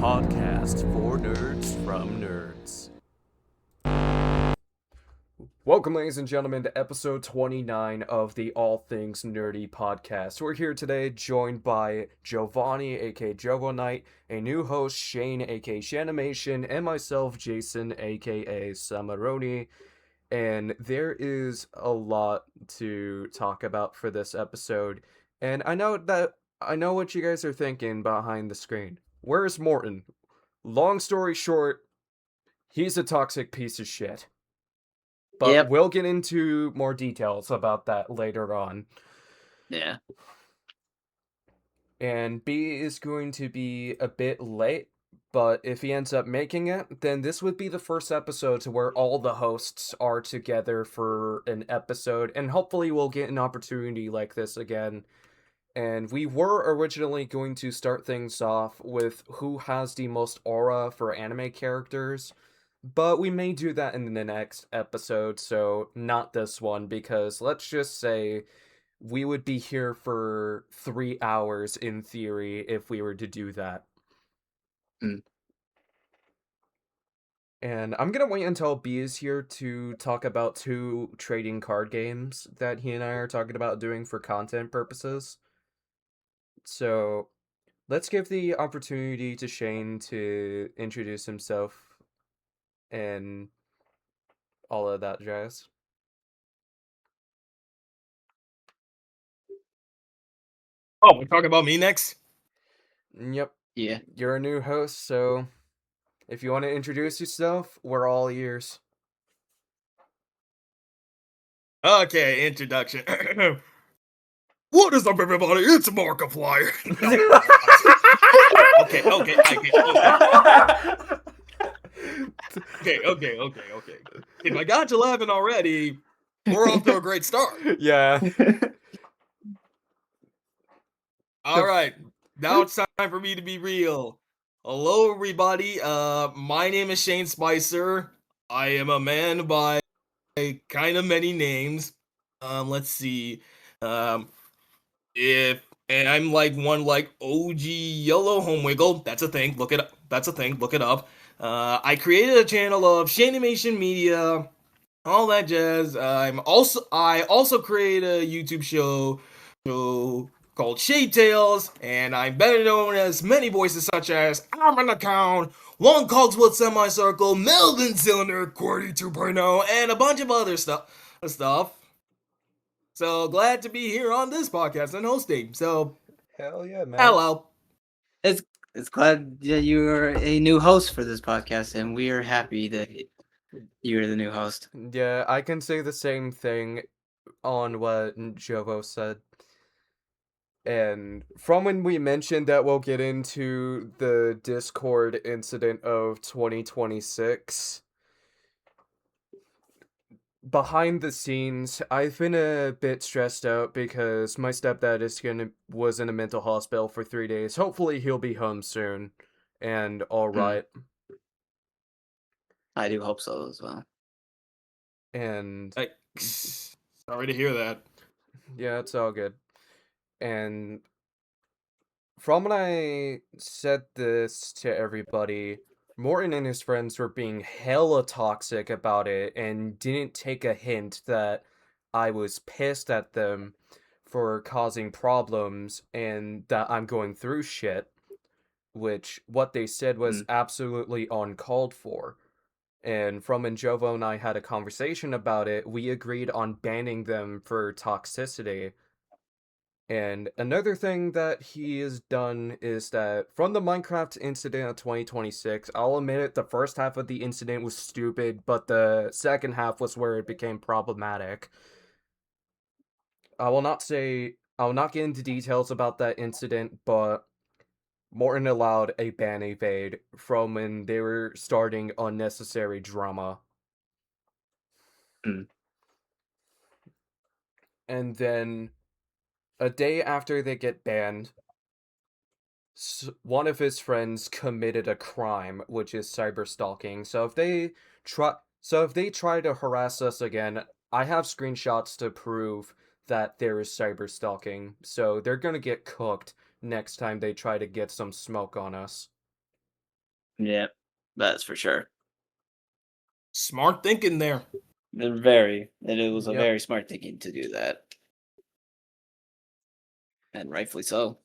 podcast for nerds from nerds. Welcome, ladies and gentlemen, to episode 29 of the All Things Nerdy podcast. We're here today joined by Giovanni, aka Jovo Knight, a new host, Shane, aka Shanimation, and myself, Jason, aka Samaroni. And there is a lot to talk about for this episode. And I know what you guys are thinking behind the screen. Where's Morton? Long story short, he's a toxic piece of shit. But Yep. we'll get into more details about that later on. Yeah. And B is going to be a bit late, but if he ends up making it, then this would be the first episode to where all the hosts are together for an episode, and hopefully we'll get an opportunity like this again. And we were originally going to start things off with who has the most aura for anime characters, but we may do that in the next episode, so not this one, because let's just say we would be here for 3 hours in theory if we were to do that. Mm. And I'm gonna wait until B is here to talk about 2 trading card games that he and I are talking about doing for content purposes. So let's give the opportunity to Shane to introduce himself and all of that jazz. Oh, we're talking about me next? Yep. Yeah. You're a new host, so if you want to introduce yourself, we're all ears. Okay, introduction. What is up, everybody? It's Markiplier. Okay. If I got you laughing already, we're off to a great start. Yeah. All right, now it's time for me to be real. Hello, everybody. My name is Shane Spicer. I am a man by kind of many names. Let's see. And I'm like one like OG Yellow Homewiggle. That's a thing. Look it up. That's a thing. Look it up. I created a channel of Shanimation Media, all that jazz. I also create a YouTube show called Shade Tales, and I'm better known as many voices such as I'm an account, One Cogswood Semicircle, Melvin Cylinder, QWERTY 2.0, and a bunch of other stuff. So glad to be here on this podcast and hosting. So Hell yeah, man. hello. It's glad that you are a new host for this podcast, and we are happy that you're the new host. Yeah, I can say the same thing on what Jovo said. And from when we mentioned that we'll get into the Discord incident of 2026, behind the scenes, I've been a bit stressed out because my stepdad was in a mental hospital for 3 days. Hopefully he'll be home soon and alright. I do hope so as well. And Sorry to hear that. yeah, it's all good. And from when I said this to everybody, Morton and his friends were being hella toxic about it and didn't take a hint that I was pissed at them for causing problems and that I'm going through shit, which what they said was absolutely uncalled for. And from when Jovo and I had a conversation about it, we agreed on banning them for toxicity. And another thing that he has done is that from the Minecraft incident of 2026, I'll admit it, the first half of the incident was stupid, but the second half was where it became problematic. I will not get into details about that incident, but Morton allowed a ban evade from when they were starting unnecessary drama. And then a day after they get banned, one of his friends committed a crime, which is cyberstalking. So if they try to harass us again, I have screenshots to prove that there is cyberstalking. So they're gonna get cooked next time they try to get some smoke on us. Yeah, that's for sure. Smart thinking there. It was a Yep. very smart thinking to do that, and rightfully so.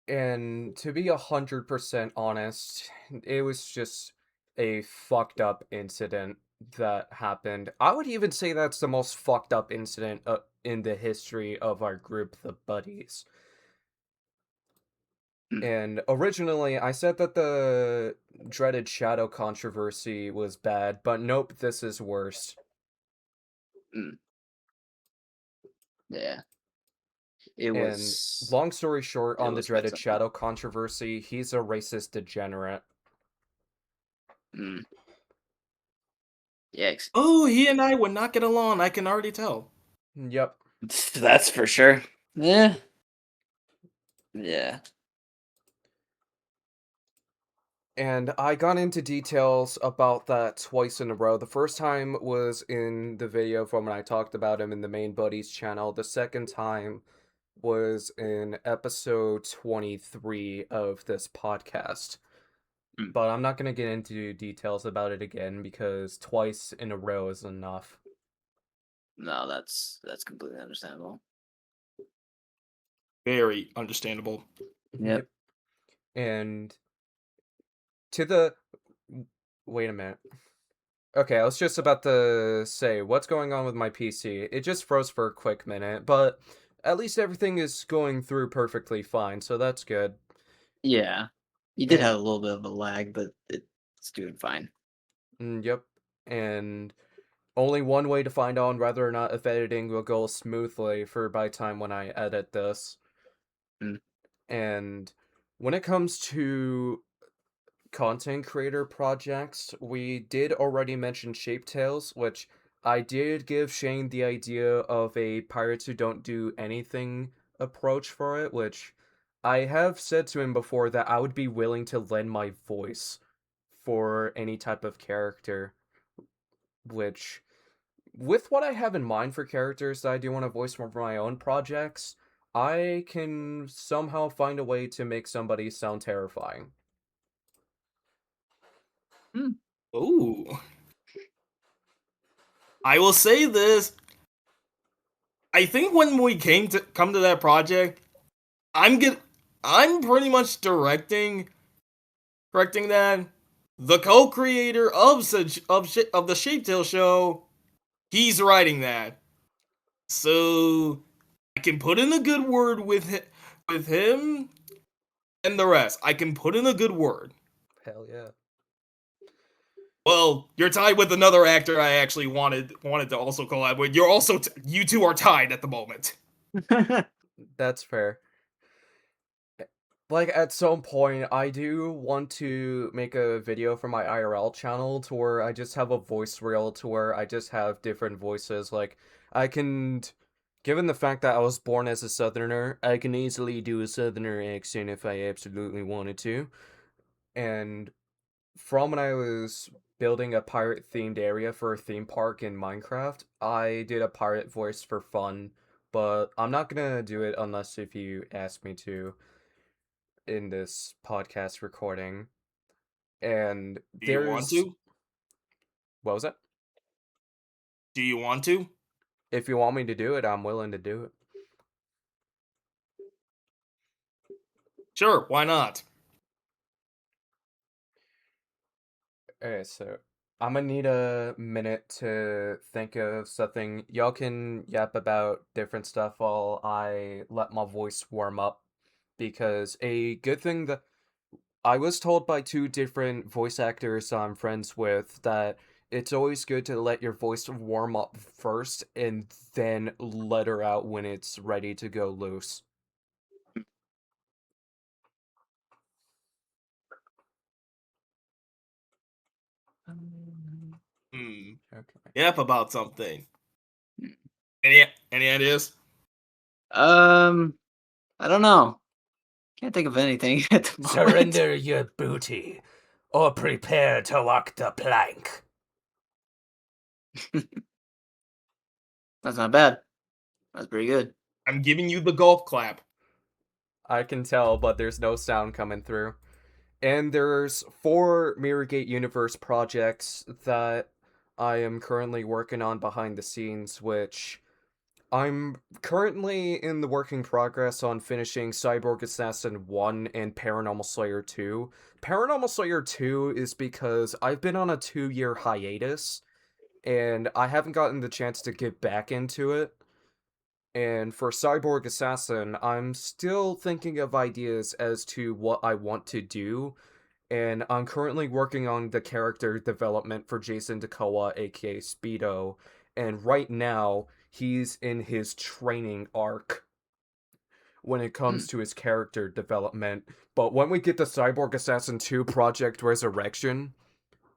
And to be 100% honest, it was just a fucked up incident that happened. I would even say that's the most fucked up incident in the history of our group, the Buddies. Mm, And originally, I said that the dreaded shadow controversy was bad, but nope, this is worse. mm, yeah, it And was. long story short, It on the was quite dreaded something. shadow controversy, he's a racist degenerate. Mm, yeah, Oh, he and I would not get along. I can already tell. Yep. that's for sure. Yeah, yeah. And I got into details about that twice in a row. The first time was in the video from when I talked about him in the main buddies channel. The second time was in episode 23 of this podcast. Mm, But I'm not going to get into details about it again because twice in a row is enough. no, that's completely understandable. Very understandable. Yep. Yep. And to the. Wait a minute. Okay, I was just about to say, what's going on with my PC? It just froze for a quick minute, but at least everything is going through perfectly fine, so that's good. Yeah, you did And, have a little bit of a lag, but it's doing fine. yep, and only one way to find out whether or not if editing will go smoothly for by time when I edit this. Mm, And when it comes to content creator projects, we did already mention Shape Tales, which I did give Shane the idea of a pirates who don't do anything approach for it, which I have said to him before that I would be willing to lend my voice for any type of character, which with what I have in mind for characters that I do want to voice for my own projects, I can somehow find a way to make somebody sound terrifying. mm, Ooh. I will say this. I think when we come to that project, I'm get I'm pretty much correcting that. The co-creator of the Shape Tail show, he's writing that. So I can put in a good word with him and the rest. I can put in a good word. Hell yeah. Well, you're tied with another actor I actually wanted to also collab with. You two are tied at the moment. That's fair. Like, at some point, I do want to make a video for my IRL channel to where I just have a voice reel to where I just have different voices. Like, I can, given the fact that I was born as a southerner, I can easily do a southerner accent if I absolutely wanted to. And from when I was building a pirate themed area for a theme park in Minecraft, I did a pirate voice for fun, but I'm not gonna do it unless if you ask me to in this podcast recording. And Do you want there's to? what was it? Do you want to? If you want me to do it, I'm willing to do it. Sure, why not? Okay, so I'm gonna need a minute to think of something. Y'all can yap about different stuff while I let my voice warm up. Because a good thing that I was told by two different voice actors I'm friends with that it's always good to let your voice warm up first and then let her out when it's ready to go loose. Hmm. Okay. Yep, about something. mm. Any ideas? I don't know. Can't think of anything at the moment. Surrender your booty, or prepare to walk the plank. That's not bad. That's pretty good. I'm giving you the golf clap. I can tell, but there's no sound coming through. And there's 4 Mirrorgate Universe projects that I am currently working on behind the scenes, which I'm currently in the working progress on finishing Cyborg Assassin 1 and Paranormal Slayer 2. Paranormal Slayer 2 is because I've been on a 2-year hiatus, and I haven't gotten the chance to get back into it. And for Cyborg Assassin, I'm still thinking of ideas as to what I want to do, and I'm currently working on the character development for Jason Dakoa, aka Speedo, and right now, he's in his training arc when it Hmm. comes to his character development. But when we get to Cyborg Assassin 2 Project Resurrection,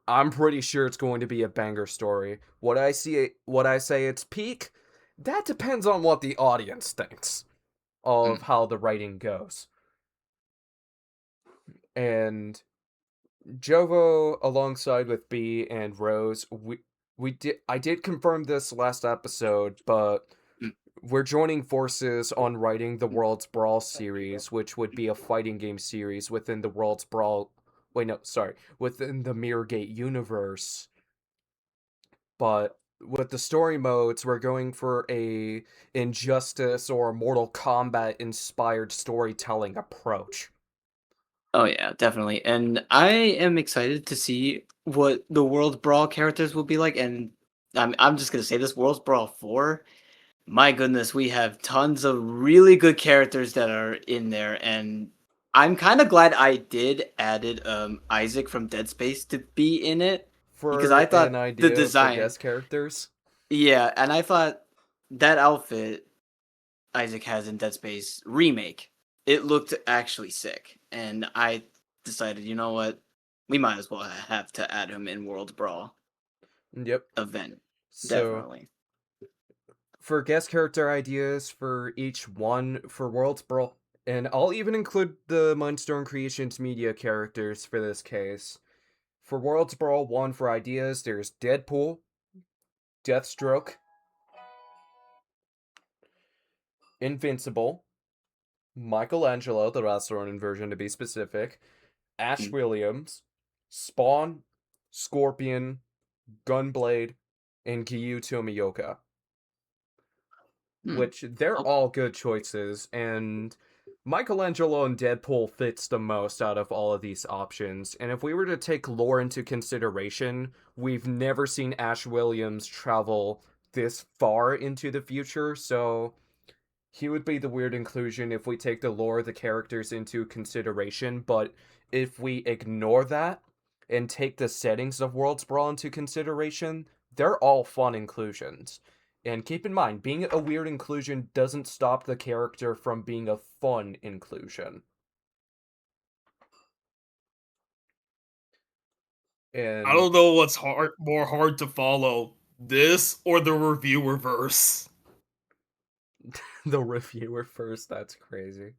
I'm pretty sure it's going to be a banger story. What I say it's peak, that depends on what the audience thinks of Hmm. how the writing goes. And Jovo, alongside with B and Rose, I did confirm this last episode, but Hmm. we're joining forces on writing the World's Brawl series, which would be a fighting game series within the World's Brawl. Wait, no, sorry, within the Mirrorgate universe. But with the story modes, we're going for a Injustice or Mortal Kombat inspired storytelling approach. Oh yeah, definitely. And I am excited to see what the World Brawl characters will be like. And I'm just gonna say this World Brawl 4. My goodness, we have tons of really good characters that are in there, and I'm kind of glad I did added Isaac from Dead Space to be in it because For I an thought the idea for design, guest characters, yeah, and I thought that outfit Isaac has in Dead Space remake, it looked actually sick, and I decided, you know what, we might as well have to add him in World Brawl yep. event, So definitely. for guest character ideas for each one for World's Brawl, and I'll even include the Mindstorm Creations media characters for this case. For World's Brawl 1 for ideas, there's Deadpool, Deathstroke, Invincible, Michelangelo, the Rasoronin version to be specific, Ash Mm, Williams, Spawn, Scorpion, Gunblade, and Gyu Tomioka. mm. Which they're Oh, all good choices, and Michelangelo and Deadpool fits the most out of all of these options. And if we were to take lore into consideration, we've never seen Ash Williams travel this far into the future, so he would be the weird inclusion if we take the lore of the characters into consideration. But if we ignore that and take the settings of Worlds Brawl into consideration, they're all fun inclusions. And keep in mind, being a weird inclusion doesn't stop the character from being a fun inclusion. I And don't know what's more hard to follow, this or the reviewer verse. the reviewer first, that's crazy.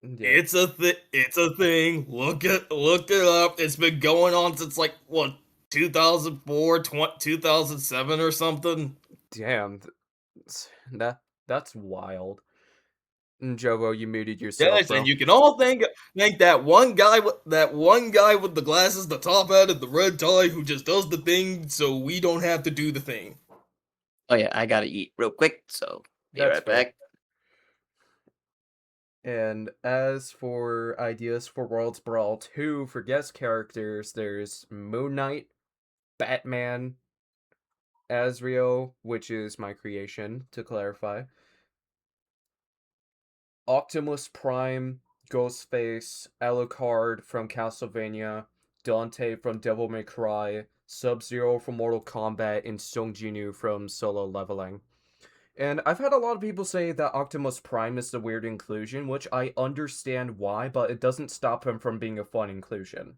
Yeah. It's a thing. Look it up. It's been going on since like what 2004, 2007 or something. Damn. That that's wild. Jovo, you muted yourself, Yes, and bro. you can all thank that one guy with the glasses, the top hat, and the red tie who just does the thing so we don't have to do the thing. oh yeah, I gotta eat real quick, so be That's right fair. back. And as for ideas for Worlds Brawl 2 for guest characters, there's Moon Knight, Batman, Azrael, which is my creation, to clarify, Optimus Prime, Ghostface, Alucard from Castlevania, Dante from Devil May Cry, Sub-Zero from Mortal Kombat, and Sung Jinu from Solo Leveling. And I've had a lot of people say that Optimus Prime is the weird inclusion, which I understand why, but it doesn't stop him from being a fun inclusion.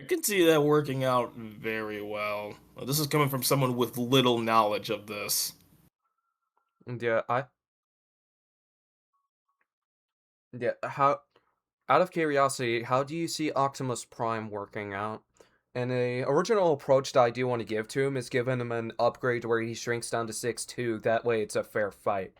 I can see that working out very well. This is coming from someone with little knowledge of this. And how out of curiosity, how do you see Optimus Prime working out? And a original approach that I do want to give to him is giving him an upgrade where he shrinks down to 6'2". That way it's a fair fight.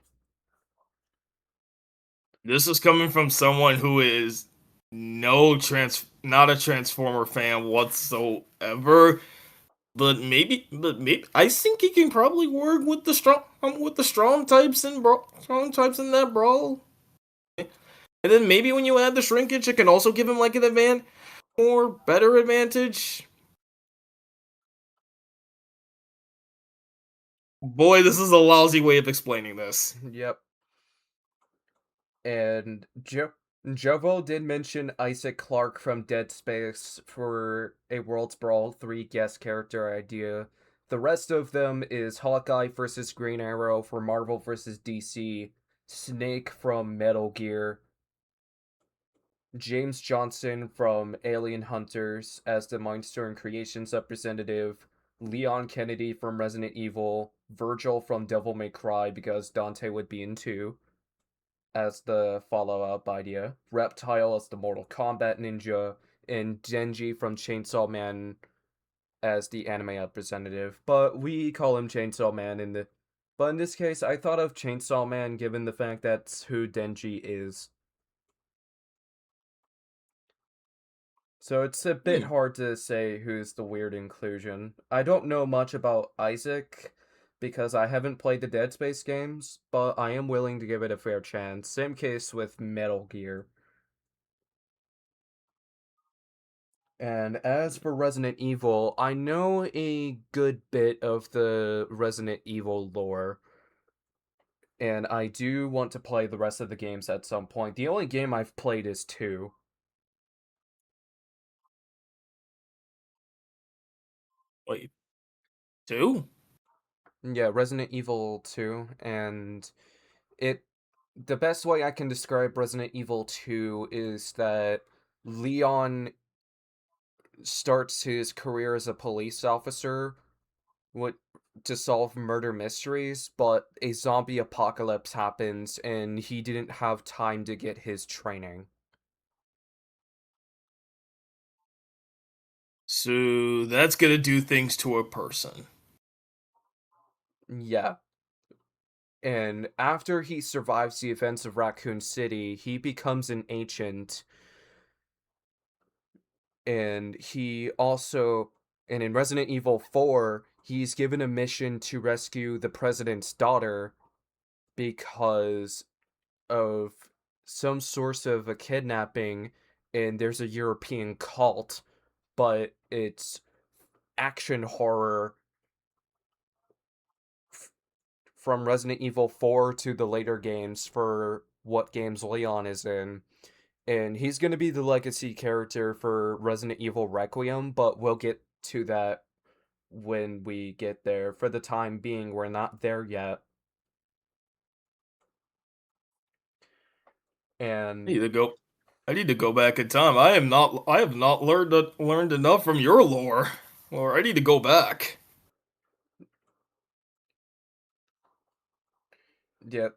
This is coming from someone who is not a Transformer fan whatsoever. But maybe I think he can probably work with the strong types in that brawl. And then maybe when you add the shrinkage, it can also give him like an advantage or better advantage. Boy, this is a lousy way of explaining this. Yep. And Jovo did mention Isaac Clarke from Dead Space for a Worlds Brawl 3 guest character idea. The rest of them is Hawkeye versus Green Arrow for Marvel versus DC, Snake from Metal Gear, James Johnson from Alien Hunters as the Mindstorm Creations representative, Leon Kennedy from Resident Evil, Virgil from Devil May Cry because Dante would be in 2 as the follow-up idea, Reptile as the Mortal Kombat ninja, and Denji from Chainsaw Man as the anime representative. But we call him Chainsaw Man But in this case, I thought of Chainsaw Man given the fact that's who Denji is. So it's a bit hard to say who's the weird inclusion. I don't know much about Isaac because I haven't played the Dead Space games, but I am willing to give it a fair chance. Same case with Metal Gear. And as for Resident Evil, I know a good bit of the Resident Evil lore, and I do want to play the rest of the games at some point. The only game I've played is 2. Wait, two? Yeah, Resident Evil 2, and it the best way I can describe Resident Evil 2 is that Leon starts his career as a police officer what to solve murder mysteries, but a zombie apocalypse happens and he didn't have time to get his training. So that's gonna do things to a person. Yeah. And after he survives the events of Raccoon City, he becomes an ancient. And in Resident Evil 4, he's given a mission to rescue the president's daughter because of some source of a kidnapping, and there's a European cult, but it's action horror from Resident Evil 4 to the later games for what games Leon is in. And he's going to be the legacy character for Resident Evil Requiem, but we'll get to that when we get there. For the time being, we're not there yet. I need And to go. I need to go back in time. I have not learned enough from your lore. Or I need to go back. yeah,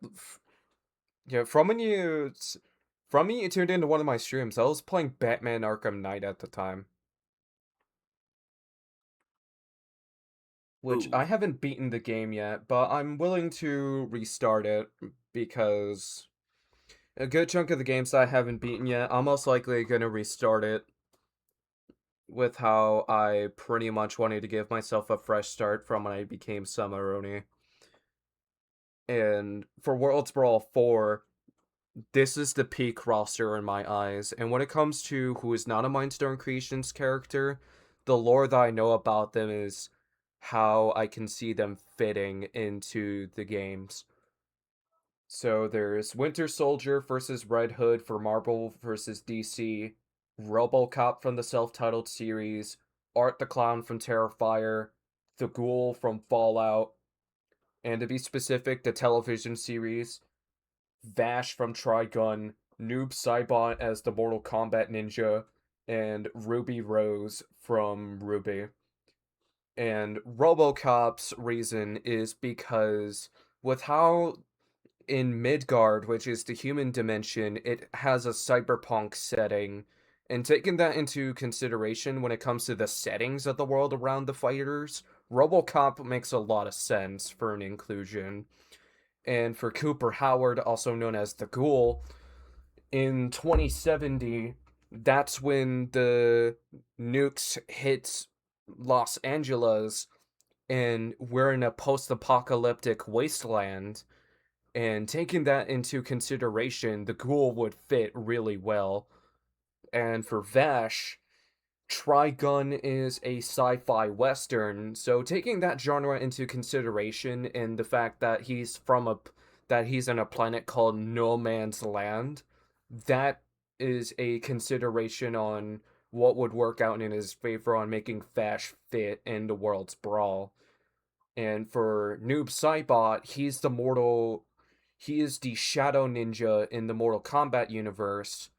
yeah, from when you tuned into one of my streams, I was playing Batman Arkham Knight at the time, which Ooh. I haven't beaten the game yet, but I'm willing to restart it because a good chunk of the games I haven't beaten yet, I'm most likely gonna restart it with how I pretty much wanted to give myself a fresh start from when I became Samaroni. And for Worlds Brawl 4, this is the peak roster in my eyes. And when it comes to who is not a Mindstorm Creations character, the lore that I know about them is how I can see them fitting into the games. So there's Winter Soldier versus Red Hood for Marvel versus DC, RoboCop from the self-titled series, Art the Clown from Terrifier, The Ghoul from Fallout, and to be specific, the television series, Vash from Trigun, Noob Saibot as the Mortal Kombat ninja, and Ruby Rose from Ruby. And RoboCop's reason is because with how in Midgard, which is the human dimension, it has a cyberpunk setting, And taking that into consideration when it comes to the settings of the world around the fighters, RoboCop makes a lot of sense for an inclusion. And for Cooper Howard, also known as the Ghoul, in 2070, that's when the nukes hit Los Angeles, and we're in a post-apocalyptic wasteland. And taking that into consideration, the Ghoul would fit really well. And for Vash, Trigun is a sci-fi western, so taking that genre into consideration and the fact that he's in a planet called No Man's Land, that is a consideration on what would work out in his favor on making Vash fit in the world's brawl. And for Noob Saibot, he is the Shadow Ninja in the Mortal Kombat universe,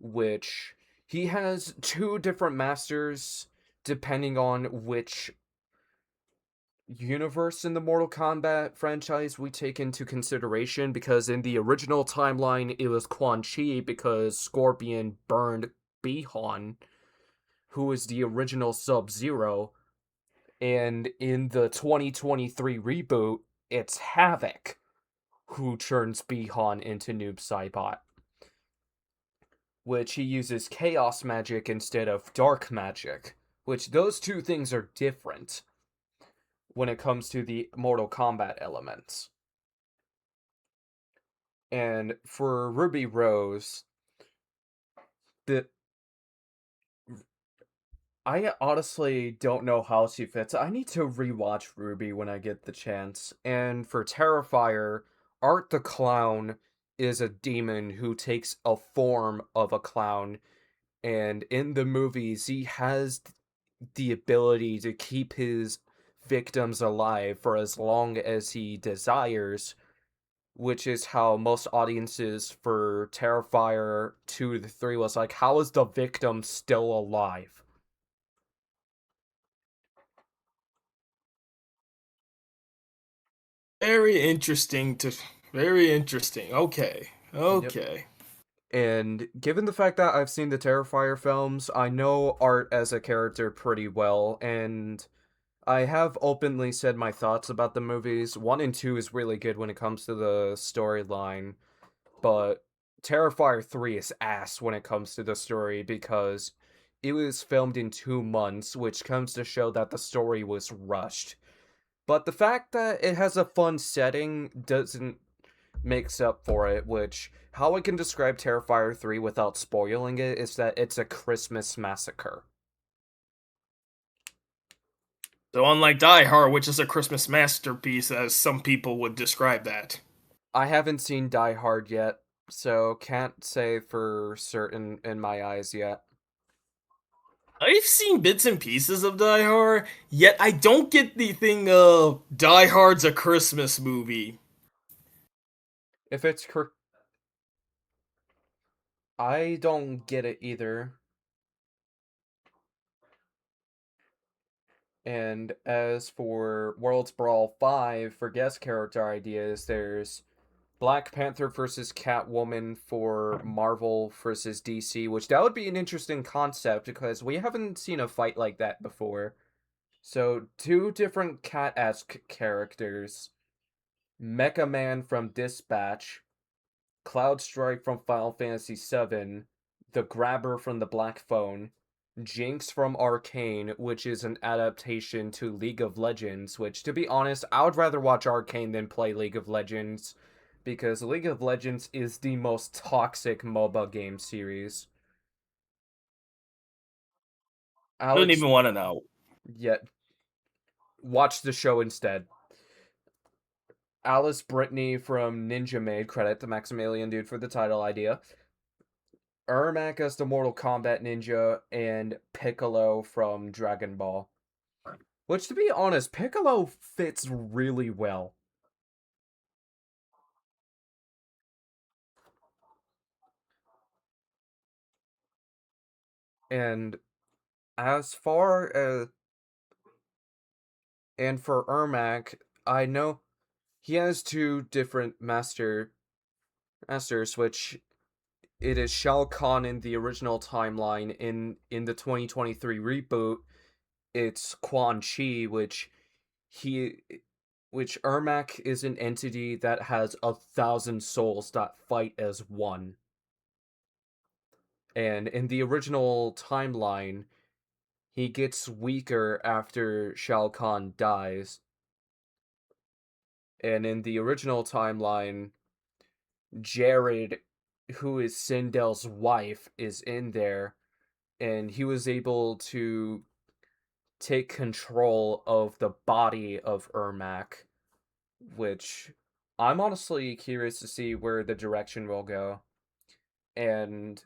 which he has two different masters depending on which universe in the Mortal Kombat franchise we take into consideration, because in the original timeline it was Quan Chi because Scorpion burned Bihan, who is the original Sub-Zero, and in the 2023 reboot it's Havoc who turns Bihan into Noob Saibot, which he uses chaos magic instead of dark magic, which those two things are different when it comes to the Mortal Kombat elements. And for Ruby Rose, the I honestly don't know how she fits. I need to rewatch Ruby when I get the chance. And for Terrifier, Art the Clown is a demon who takes a form of a clown, and in the movies he has the ability to keep his victims alive for as long as he desires, which is how most audiences for Terrifier 2 to 3 was like, how is the victim still alive? Very interesting to. Very interesting. Okay. Yep. Okay. And given the fact that I've seen the Terrifier films, I know Art as a character pretty well, and I have openly said my thoughts about the movies. 1 and 2 is really good when it comes to the storyline, but Terrifier 3 is ass when it comes to the story because it was filmed in 2 months, which comes to show that the story was rushed. But the fact that it has a fun setting doesn't makes up for it, which how I can describe Terrifier 3 without spoiling it is that it's a Christmas massacre. So unlike Die Hard, which is a Christmas masterpiece, as some people would describe that. I haven't seen Die Hard yet, so can't say for certain in my eyes yet. I've seen bits and pieces of Die Hard, yet I don't get the thing of Die Hard's a Christmas movie. If it's I don't get it either. And as for World's Brawl 5, for guest character ideas, there's Black Panther versus Catwoman for Marvel versus DC, which that would be an interesting concept because we haven't seen a fight like that before. So, two different cat-esque characters. Mecha Man from Dispatch, Cloud Strike from Final Fantasy VII, the Grabber from the Black Phone, Jinx from Arcane, which is an adaptation to League of Legends, which, to be honest, I would rather watch Arcane than play League of Legends, because League of Legends is the most toxic MOBA game series. I don't Alex, even want to know. yet, watch the show instead. Alice Brittany from Ninja Maid, credit to Maximilian Dude for the title idea. Ermac as the Mortal Kombat Ninja, and Piccolo from Dragon Ball. Which, to be honest, Piccolo fits really well. And as far as. And for Ermac, I know he has two different masters, which it is Shao Kahn in the original timeline. In the 2023 reboot, it's Quan Chi, he which Ermac is an entity that has 1,000 souls that fight as one. And in the original timeline, he gets weaker after Shao Kahn dies. And in the original timeline, Jared, who is Sindel's wife, is in there, and he was able to take control of the body of Ermac, which I'm honestly curious to see where the direction will go. And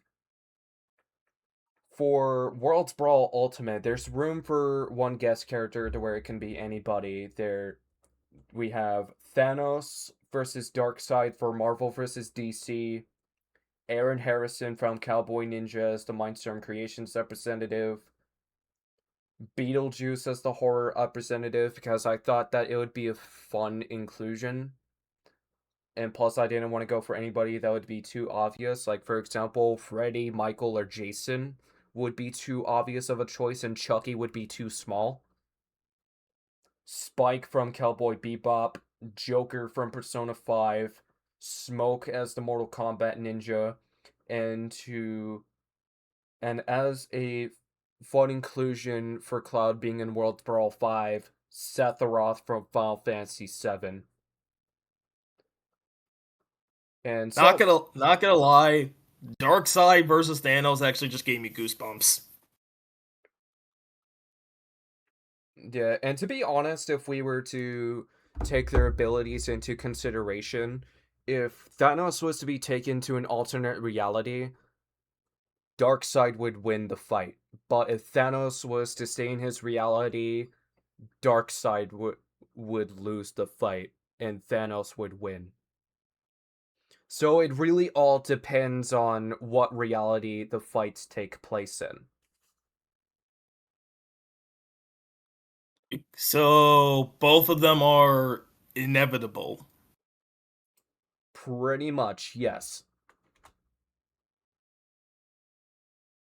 for Worlds Brawl Ultimate, there's room for one guest character to where it can be anybody. There we have Thanos versus Darkseid for Marvel versus DC, Aaron Harrison from Cowboy Ninja as the Mindstorm Creations representative, Beetlejuice as the horror representative, because I thought that it would be a fun inclusion. And plus, I didn't want to go for anybody that would be too obvious. Like, for example, Freddy, Michael, or Jason would be too obvious of a choice, and Chucky would be too small. Spike from Cowboy Bebop, Joker from Persona 5, Smoke as the Mortal Kombat ninja, and to and as a fun inclusion for Cloud being in World Brawl 5, Sephiroth from Final Fantasy 7. And Not so gonna lie, Darkseid versus Thanos actually just gave me goosebumps. yeah, and to be honest, if we were to take their abilities into consideration, if Thanos was to be taken to an alternate reality, Darkseid would win the fight. But if Thanos was to stay in his reality, Darkseid would lose the fight and Thanos would win. So it really all depends on what reality the fights take place in. So both of them are inevitable. Pretty much, yes.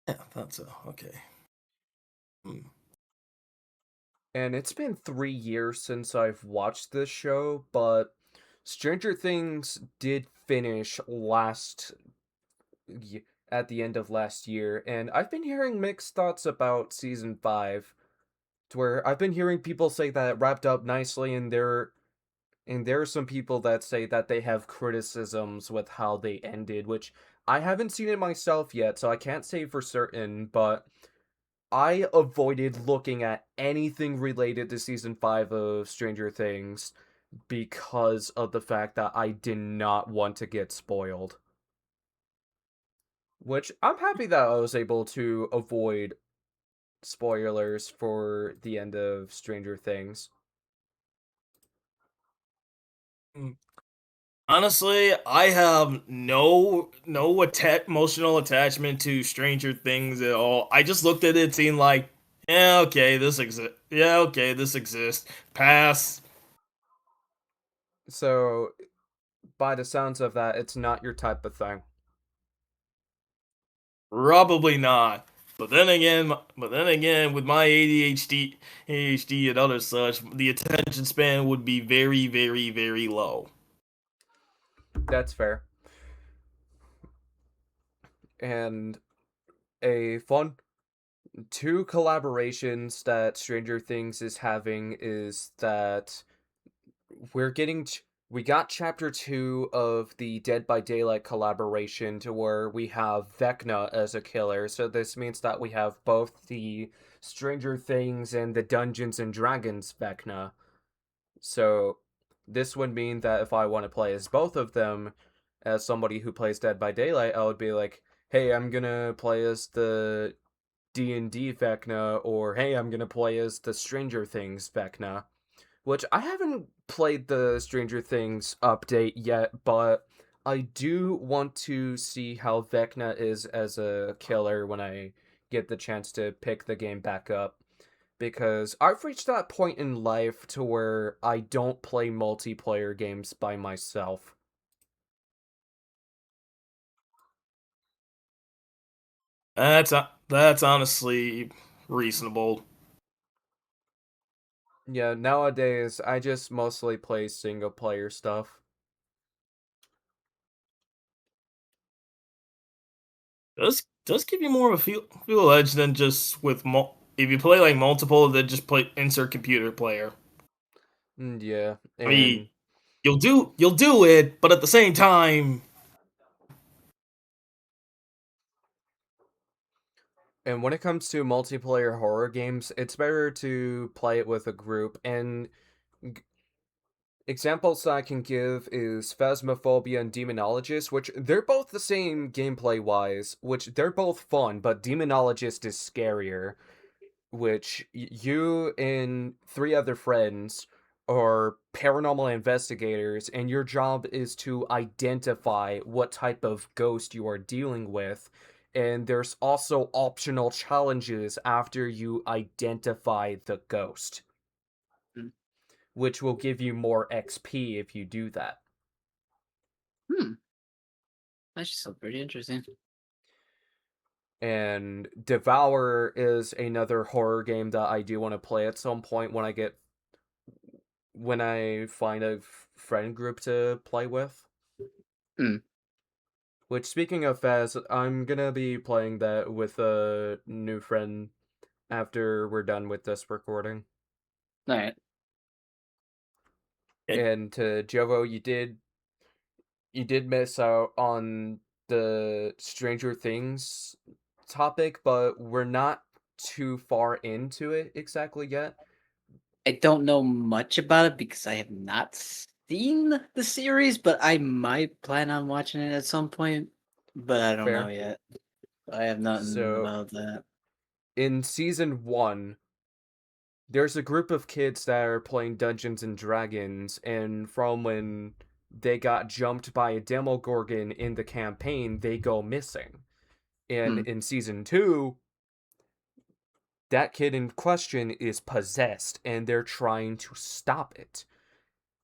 Yeah, that's okay. Hmm. And it's been 3 years since I've watched this show, but Stranger Things did finish at the end of last year, and I've been hearing mixed thoughts about season 5, to where I've been hearing people say that it wrapped up nicely, and there are some people that say that they have criticisms with how they ended, which I haven't seen it myself yet, so I can't say for certain, but I avoided looking at anything related to season 5 of Stranger Things because of the fact that I did not want to get spoiled. Which I'm happy that I was able to avoid spoilers for the end of Stranger Things. Hmm. Honestly, I have emotional attachment to Stranger Things at all. I just looked at it, seeing like, yeah, okay, this exists. Yeah, okay, this exists. Pass. So, by the sounds of that, it's not your type of thing. Probably not. With my ADHD and other such, the attention span would be very, very, very low. That's fair. And a fun two collaborations that Stranger Things is having is that we're getting we got chapter 2 of the Dead by Daylight collaboration to where we have Vecna as a killer. So this means that we have both the Stranger Things and the Dungeons and Dragons Vecna. So this would mean that if I want to play as both of them, as somebody who plays Dead by Daylight, I would be like, "Hey, I'm gonna play as the D&D Vecna," or "Hey, I'm gonna play as the Stranger Things Vecna." Which I haven't played the Stranger Things update yet, but I do want to see how Vecna is as a killer when I get the chance to pick the game back up. Because I've reached that point in life to where I don't play multiplayer games by myself. That's honestly reasonable. Yeah, nowadays I just mostly play single player stuff. Does give you more of a feel edge than just with if you play like multiple, then just play insert computer player. Yeah, I mean, and you'll do it, but at the same time, when it comes to multiplayer horror games, it's better to play it with a group. And examples that I can give is Phasmophobia and Demonologist, which they're both the same gameplay wise, which they're both fun, but Demonologist is scarier, which you and three other friends are paranormal investigators, and your job is to identify what type of ghost you are dealing with. And there's also optional challenges after you identify the ghost, Hmm. which will give you more XP if you do that. Hmm. That's just so pretty interesting. And Devour is another horror game that I do want to play at some point when I find a friend group to play with. Hmm. Which, speaking of Faz, I'm gonna be playing that with a new friend after we're done with this recording. All right. it, And to Jovo, you did miss out on the Stranger Things topic, but we're not too far into it exactly yet. I don't know much about it because I have not seen the series, but I might plan on watching it at some point. But I don't know Fair. yet. I have nothing So about that. in season 1, there's a group of kids that are playing Dungeons and Dragons, and from when they got jumped by a Demogorgon in the campaign, they go missing. And Hmm. in season 2, that kid in question is possessed, and they're trying to stop it.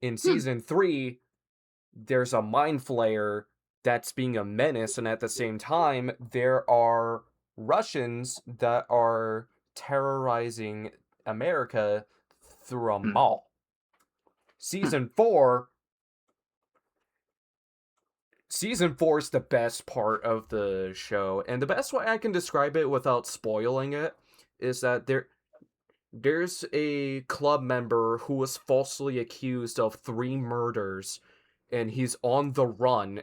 In Hmm. season 3, there's a mind flayer that's being a menace, and at the same time, there are Russians that are terrorizing America through a Hmm. mall. Hmm. Season 4 is the best part of the show, and the best way I can describe it without spoiling it is that there's a club member who was falsely accused of 3 murders, and he's on the run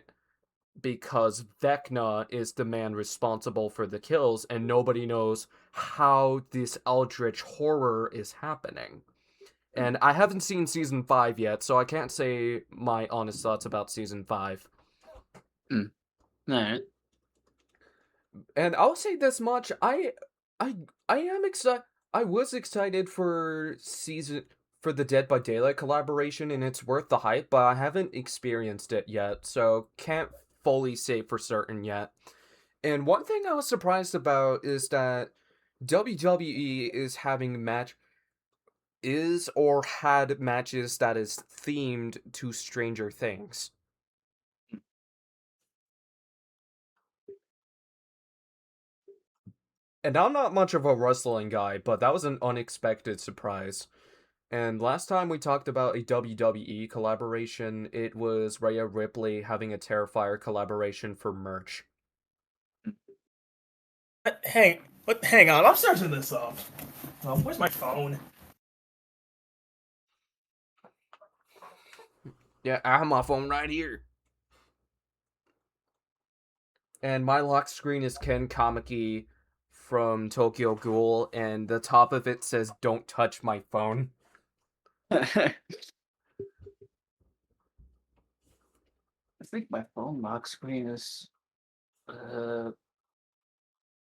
because Vecna is the man responsible for the kills, and nobody knows how this eldritch horror is happening. Hmm. And I haven't seen season 5 yet, so I can't say my honest thoughts about season 5. Hmm. All right. And I'll say this much: I, I am excited. I was excited for the Dead by Daylight collaboration, and it's worth the hype. But I haven't experienced it yet, so can't fully say for certain yet. And one thing I was surprised about is that WWE is or had matches that is themed to Stranger Things. And I'm not much of a wrestling guy, but that was an unexpected surprise. And last time we talked about a WWE collaboration, it was Rhea Ripley having a Terrifier collaboration for merch. hang on, I'm searching this up. Where's my phone? Yeah, I have my phone right here. And my lock screen is Ken Kamiki from Tokyo Ghoul, and the top of it says, "Don't touch my phone." I think my phone lock screen is. I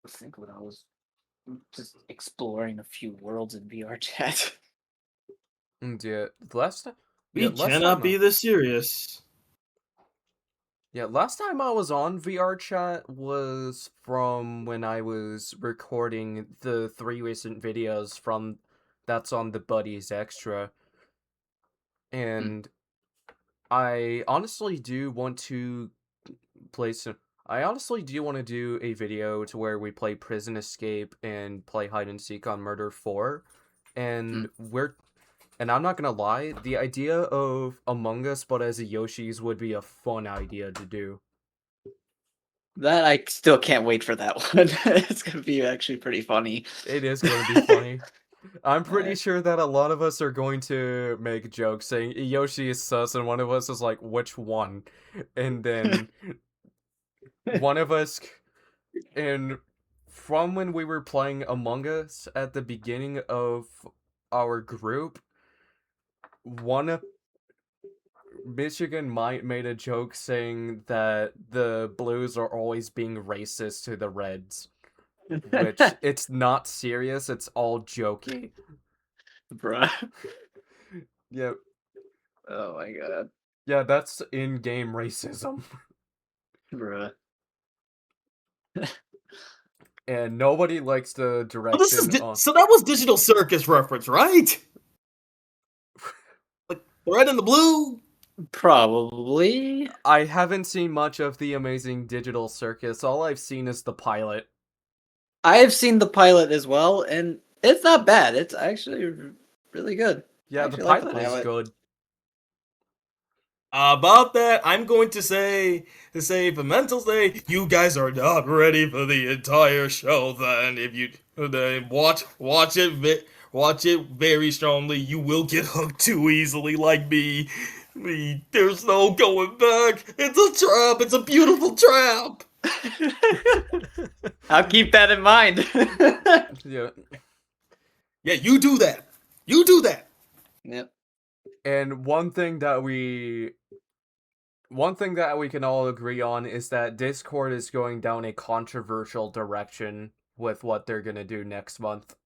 think when I was just exploring a few worlds in VR chat. And last time, yeah, We cannot be this serious. last time I was on VR chat was from when I was recording the 3 recent videos from that's on the Buddies Extra. Hmm. And I honestly do want to play some I honestly do want to do a video to where we play Prison Escape and play hide and seek on Murder 4. And I'm not gonna lie, the idea of Among Us but as a Yoshi's would be a fun idea to do. That I still can't wait for that one. It's gonna be actually pretty funny. It is gonna be funny. I'm pretty Alright. sure that a lot of us are going to make jokes saying Yoshi is sus, and one of us is like, which one? And then one of us, and from when we were playing Among Us at the beginning of our group, one Michigan might made a joke saying that the Blues are always being racist to the Reds, which it's not serious, it's all jokey. Bruh. Yeah, Oh my god. yeah, that's in-game racism. Bruh. And nobody likes the Oh, this is direction on. so that was Digital Circus reference, right? Like the red and the blue. Probably. I haven't seen much of the Amazing Digital Circus. All I've seen is the pilot. I've seen the pilot as well, and it's not bad. It's actually really good. Yeah, I the actually like pilot is good. About that, I'm going to say for Mental's Day, you guys are not ready for the entire show. Then, if you then watch it very strongly, you will get hooked too easily, like me. There's no going back. It's a trap. It's a beautiful trap. I'll keep that in mind. Yeah. Yeah, you do that. You do that. Yep. And one thing that we can all agree on is that Discord is going down a controversial direction with what they're gonna do next month.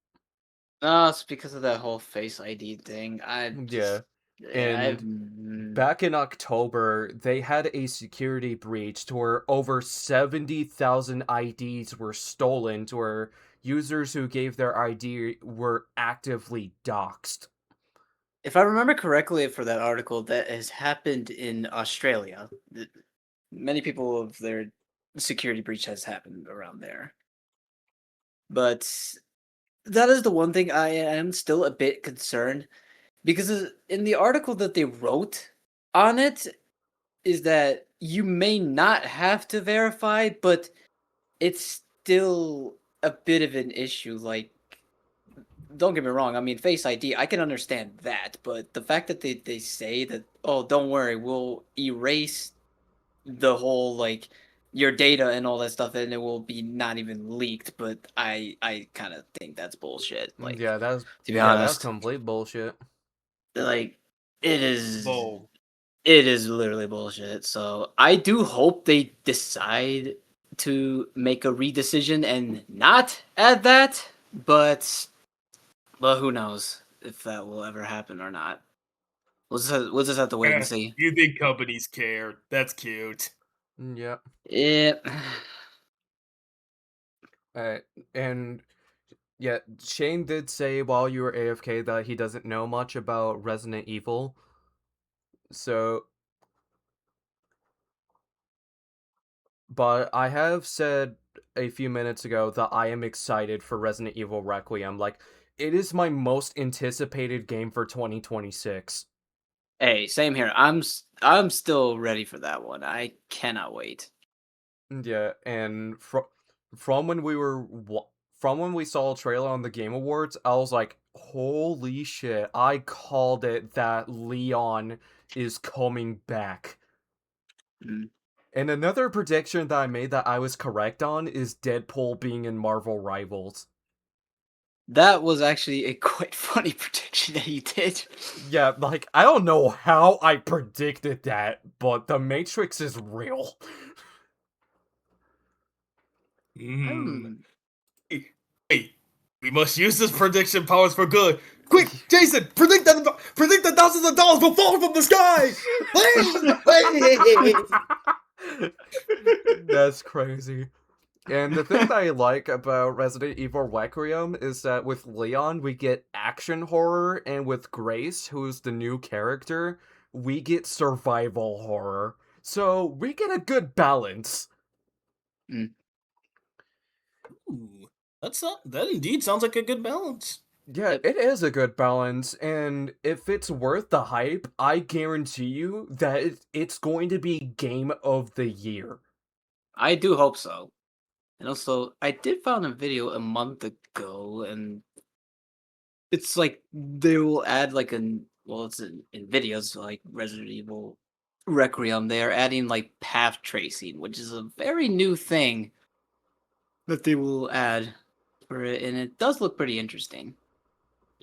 No, it's because of that whole Face ID thing. Yeah. Back in October, they had a security breach to where over 70,000 IDs were stolen, to where users who gave their ID were actively doxxed. If I remember correctly for that article, that has happened in Australia. Many people of their security breach has happened around there. But that is the one thing I am still a bit concerned, because in the article that they wrote on it is that you may not have to verify, but it's still a bit of an issue. Like, don't get me wrong, I mean, Face ID, I can understand that, but the fact that they say that, oh, don't worry, we'll erase the whole, like, your data and all that stuff, and it will be not even leaked, but I kind of think that's bullshit. Like, Yeah, that's to be that's honest, complete bullshit. like, it is Whoa. it is literally bullshit. So I do hope they decide to make a redecision and not add that, but who knows if that will ever happen or not. We'll just have to wait and see. You think companies care? That's cute. Yeah. Yeah. And yeah, Shane did say while you were AFK that he doesn't know much about Resident Evil. So, but I have said a few minutes ago that I am excited for Resident Evil Requiem. Like, it is my most anticipated game for 2026. Hey, same here. I'm still ready for that one. I cannot wait. Yeah, and from when we saw a trailer on the Game Awards, I was like, holy shit, I called it that Leon is coming back. Mm. And another prediction that I made that I was correct on is Deadpool being in Marvel Rivals. That was actually a quite funny prediction that you did. Yeah, like, I don't know how I predicted that, but the Matrix is real. Hey, we must use this prediction powers for good. Quick, Jason, predict that thousands of dollars will fall from the sky. That's crazy. And the thing that I like about Resident Evil Requiem is that with Leon, we get action horror, and with Grace, who's the new character, we get survival horror. So we get a good balance. Mm. Ooh, that indeed sounds like a good balance. Yeah, Yep. it is a good balance, and if it's worth the hype, I guarantee you that it's going to be game of the year. I do hope so. And also, I did found a video a month ago, and it's like they will add like it's in videos like Resident Evil Requiem. They are adding like path tracing, which is a very new thing that they will add for it, and it does look pretty interesting.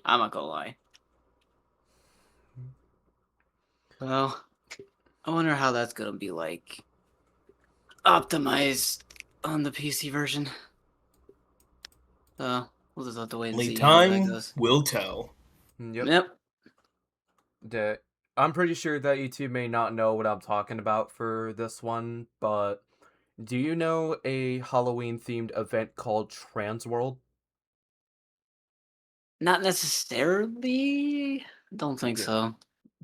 I'm not gonna lie. Well, I wonder how that's gonna be like optimized on the PC version. We'll just have to wait and Only see how that time goes. will tell. Yep. Yep. I'm pretty sure that you two may not know what I'm talking about for this one, but do you know a Halloween themed event called Trans World? Not necessarily. Don't think Yeah. so.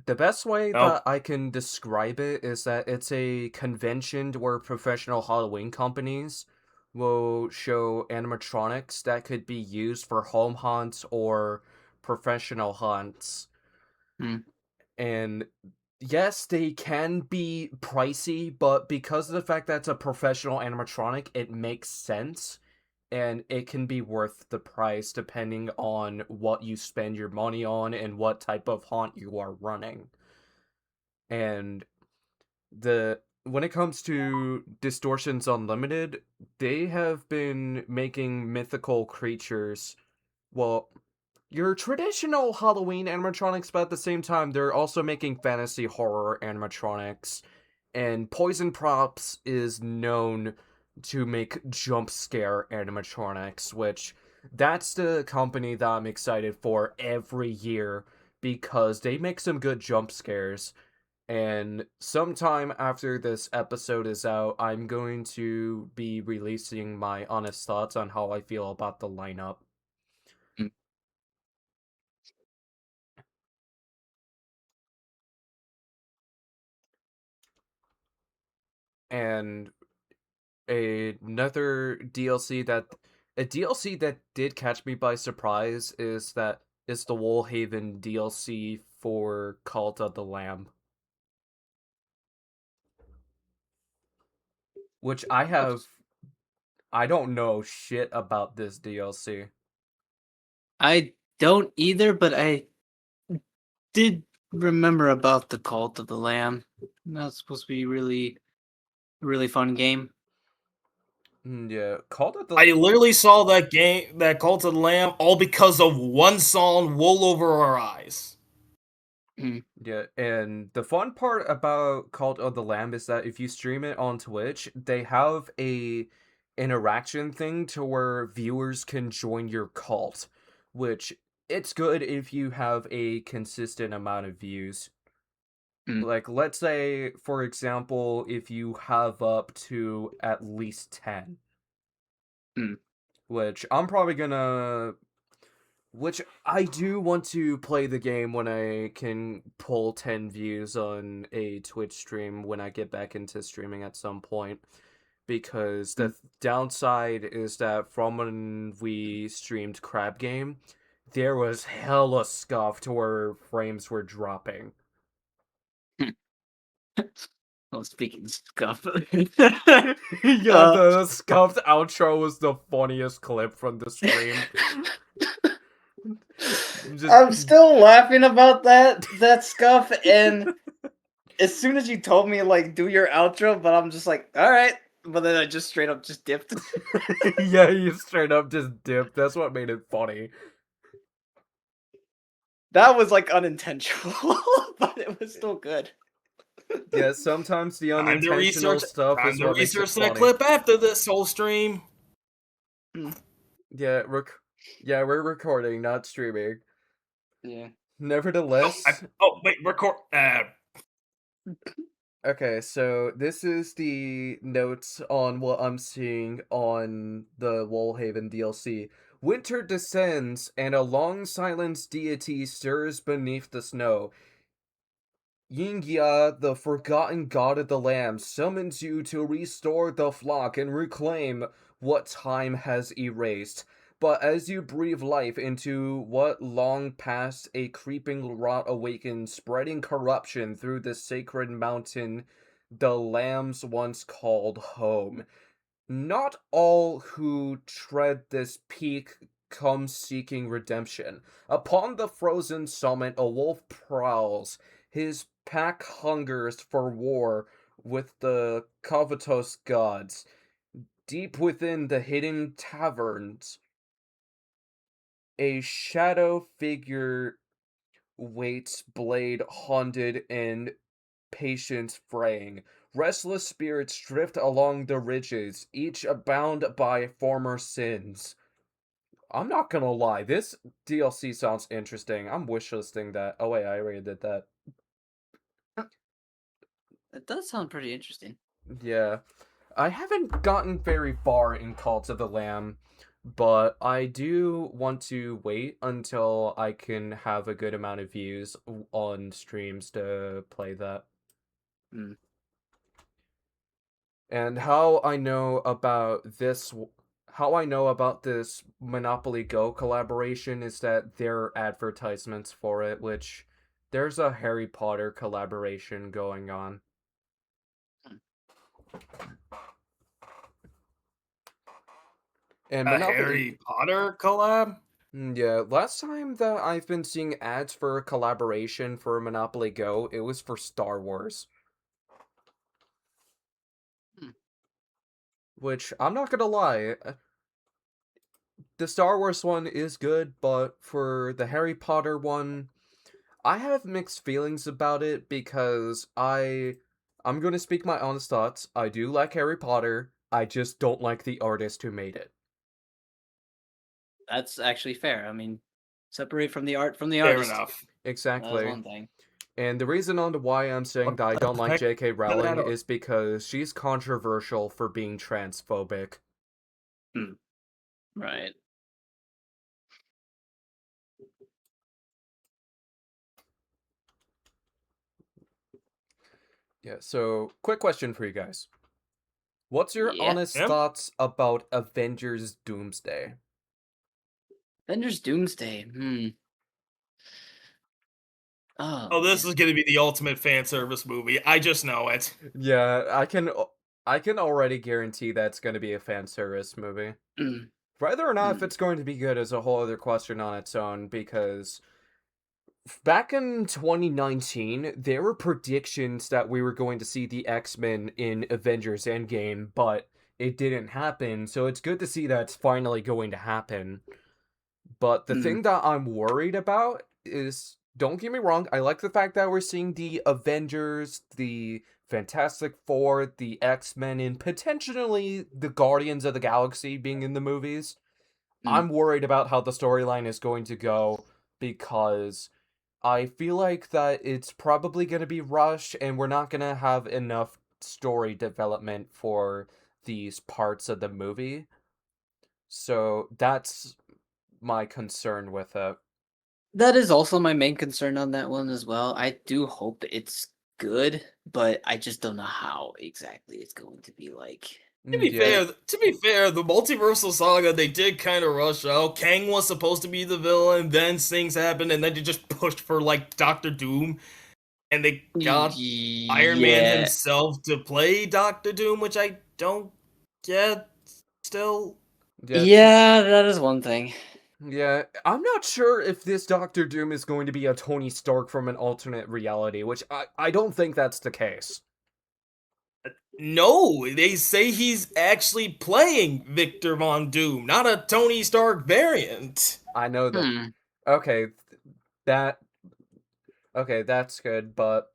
The best way Oh, that I can describe it is that it's a convention where professional Halloween companies will show animatronics that could be used for home hunts or professional hunts. Hmm. And yes, they can be pricey, but because of the fact that it's a professional animatronic, it makes sense. And it can be worth the price depending on what you spend your money on and what type of haunt you are running. And the when it comes to Distortions Unlimited, they have been making mythical creatures, well, your traditional Halloween animatronics, but at the same time, they're also making fantasy horror animatronics. And Poison Props is known to make jump scare animatronics, which that's the company that I'm excited for every year because they make some good jump scares. And sometime after this episode is out, I'm going to be releasing my honest thoughts on how I feel about the lineup. Hmm. And another DLC that a DLC that did catch me by surprise is the Woolhaven DLC for Cult of the Lamb, which I don't know shit about this DLC. I don't either, but I did remember about the Cult of the Lamb. That's supposed to be really fun game. Yeah, Cult of the I literally saw that Cult of the Lamb, all because of one song, "Wool Over Our Eyes." Hmm. Yeah, and the fun part about Cult of the Lamb is that if you stream it on Twitch, they have a interaction thing to where viewers can join your cult, which it's good if you have a consistent amount of views. Hmm. Like let's say for example, if you have up to at least 10, Hmm. which I'm probably gonna which I do want to play the game when I can pull 10 views on a Twitch stream when I get back into streaming at some point. Because Hmm. the downside is that from when we streamed Crab Game, there was hella scuff to where frames were dropping. Hmm. Well, speaking of scuff, Yeah, uh, the scuffed outro was the funniest clip from the stream. Just I'm still laughing about that scuff, and as soon as you told me like do your outro, but I'm just like, all right, but then I just straight up just dipped. yeah, you straight up just dipped. That's what made it funny. That was like unintentional, but it was still good. Yeah, sometimes the Time to unintentional research. stuff Time is to what makes it research that funny. clip after this whole stream. Hmm. Yeah, yeah, we're recording, not streaming. Yeah. Nevertheless, Wait, record. okay, so this is the notes on what I'm seeing on the Woolhaven DLC. Winter descends, and a long silence deity stirs beneath the snow. Yingya, the forgotten god of the land, summons you to restore the flock and reclaim what time has erased. But as you breathe life into what long past, a creeping rot awakens, spreading corruption through the sacred mountain the lambs once called home. Not all who tread this peak come seeking redemption. Upon the frozen summit, a wolf prowls. His pack hungers for war with the covetous gods. Deep within the hidden taverns, a shadow figure waits, blade haunted and patience fraying. Restless spirits drift along the ridges, each bound by former sins. I'm not gonna lie, this DLC sounds interesting. I'm wishlisting that. Oh wait, I already did that. It does sound pretty interesting. Yeah. I haven't gotten very far in Cult of the Lamb, but I do want to wait until I can have a good amount of views on streams to play that. Mm. And how I know about this Monopoly Go collaboration is that there are advertisements for it, which there's a Harry Potter collaboration going on. And A Monopoly Harry Potter collab? Yeah, last time that I've been seeing ads for a collaboration for Monopoly Go, it was for Star Wars. Hmm. Which, I'm not gonna lie, the Star Wars one is good, but for the Harry Potter one, I have mixed feelings about it because I'm gonna speak my honest thoughts. I do like Harry Potter, I just don't like the artist who made it. That's actually fair. I mean, separate from the art from the Fair artist. enough. That's Exactly. one thing. And the reason on to why I'm saying that I don't like Heck, J.K. Rowling that- is because she's controversial for being transphobic. Hmm. Right. Yeah, so quick question for you guys. What's your Yeah. honest Yeah. thoughts about Avengers Doomsday? Avengers Doomsday. Oh Oh, this man. is gonna be the ultimate fan service movie. I just know it. Yeah, I can already guarantee that's going to be a fan service movie. Mm, Whether or not if mm, it's going to be good is a whole other question on its own because back in 2019, there were predictions that we were going to see the X-Men in Avengers Endgame, but it didn't happen, so it's good to see that's finally going to happen. But the mm. thing that I'm worried about is, don't get me wrong, I like the fact that we're seeing the Avengers, the Fantastic Four, the X-Men, and potentially the Guardians of the Galaxy being in the movies. Mm. I'm worried about how the storyline is going to go because I feel like that it's probably going to be rushed and we're not going to have enough story development for these parts of the movie. So that's my concern with it. That is also my main concern on that one as well. I do hope it's good, but I just don't know how exactly it's going to be like. Yeah, To be fair, the multiversal saga they did kind of rush out. Kang was supposed to be the villain, then things happened, and then they just pushed for like Doctor Doom, and they got Iron Man Yeah. himself to play Doctor Doom, which I don't get. Still, yeah, Yeah, that is one thing. yeah. I'm not sure if this Doctor Doom is going to be a Tony Stark from an alternate reality, which I don't think that's the case. no, they say he's actually playing Victor Von Doom, not a Tony Stark variant. I know that. Hmm. Okay, that okay, that's good, but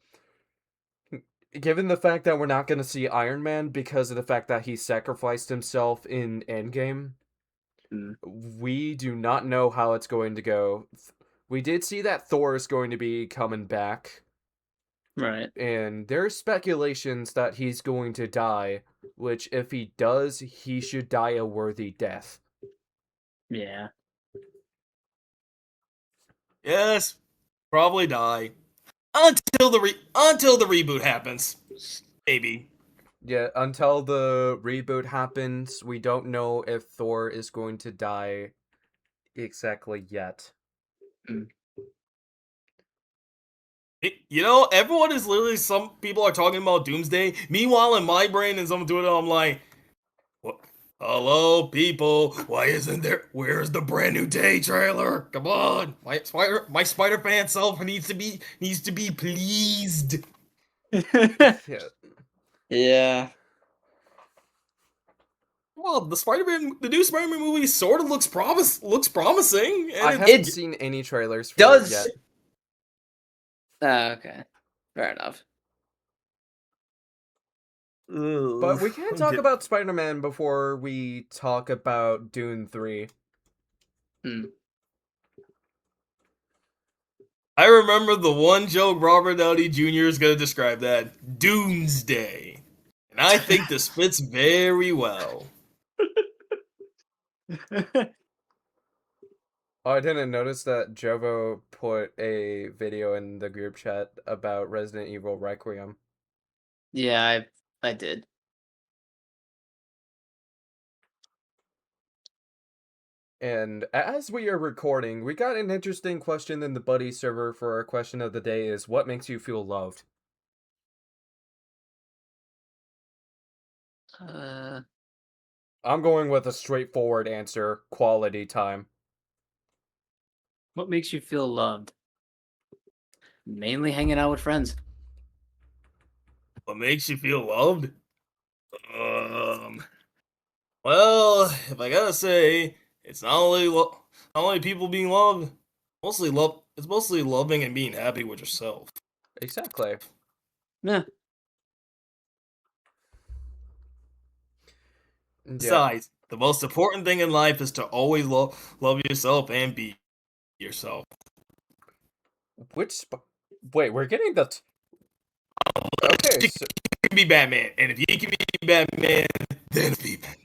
given the fact that we're not going to see Iron Man because of the fact that he sacrificed himself in Endgame, Hmm. we do not know how it's going to go. We did see that Thor is going to be coming back, Right. and there's speculations that he's going to die, which if he does, he should die a worthy death. Yeah. Yes, probably die. until the reboot happens. Maybe. Yeah, until the reboot happens, we don't know if Thor is going to die exactly yet. Mm. You know, everyone is literally, some people are talking about Doomsday. Meanwhile, in my brain and some Twitter, I'm like, what? Hello, people. Why isn't there? Where's the brand new day trailer? Come on, my Spider fan self needs to be pleased. Yeah. Yeah. Well, the new Spider-Man movie sort of looks promising, and I it's haven't seen any trailers for it Does yet. okay. Fair enough. But we can't talk about Spider-Man before we talk about Dune 3. Hmm. I remember the one joke Robert Downey Jr. is going to describe that: Doomsday. And I think this fits very well. Oh, I didn't notice that Jovo put a video in the group chat about Resident Evil Requiem. Yeah, I did. And as we are recording, we got an interesting question in the buddy server for our question of the day is, what makes you feel loved? I'm going with a straightforward answer, quality time. What makes you feel loved? Mainly hanging out with friends. What makes you feel loved? Well, if I gotta say, it's not only people being loved, mostly love. It's mostly loving and being happy with yourself. Exactly. Yeah. Yeah. Besides, the most important thing in life is to always love yourself and be yourself. Wait, we're getting the... Okay, You so... can be Batman, and if you can be Batman, then be Batman.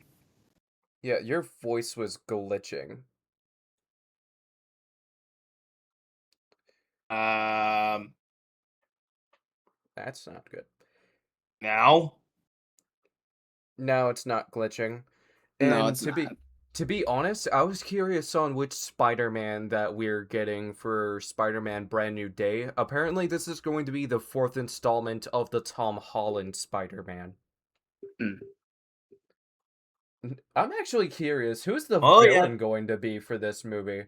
Yeah, your voice was glitching. That's not good. Now, Now it's not glitching. No, And it's not. to be honest, I was curious on which Spider-Man that we're getting for Spider-Man Brand New Day. Apparently this is going to be the 4th installment of the Tom Holland Spider-Man. Mm. I'm actually curious, who's the oh villain yeah, going to be for this movie?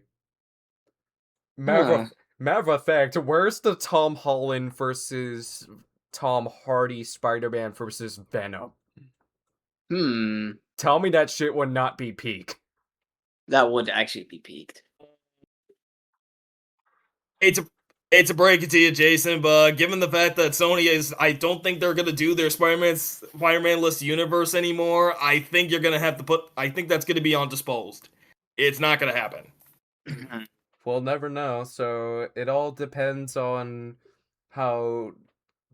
Huh. Matter of fact, where's the Tom Holland versus Tom Hardy Spider-Man versus Venom? Hmm. Tell me that shit would not be peak. That would actually be peaked. it's a break it to you, Jason. But given the fact that Sony is, I don't think they're gonna do their Spider-Man list universe anymore. I think you're gonna have to put. I think that's gonna be on disposed. It's not gonna happen. We'll never know, so it all depends on how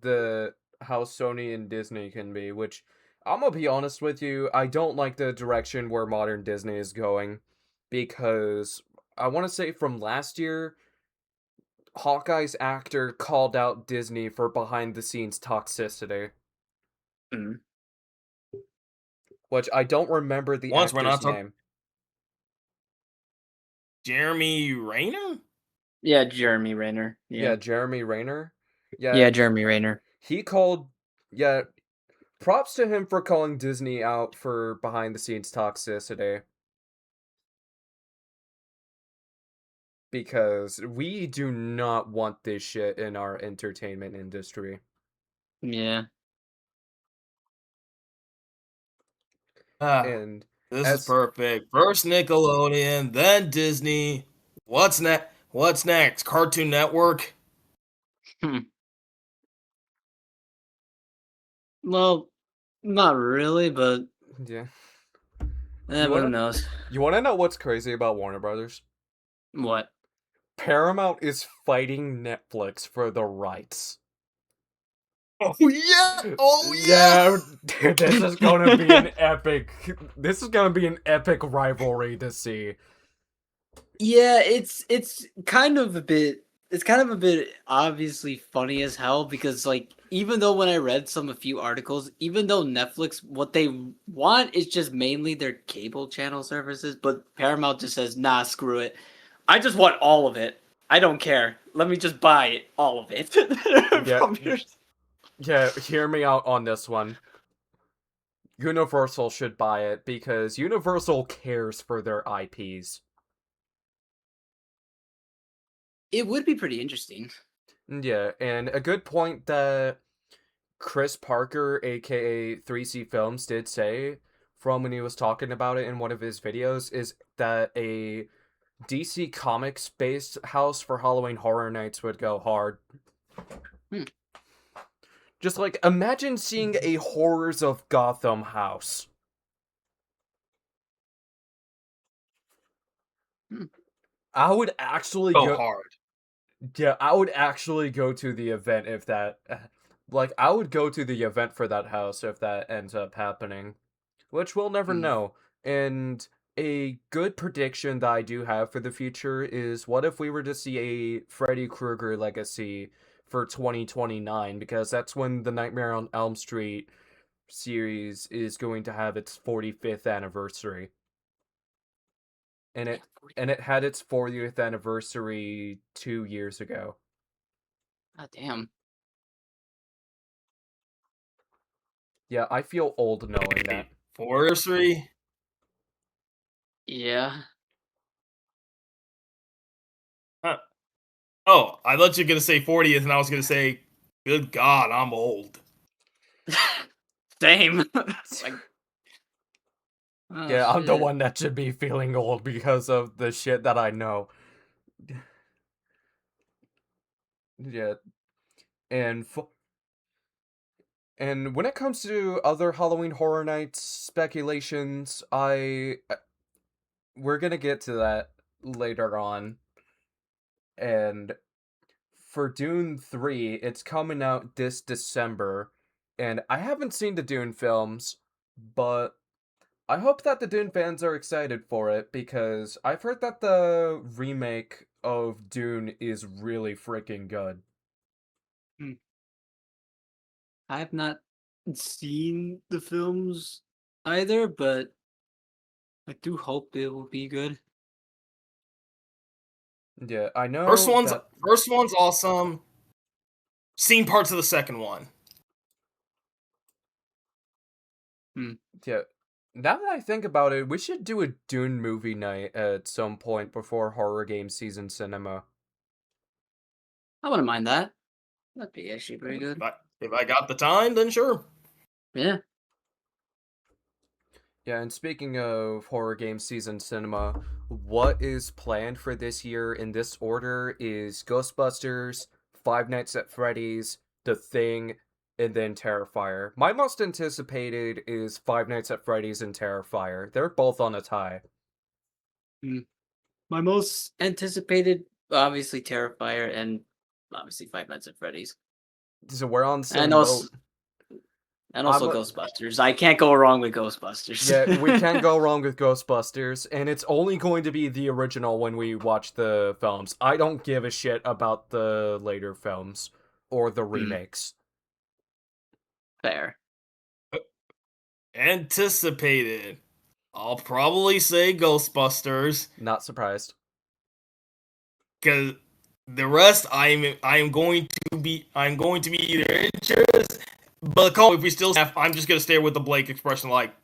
how Sony and Disney can be, which I'm gonna be honest with you, I don't like the direction where modern Disney is going, because I want to say from last year, Hawkeye's actor called out Disney for behind the scenes toxicity, Mm. which I don't remember the Once we're actor's not talking name. Jeremy Rayner. Yeah, Jeremy Renner. Yeah, Yeah. Jeremy Rayner. Yeah, Yeah, Jeremy Renner. he called. Yeah, props to him for calling Disney out for behind the scenes toxicity. Because we do not want this shit in our entertainment industry. Yeah. Ah, And this is as perfect. First Nickelodeon, then Disney. What's next? What's next? Cartoon Network. Hmm. Well, not really, but yeah, but who knows? you wanna know what's crazy about Warner Brothers? What? Paramount is fighting Netflix for the rights. Oh yeah! Oh Yeah, yeah! this is gonna be an epic. This is gonna be an epic rivalry to see. Yeah, it's kind of a bit it's kind of a bit obviously funny as hell because like even though when I read a few articles, even though Netflix what they want is just mainly their cable channel services, but Paramount just says nah, screw it. I just want all of it. I don't care. Let me just buy it, all of it. Yeah, From your... yeah, hear me out on this one. Universal should buy it because Universal cares for their IPs. It would be pretty interesting. Yeah, and a good point that Chris Parker, aka 3C Films, did say from when he was talking about it in one of his videos is that a DC Comics based house for Halloween Horror Nights would go hard. Hmm. Just like imagine seeing a Horrors of Gotham house. Hmm. I would actually Go go. hard. Yeah, I would actually go to the event if that. Like, I would go to the event for that house if that ends up happening. Which we'll never Hmm. know. And a good prediction that I do have for the future is what if we were to see a Freddy Krueger legacy for 2029? Because that's when the Nightmare on Elm Street series is going to have its 45th anniversary. And it had its 40th anniversary 2 years ago. God damn. Yeah, I feel old knowing that. Forestry. Yeah. Huh. Oh, I thought you were gonna say 40th, and I was gonna say, good God, I'm old. Same. Like, oh Yeah, I'm the shit. one that should be feeling old because of the shit that I know. Yeah, and and when it comes to other Halloween Horror Nights speculations, we're gonna get to that later on. And for Dune 3, it's coming out this December, and I haven't seen the Dune films, but I hope that the Dune fans are excited for it because I've heard that the remake of Dune is really freaking good. Hmm. I have not seen the films either, but I do hope it will be good. Yeah, I First know one's that. first one's awesome. Seen parts of the second one. Hmm. Yeah, now that I think about it, we should do a Dune movie night at some point before horror game season cinema. I wouldn't mind that. That'd be actually pretty good. If I got the time, then sure. Yeah. Yeah, and speaking of horror game season cinema, what is planned for this year in this order is Ghostbusters, Five Nights at Freddy's, The Thing, and then Terrifier. My most anticipated is Five Nights at Freddy's and Terrifier. They're both on a tie. Hmm. My most anticipated, obviously, Terrifier and obviously Five Nights at Freddy's, So we're on the and same also boat. and I'm also a, Ghostbusters. I can't go wrong with Ghostbusters. Yeah, we can't go wrong with Ghostbusters, and it's only going to be the original when we watch the films. I don't give a shit about the later films or the Hmm. remakes. Fair. Anticipated. I'll probably say Ghostbusters, Not surprised. because the rest I'm going to be either interested, but call if we still have, I'm just gonna stare with the Blake expression like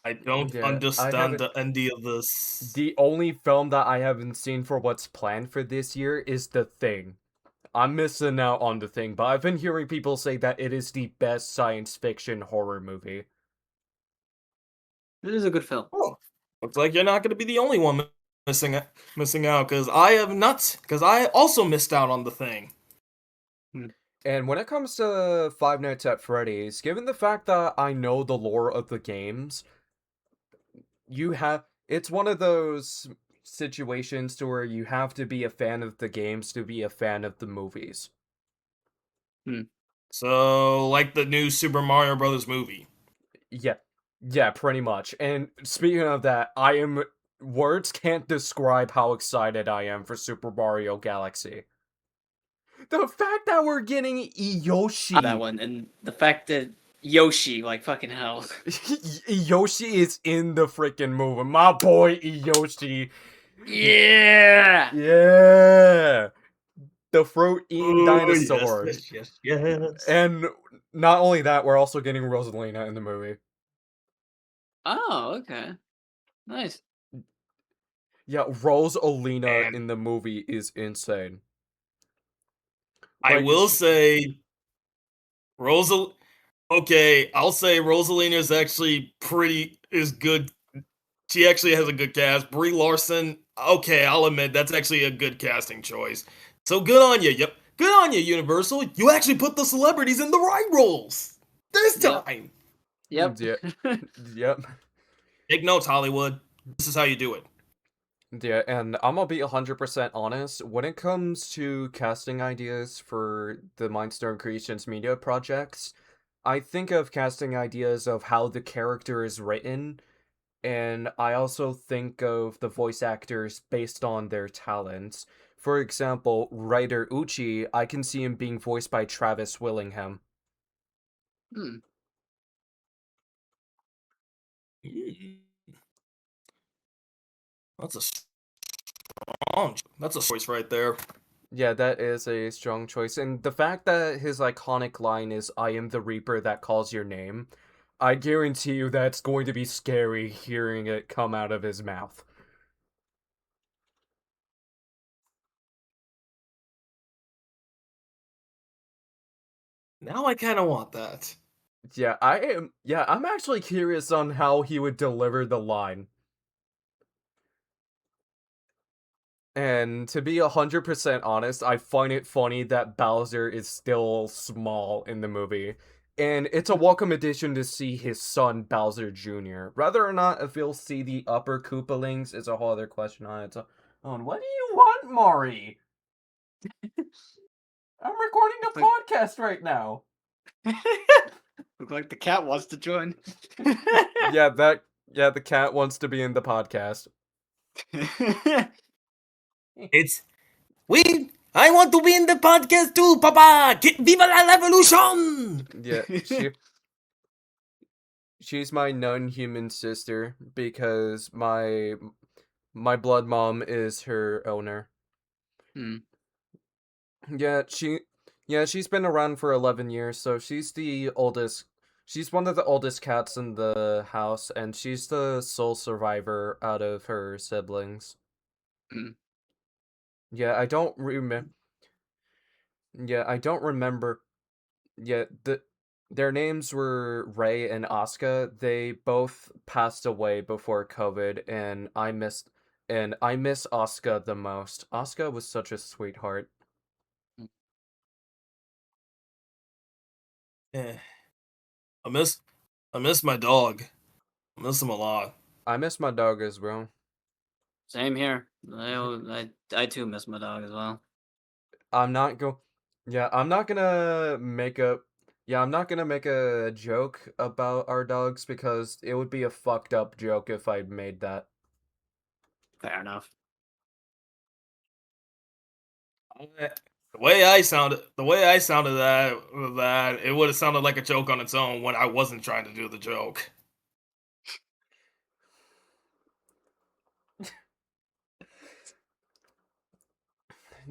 I don't Yeah, I understand haven't. the ending of this. The only film that I haven't seen for what's planned for this year is The Thing. I'm missing out on The Thing, but I've been hearing people say that it is the best science fiction horror movie. It is a good film. Oh, looks like you're not gonna be the only one missing out, because I have not, because I also missed out on the thing. Hmm. And when it comes to Five Nights at Freddy's, given the fact that I know the lore of the games, it's one of those situations to where you have to be a fan of the games to be a fan of the movies. Hmm. So, like the new Super Mario Brothers movie. Yeah. Yeah, pretty much. And speaking of that, I am Words can't describe how excited I am for Super Mario Galaxy. The fact that we're getting Yoshi. That one, and the fact that Yoshi, like fucking hell. Yoshi is in the freaking movie. My boy Yoshi. Yeah. Yeah. The fruit-eating Oh, dinosaur. yes. And not only that, we're also getting Rosalina in the movie. Oh, okay. Nice. Yeah, Rosalina And in the movie is insane. I Like, will say, Rosal. Okay, I'll say Rosalina is actually is good. She actually has a good cast. Brie Larson. Okay, I'll admit that's actually a good casting choice. So good on you. Yep, good on you, Universal. You actually put the celebrities in the right roles this Yep. time. Yep. yeah, yep. Take notes, Hollywood. This is how you do it. Yeah, and I'm gonna be 100% honest, when it comes to casting ideas for the Mindstorm Creations media projects, I think of casting ideas of how the character is written, and I also think of the voice actors based on their talents. For example, writer Uchi, I can see him being voiced by Travis Willingham. Hmm. That's a strong. That's a choice right there. Yeah, that is a strong choice. And the fact that his iconic line is, I am the Reaper that calls your name, I guarantee you that's going to be scary hearing it come out of his mouth. Now I kind of want that. Yeah, I'm actually curious on how he would deliver the line. And to be 100% honest, I find it funny that Bowser is still small in the movie. And it's a welcome addition to see his son, Bowser Jr. Whether or not if we'll see the upper Koopalings is a whole other question on its own. What do you want, Maury? I'm recording a Like- podcast right now. Look like the cat wants to join. Yeah, the cat wants to be in the podcast. It's we. I want to be in the podcast too, Papa. Viva la revolution! Yeah, she's my non-human sister because my blood mom is her owner. Hmm. Yeah, she's been around for 11 years, so she's the oldest. She's one of the oldest cats in the house, and she's the sole survivor out of her siblings. Hmm. Yeah, I don't remember. Yeah, I don't remember. Yeah, their names were Ray and Asuka. They both passed away before COVID, and I miss Asuka the most. Asuka was such a sweetheart. Eh, I miss, I miss my dog. I miss him a lot. I miss my dog as well. Same here. I too miss my dog as well. I'm not go Yeah, I'm not gonna make a Yeah, I'm not gonna make a joke about our dogs because it would be a fucked up joke if I made that. Fair enough. The way I sounded that it would have sounded like a joke on its own when I wasn't trying to do the joke.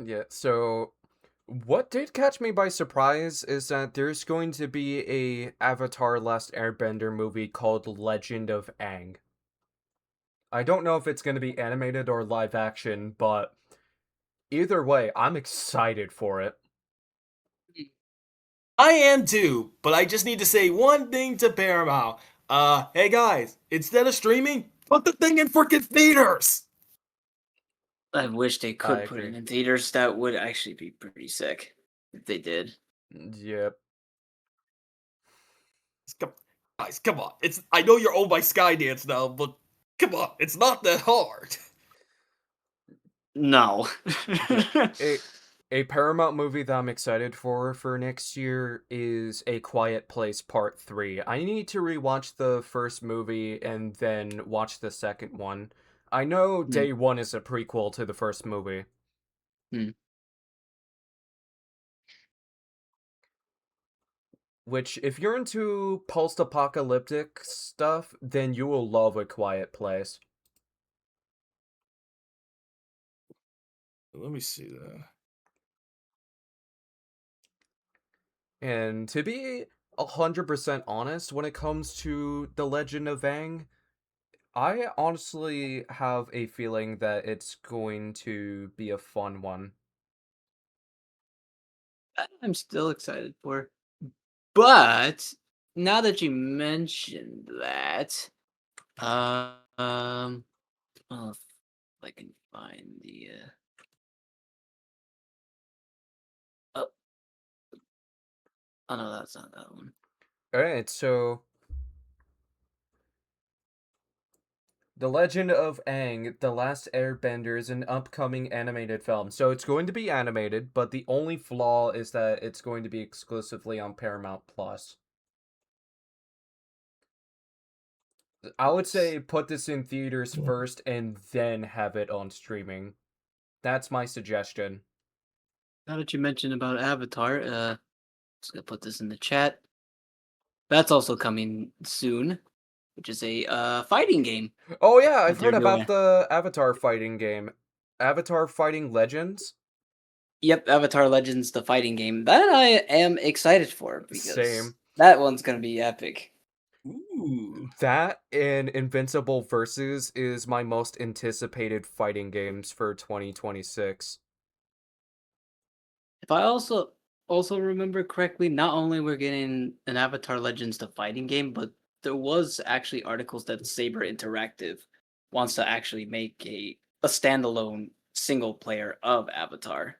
Yeah, so what did catch me by surprise is that there's going to be a Avatar Last Airbender movie called Legend of Aang. I don't know if it's going to be animated or live action, but either way, I'm excited for it. I am too, but I just need to say one thing to Paramount. Hey guys, instead of streaming, put the thing in freaking theaters. I wish they I could put agree. it in theaters. That would actually be pretty sick if they did. Yep. Come, guys, come on. It's I know you're owned by Skydance now, but come on, it's not that hard. No. Yeah. A Paramount movie that I'm excited for next year is A Quiet Place Part 3. I need to rewatch the first movie and then watch the second one. I know Hmm. Day One is a prequel to the first movie. Hmm. Which, if you're into post-apocalyptic stuff, then you will love A Quiet Place. Let me see that. And to be 100% honest, when it comes to The Legend of Aang, I honestly have a feeling that it's going to be a fun one. I'm still excited for it. But now that you mentioned that, well, if I can find the oh, oh no, that's not that one. Alright, so The Legend of Aang, The Last Airbender is an upcoming animated film. So it's going to be animated, but the only flaw is that it's going to be exclusively on Paramount Plus. I would say put this in theaters first and then have it on streaming. That's my suggestion. Now that you mentioned about Avatar, just gonna put this in the chat. That's also coming soon, which is a fighting game Oh yeah, I've that they're heard about doing. the Avatar fighting game. Avatar Fighting Legends? Yep, Avatar Legends, the fighting game. That I am excited for because Same. that one's gonna be epic. Ooh. That and Invincible Versus is my most anticipated fighting games for 2026. If I also remember correctly, not only we're getting an Avatar Legends the fighting game, but there was actually articles that Saber Interactive wants to actually make a standalone single player of Avatar.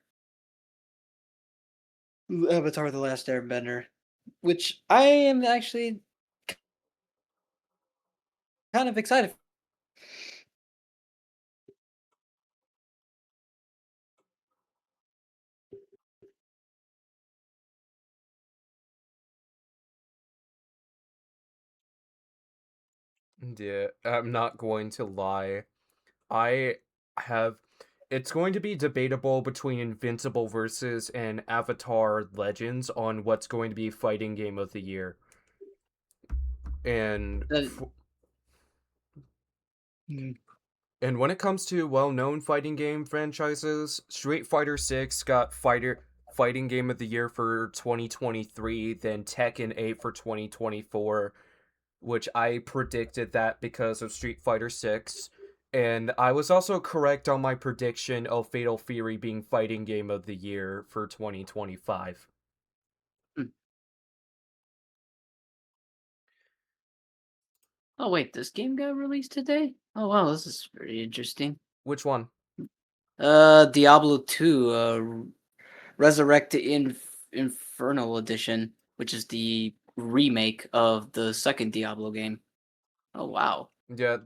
Avatar the Last Airbender, which I am actually kind of excited for. Yeah, I'm not going to lie. I have. It's going to be debatable between Invincible Versus and Avatar Legends on what's going to be fighting game of the year. And Mm, and when it comes to well-known fighting game franchises, Street Fighter 6 got fighting game of the year for 2023, then Tekken 8 for 2024, which I predicted that because of Street Fighter 6. And I was also correct on my prediction of Fatal Fury being fighting game of the year for 2025. mm. Oh wait, this game got released today? Oh wow, this is pretty interesting. Which one? Diablo 2, Resurrected Infernal Edition, which is the remake of the second Diablo game. Oh wow. Yeah,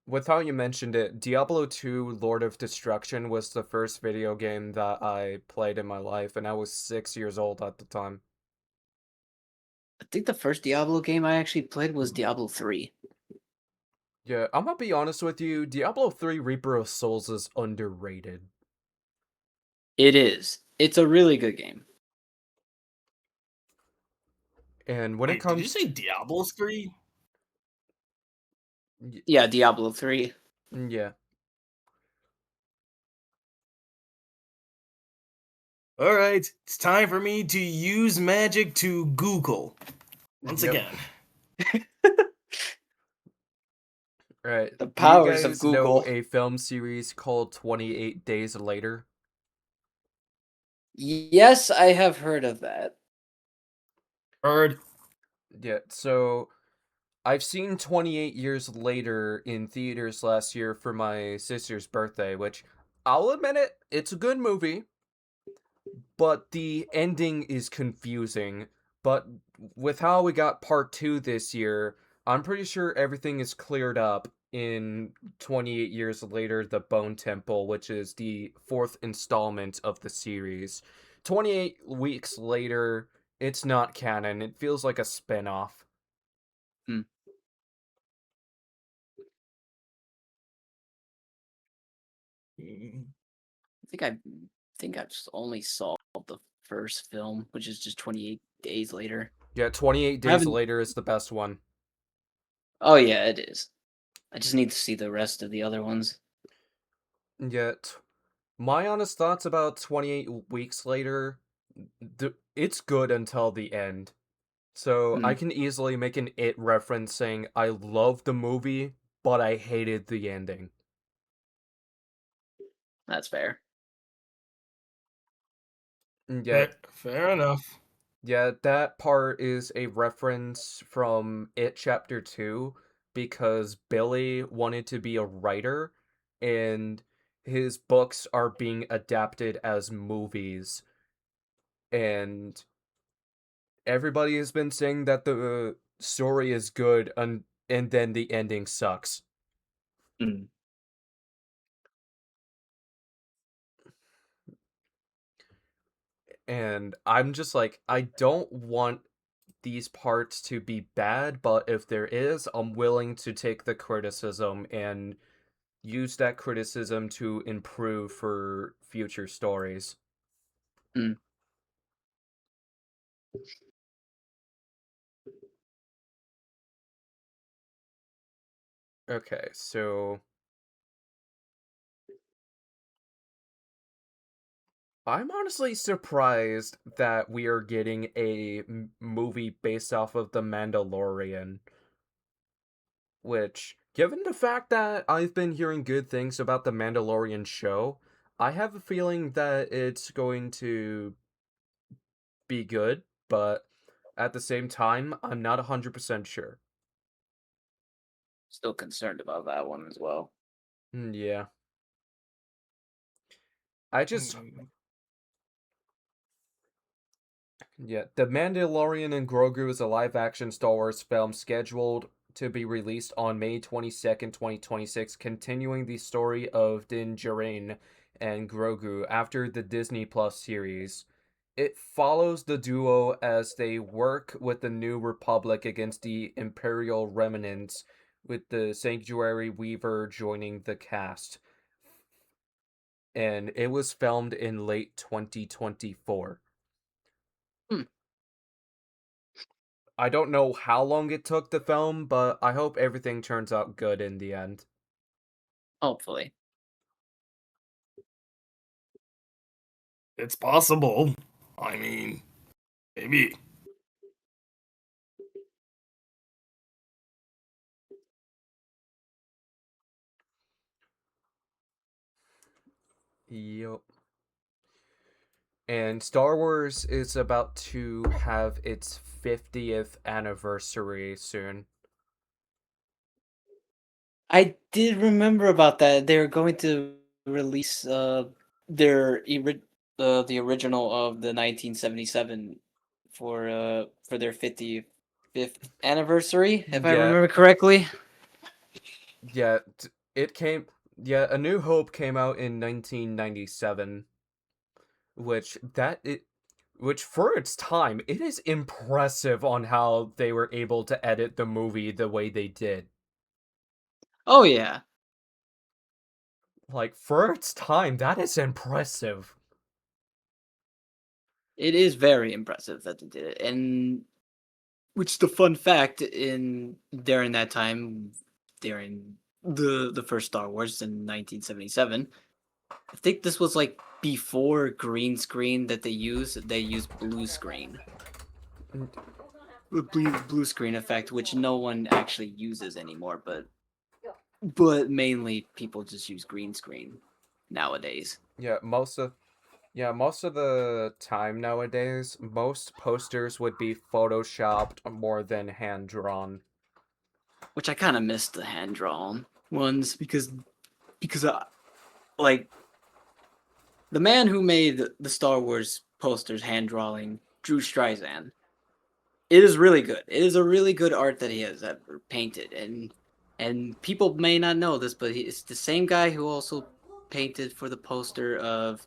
with how you mentioned it, Diablo 2 Lord of Destruction was the first video game that I played in my life, and I was 6 years old at the time. I think the first Diablo game I actually played was Diablo 3. Yeah, I'm gonna be honest with you, Diablo 3 Reaper of Souls is underrated. It is. It's a really good game. And when it Wait, did you comes say Diablo 3? Yeah, Diablo 3. yeah. Alright, it's time for me to use magic to Google. Once Yep. again. Right. The Do you powers of guys know Google. a film series called 28 Days Later? Yes, I have heard of that. Heard. Yeah, so I've seen 28 Years Later in theaters last year for my sister's birthday, which I'll admit it's a good movie, but the ending is confusing. But with how we got part 2 this year, I'm pretty sure everything is cleared up in 28 Years Later, The Bone Temple, which is the fourth installment of the series. 28 weeks later, it's not canon. It feels like a spin-off. Hmm. Mm. I think I just only saw the first film, which is just 28 Days Later. Yeah, 28 I Days haven't. Later is the best one. Oh yeah, it is. I just need to see the rest of the other ones. Yet, my honest thoughts about 28 Weeks Later, it's good until the end. So I Mm, can easily make an It reference saying I love the movie, but I hated the ending. that's fair. Yet, Fair enough. yeah, that part is a reference from It Chapter 2 because Billy wanted to be a writer and his books are being adapted as movies. And everybody has been saying that the story is good and then the ending sucks. Mm. And I'm just like, I don't want these parts to be bad, but if there is, I'm willing to take the criticism and use that criticism to improve for future stories. Mm. Okay, so I'm honestly surprised that we are getting a movie based off of The Mandalorian, which, given the fact that I've been hearing good things about The Mandalorian show, I have a feeling that it's going to be good, but at the same time, I'm not 100% sure. Still concerned about that one as well. Yeah. I just Mm. Yeah, The Mandalorian and Grogu is a live-action Star Wars film scheduled to be released on May 22nd, 2026, continuing the story of Din Djarin and Grogu after the Disney Plus series. It follows the duo as they work with the New Republic against the Imperial remnants, with the Sanctuary Weaver joining the cast. And it was filmed in late 2024. Hmm. I don't know how long it took to film, but I hope everything turns out good in the end. Hopefully. It's possible. I mean, maybe. Yup. And Star Wars is about to have its 50th anniversary soon. I did remember about that. They were going to release the original of the 1977 for their 55th anniversary, if I Yeah, remember correctly. yeah, it came. Yeah, A New Hope came out in 1997, which for its time, it is impressive on how they were able to edit the movie the way they did. Oh yeah, Like, for its time, that is impressive. it is very impressive that they did it. And which the fun fact in during that time, during the first Star Wars in 1977, I think this was like before green screen that they used. They used blue screen. Mm, The blue screen effect, which no one actually uses anymore, but mainly people just use green screen nowadays. Yeah, most of the time nowadays, most posters would be photoshopped more than hand drawn. Which I kind of miss the hand drawn ones because like the man who made the Star Wars posters hand drawing, Drew Streisand. It is really good. It is a really good art that he has ever painted, and people may not know this, but it's the same guy who also painted for the poster of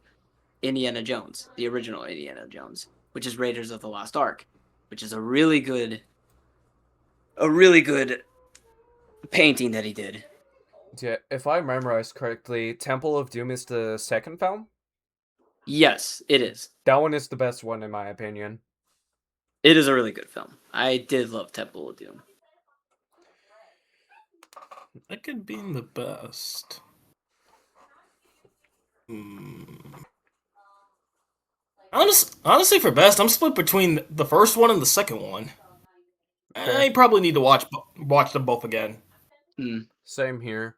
Indiana Jones, the original Indiana Jones, which is Raiders of the Lost Ark, which is a really good painting that he did. Yeah, if I memorized correctly, Temple of Doom is the second film. Yes, it is. That one is the best one in my opinion. It is a really good film. I did love Temple of Doom. That could be the best. Honestly, for best, I'm split between the first one and the second one. Okay. I probably need to watch them both again. Same here.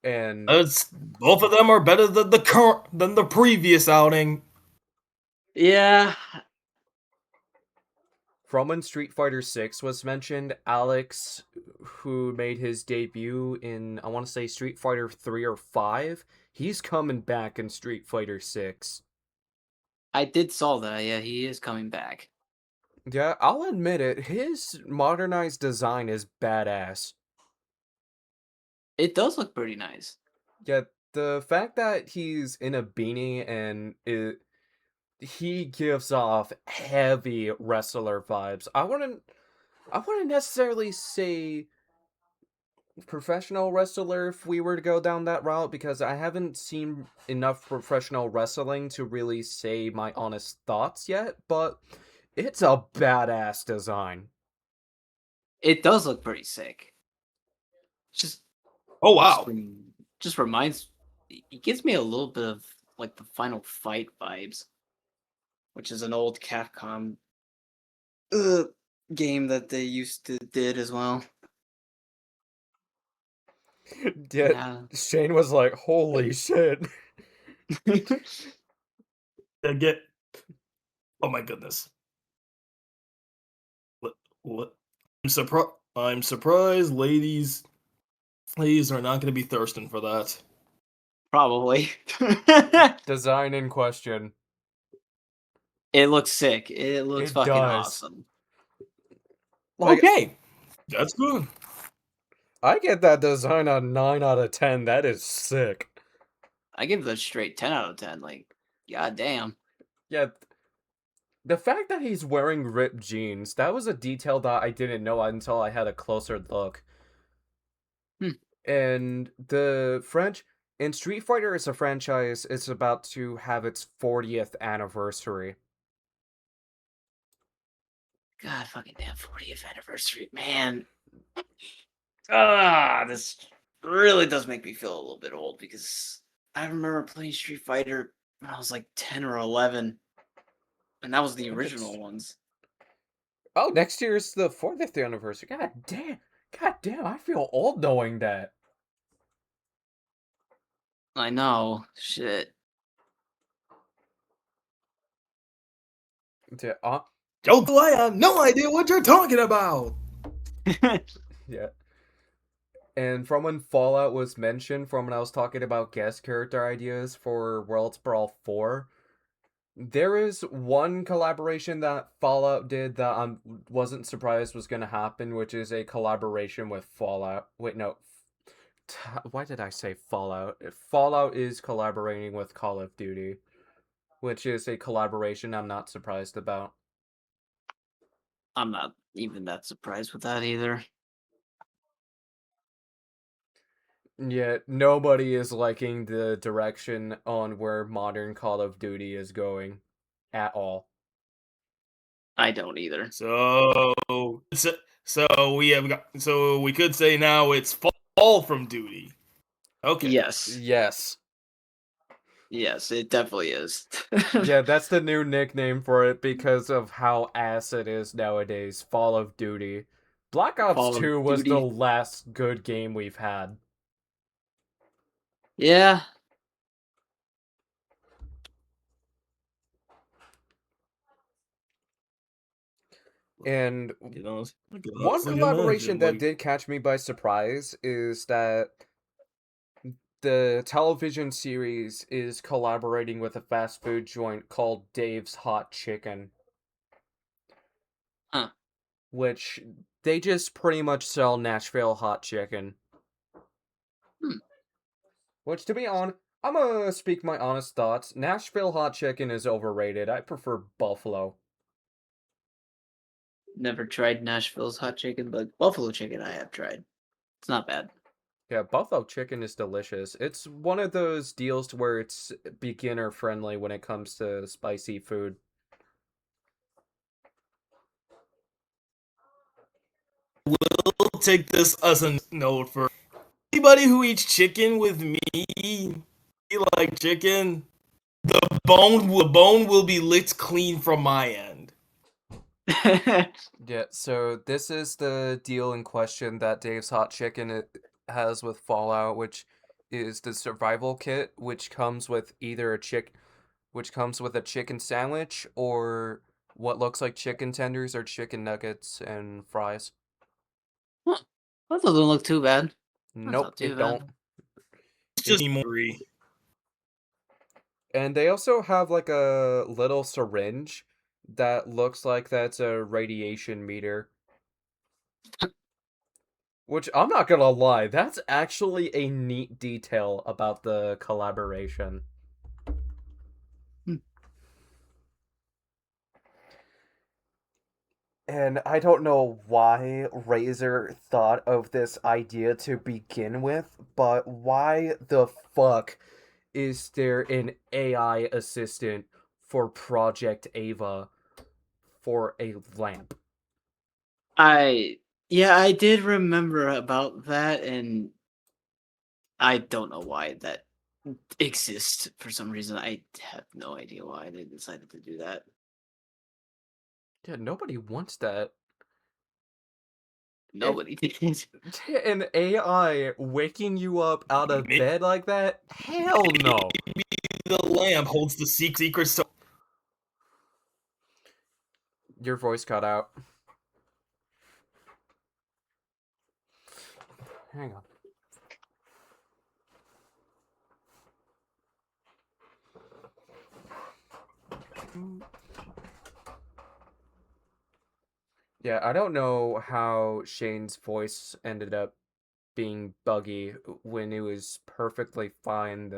And It's both of them are better than the previous outing. Yeah, from when Street Fighter 6 was mentioned, Alex, who made his debut in, I want to say, Street Fighter 3 or 5, he's coming back in Street Fighter 6. I did saw that. Yeah, he is coming back. Yeah, I'll admit it, his modernized design is badass. It does look pretty nice. Yeah, the fact that he's in a beanie and he gives off heavy wrestler vibes. I wouldn't necessarily say professional wrestler if we were to go down that route, because I haven't seen enough professional wrestling to really say my honest thoughts yet, but it's a badass design. It does look pretty sick. Just Oh just, wow! just reminds. It gives me a little bit of like the Final Fight vibes, which is an old Capcom uh, game that they used to did as well. Yet Yeah. Shane was like, holy shit. Get. Oh my goodness. What? I'm surprised, ladies. Ladies are not going to be thirsting for that. Probably. Design in question. It looks sick. It looks It fucking does. awesome. Okay, that's good. I get that design a 9 out of 10. That is sick. I give it a straight 10 out of 10. Like, god damn. Yeah, the fact that he's wearing ripped jeans, that was a detail that I didn't know until I had a closer look. And the French in Street Fighter as a franchise is about to have its 40th anniversary. God fucking damn 40th anniversary. Man. This really does make me feel a little bit old because I remember playing Street Fighter when I was like 10 or 11. And that was the original ones. Oh, next year is the 40th anniversary. God damn. God damn, I feel old knowing that. I know. Shit. Yeah, Joe, I have no idea what you're talking about. yeah. And from when Fallout was mentioned, from when I was talking about guest character ideas for Worlds Brawl 4, there is one collaboration that Fallout did that I wasn't surprised was going to happen, which is a collaboration with Fallout. Wait, no. Why did I say Fallout? Fallout is collaborating with Call of Duty, which is a collaboration I'm not surprised about. I'm not even that surprised with that either. Yet nobody is liking the direction on where modern Call of Duty is going at all. I don't either. So we could say now it's fall from duty. Okay. Yes. Yes. Yes, it definitely is. Yeah, that's the new nickname for it because of how ass it is nowadays. Fall of Duty. Black Ops Call of 2 was the Duty. last good game we've had. Yeah. And You know, one collaboration that did catch me by surprise is that the television series is collaborating with a fast food joint called Dave's Hot Chicken. Huh. Which they just pretty much sell Nashville hot chicken. Which, to be honest, I'm gonna speak my honest thoughts. Nashville hot chicken is overrated. I prefer Buffalo. Never tried Nashville's hot chicken, but buffalo chicken I have tried. It's not bad. Yeah, buffalo chicken is delicious. It's one of those deals where it's beginner friendly when it comes to spicy food. We'll take this as a note for anybody who eats chicken with me. You like chicken? The bone will be licked clean from my end. Yeah, so this is the deal in question that Dave's Hot Chicken has with Fallout, which is the survival kit, which comes with either which comes with a chicken sandwich or what looks like chicken tenders or chicken nuggets and fries. Huh. That doesn't look too bad. That's Nope, not too it bad. don't. It's just more. And they also have like a little syringe that looks like that's a radiation meter. Which I'm not gonna lie, that's actually a neat detail about the collaboration. Hmm. And I don't know why Razer thought of this idea to begin with, but why the fuck is there an AI assistant for Project Ava for a lamp? Yeah, I did remember about that, and I don't know why that exists for some reason. I have no idea why they decided to do that. Yeah, nobody wants that. Nobody did. An AI waking you up out of bed like that? Hell no. The lamp holds the secret. Your voice cut out. Hang on. Yeah, I don't know how Shane's voice ended up being buggy when it was perfectly fine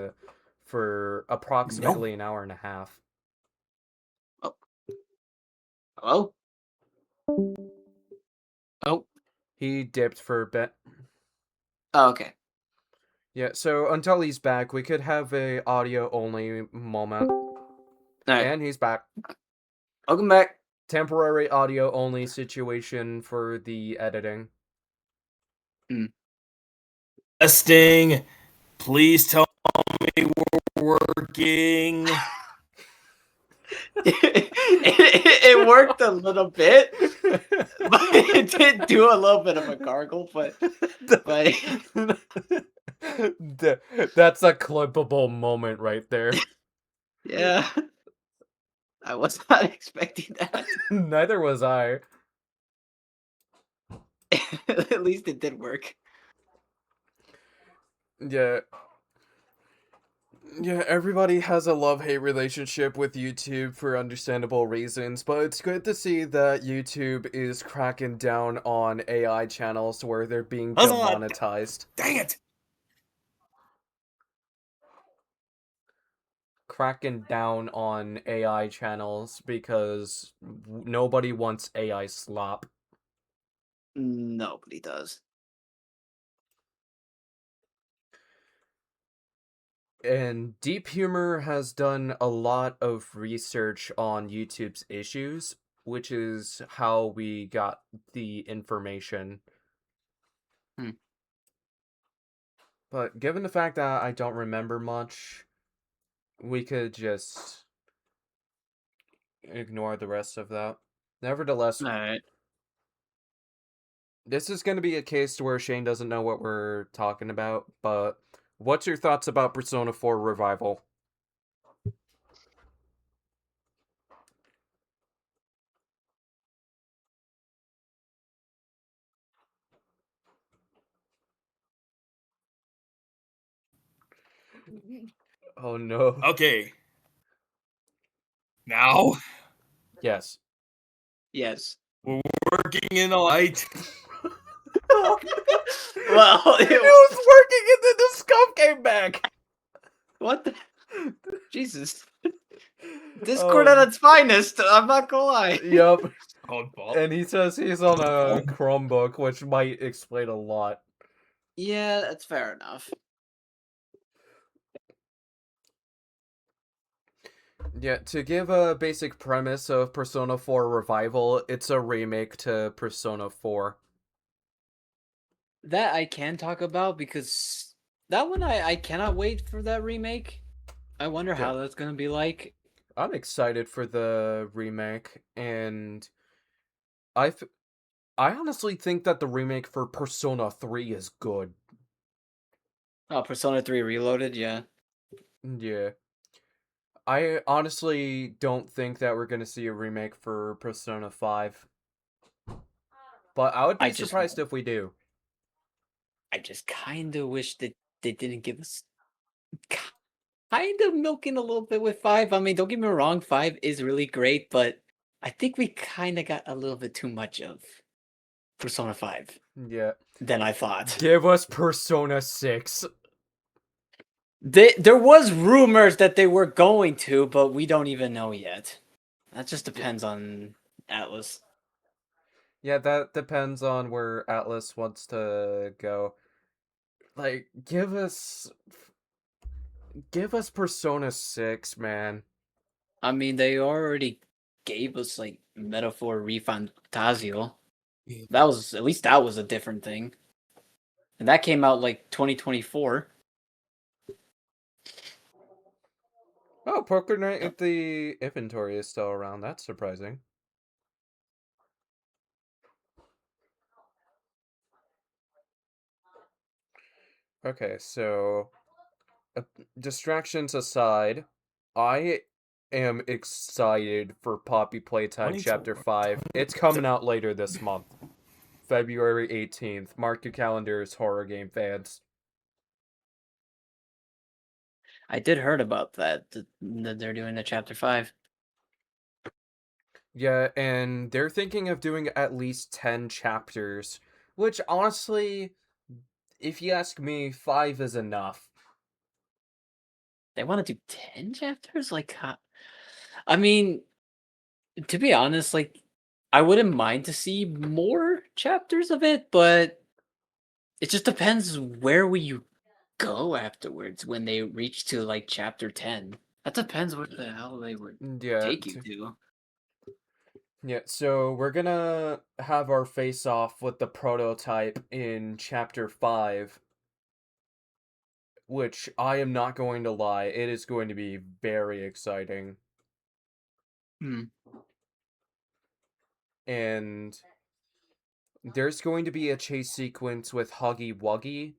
for approximately an hour and a half. Oh, hello. Oh, He dipped for a bit. oh, okay. Yeah, so until he's back, we could have a audio only moment. All right, And he's back. welcome back. Temporary audio only situation for the editing. Testing. Please tell me we're working. It worked a little bit, but it did do a little bit of a gargle. But That's a clippable moment right there. yeah, I was not expecting that. Neither was I. At least it did work. Yeah. Yeah, everybody has a love-hate relationship with YouTube for understandable reasons, but it's good to see that YouTube is cracking down on AI channels where they're being demonetized. Dang it! Cracking down on AI channels because nobody wants AI slop. Nobody does. And Deep Humor has done a lot of research on YouTube's issues, which is how we got the information. But given the fact that I don't remember much, we could just ignore the rest of that. Nevertheless, All right. this is going to be a case where Shane doesn't know what we're talking about, but what's your thoughts about Persona 4 Revival? Oh no. Okay. Now Yes. Yes. we're working in a light. Well, It was working and then the scope came back. what the? Jesus. Discord at its finest. I'm not gonna lie. Yep. Oh, And he says he's on a Chromebook, which might explain a lot. Yeah, that's fair enough. Yeah, to give a basic premise of Persona 4 Revival, it's a remake to Persona 4. That I can talk about because that one I cannot wait for that remake. I wonder Yeah, how that's gonna be like. I'm excited for the remake, and I, th- I honestly think that the remake for Persona 3 is good. Oh, Persona 3 Reloaded, yeah. Yeah. I honestly don't think that we're gonna see a remake for Persona 5, but I would I be just surprised if we do. I just kind of wish that they didn't give us kind of milking a little bit with 5. I mean, don't get me wrong, 5 is really great, but I think we kind of got a little bit too much of Persona 5 Yeah. than I thought. Give us Persona 6. There was rumors that they were going to, but we don't even know yet. That just Yeah. depends on Atlas. Yeah, that depends on where Atlas wants to go. Like, give us Persona 6, man. I mean, they already gave us like Metaphor Refantasio. That was at least that was a different thing, and that came out like 2024. Oh, Poker Night at the inventory is still around. That's surprising. Okay, so uh, distractions aside, I am excited for Poppy Playtime Chapter 24. 5. It's coming out later this month, February 18th. Mark your calendars, horror game fans. I did heard about that they're doing a chapter 5. Yeah, and they're thinking of doing at least 10 chapters, which honestly, if you ask me, 5 is enough. They want to do 10 chapters? I mean, to be honest, like I wouldn't mind to see more chapters of it, but it just depends where will you go afterwards when they reach to like chapter 10. That depends what the hell they would Yeah, take you to. yeah, so we're gonna have our face off with the prototype in chapter 5, which I am not going to lie, it is going to be very exciting. Hmm. And there's going to be a chase sequence with Huggy Wuggy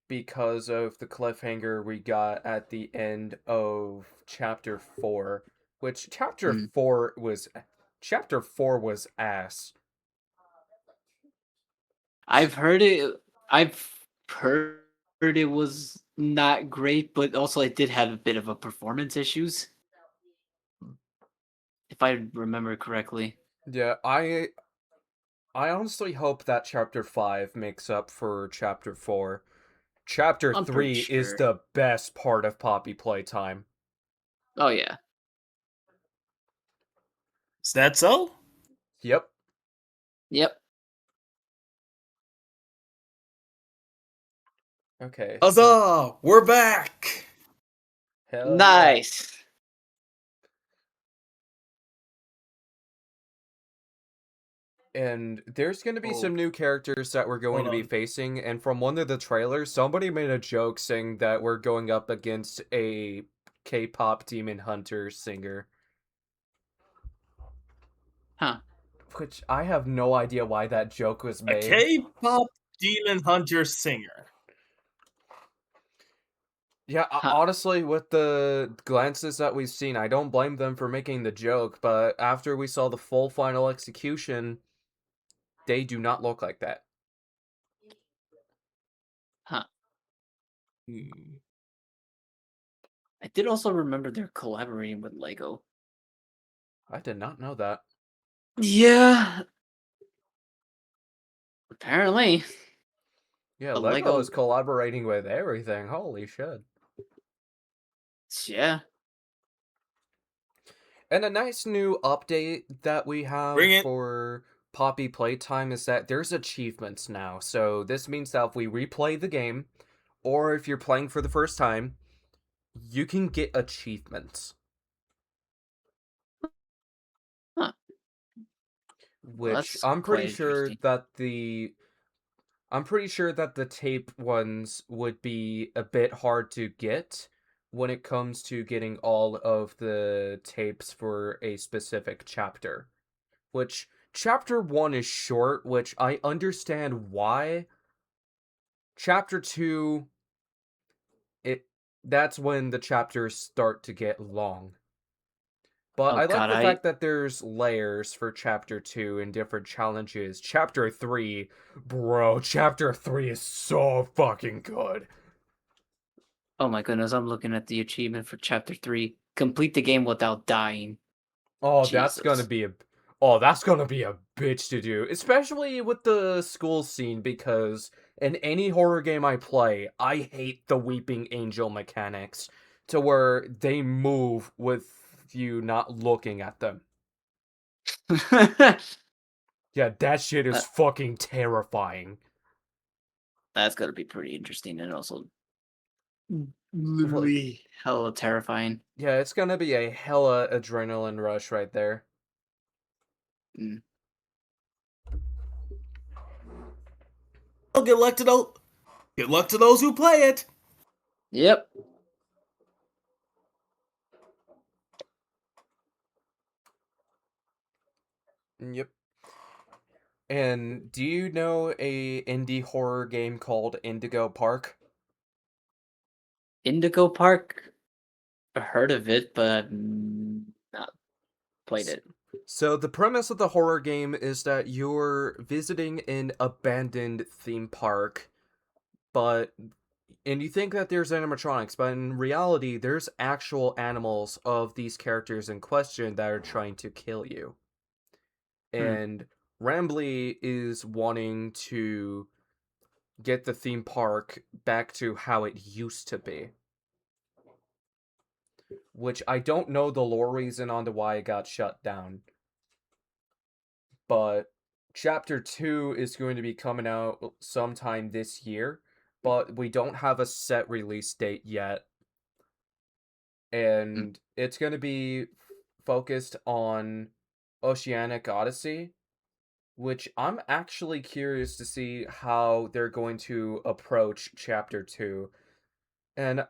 because of the cliffhanger we got at the end of chapter 4, which Hmm. chapter 4 was ass. I've heard it. I've heard it was not great, but also it did have a bit of a performance issues, if I remember correctly. Yeah, I honestly hope that chapter 5 makes up for chapter 4. Chapter I'm pretty 3 is sure. the best part of Poppy Playtime. Oh yeah. Is that so? Yep. Yep. Okay, so Huzzah! We're back! hell yeah. Nice. And there's going to be Oh, some new characters that we're going hold to be on. facing, and from one of the trailers, somebody made a joke saying that we're going up against a K-pop demon hunter singer, Huh. which I have no idea why that joke was A made. K-pop demon hunter singer. Yeah, Huh. honestly, with the glances that we've seen, I don't blame them for making the joke, but after we saw the full final execution, they do not look like that. Huh. Hmm. I did also remember they're collaborating with Lego. I did not know that. Yeah. Apparently. Yeah, The Lego is Lego. collaborating with everything. Holy shit. Yeah. And a nice new update that we have Bring it. for Poppy playtime is that there's achievements now. So this means that if we replay the game, or if you're playing for the first time, you can get achievements. Huh. Well, Which that's quite interesting. I'm pretty sure that the tape ones would be a bit hard to get when it comes to getting all of the tapes for a specific chapter. Which chapter 1 is short, which I understand why. Chapter 2, it that's when the chapters start to get long. But Oh I like god, the fact that there's layers for chapter 2 and different challenges. Chapter 3, bro, chapter 3 is so fucking good. oh my goodness, I'm looking at the achievement for chapter 3. Complete the game without dying. Oh, Jesus. that's gonna be a bitch to do, especially with the school scene because in any horror game I play, I hate the weeping angel mechanics to where they move with you not looking at them. Yeah, that shit is Uh, fucking terrifying. that's gonna be pretty interesting and also Well, literally hella terrifying. yeah, it's gonna be a hella adrenaline rush right there. Mm. Well, good luck to those who play it. Yep. Yep. And do you know a indie horror game called Indigo Park? Indigo Park. I heard of it, but I've not played S- it. So the premise of the horror game is that you're visiting an abandoned theme park, but and you think that there's animatronics, but in reality there's actual animals of these characters in question that are trying to kill you. Hmm. And Rambly is wanting to get the theme park back to how it used to be. Which I don't know the lore reason on to why it got shut down. But Chapter 2 is going to be coming out sometime this year, but we don't have a set release date yet. Mm. And it's going to be focused on Oceanic Odyssey, which I'm actually curious to see how they're going to approach Chapter 2. And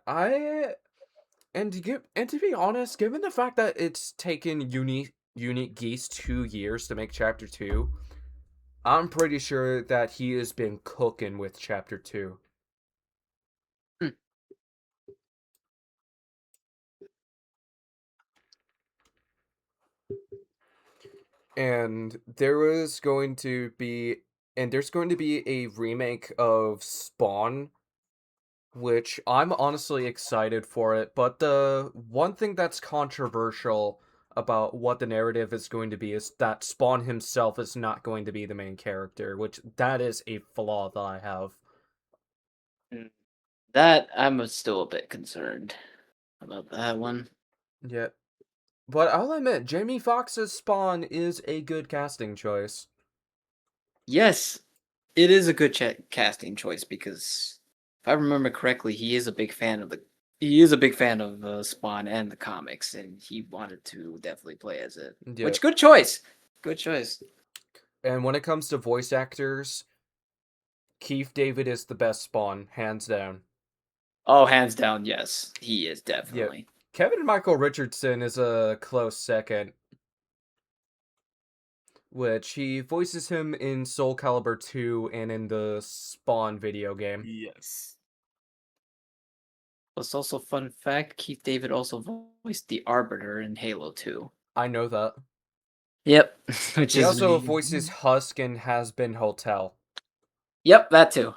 to be honest, given the fact that it's taken Unique Geese 2 years to make Chapter 2, I'm pretty sure that he has been cooking with Chapter 2. Hmm. And there was going to be and there's going to be a remake of Spawn, which I'm honestly excited for it, but the one thing that's controversial about what the narrative is going to be is that Spawn himself is not going to be the main character, which that is a flaw that I have. Mm. That I'm still a bit concerned about that one. Yeah. But I'll admit, Jamie Foxx's Spawn is a good casting choice. Yes, it is a good casting choice because if I remember correctly, he is a big fan of Spawn and the comics, and he wanted to definitely play as it. Yeah. Which good choice, good choice. And when it comes to voice actors, Keith David is the best Spawn, hands down. Oh, hands down, yes, he is Yeah. definitely. Kevin Michael Richardson is a close second, which he voices him in Soul Calibur 2 and in the Spawn video game. Yes. Plus, also fun fact: Keith David also voiced the Arbiter in Halo 2. I know that. Yep, which He is also voices Husk in Has Been Hotel. yep, that too.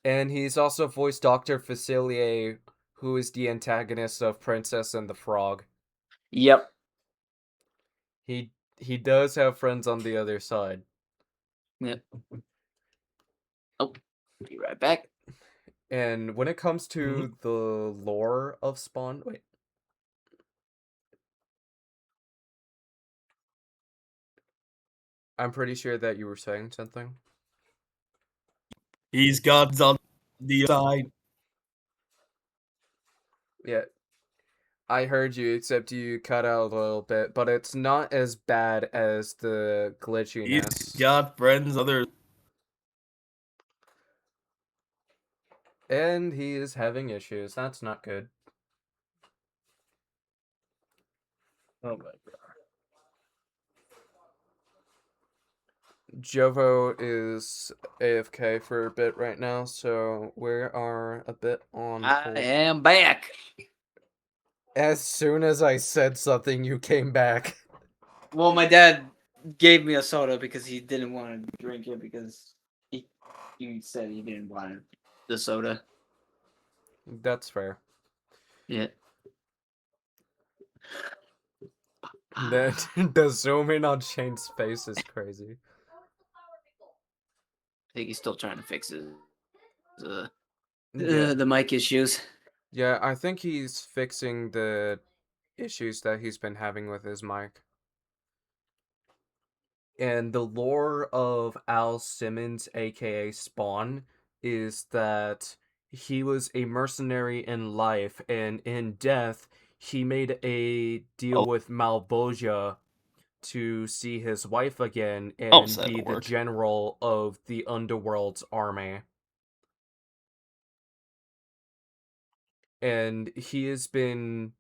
And he's also voiced Dr. Facilier, who is the antagonist of Princess and the Frog. Yep. He does have friends on the other side. Yep. Oh, be right back. And when it comes Mhm. to the lore of Spawn, wait. I'm pretty sure that you were saying something. He's got on the side. Yeah, I heard you, except you cut out a little bit, but it's not as bad as the He's glitchiness. got friends, others. And he is having issues. That's not good. Oh my god. Jovo is AFK for a bit right now, so we are a bit on I hold. am back. As soon as I said something, you came back. Well, my dad gave me a soda because he didn't want to drink it because he said he didn't want the soda. That's fair. Yeah. The zoom in on Shane's face is crazy. I think he's still trying to fix his Yeah. the mic issues. Yeah, I think he's fixing the issues that he's been having with his mic. And the lore of Al Simmons, aka Spawn, is that he was a mercenary in life, and in death, he made a deal with Malvosia to see his wife again Oh, and so be that'll the work. general of the Underworld's army. And he's made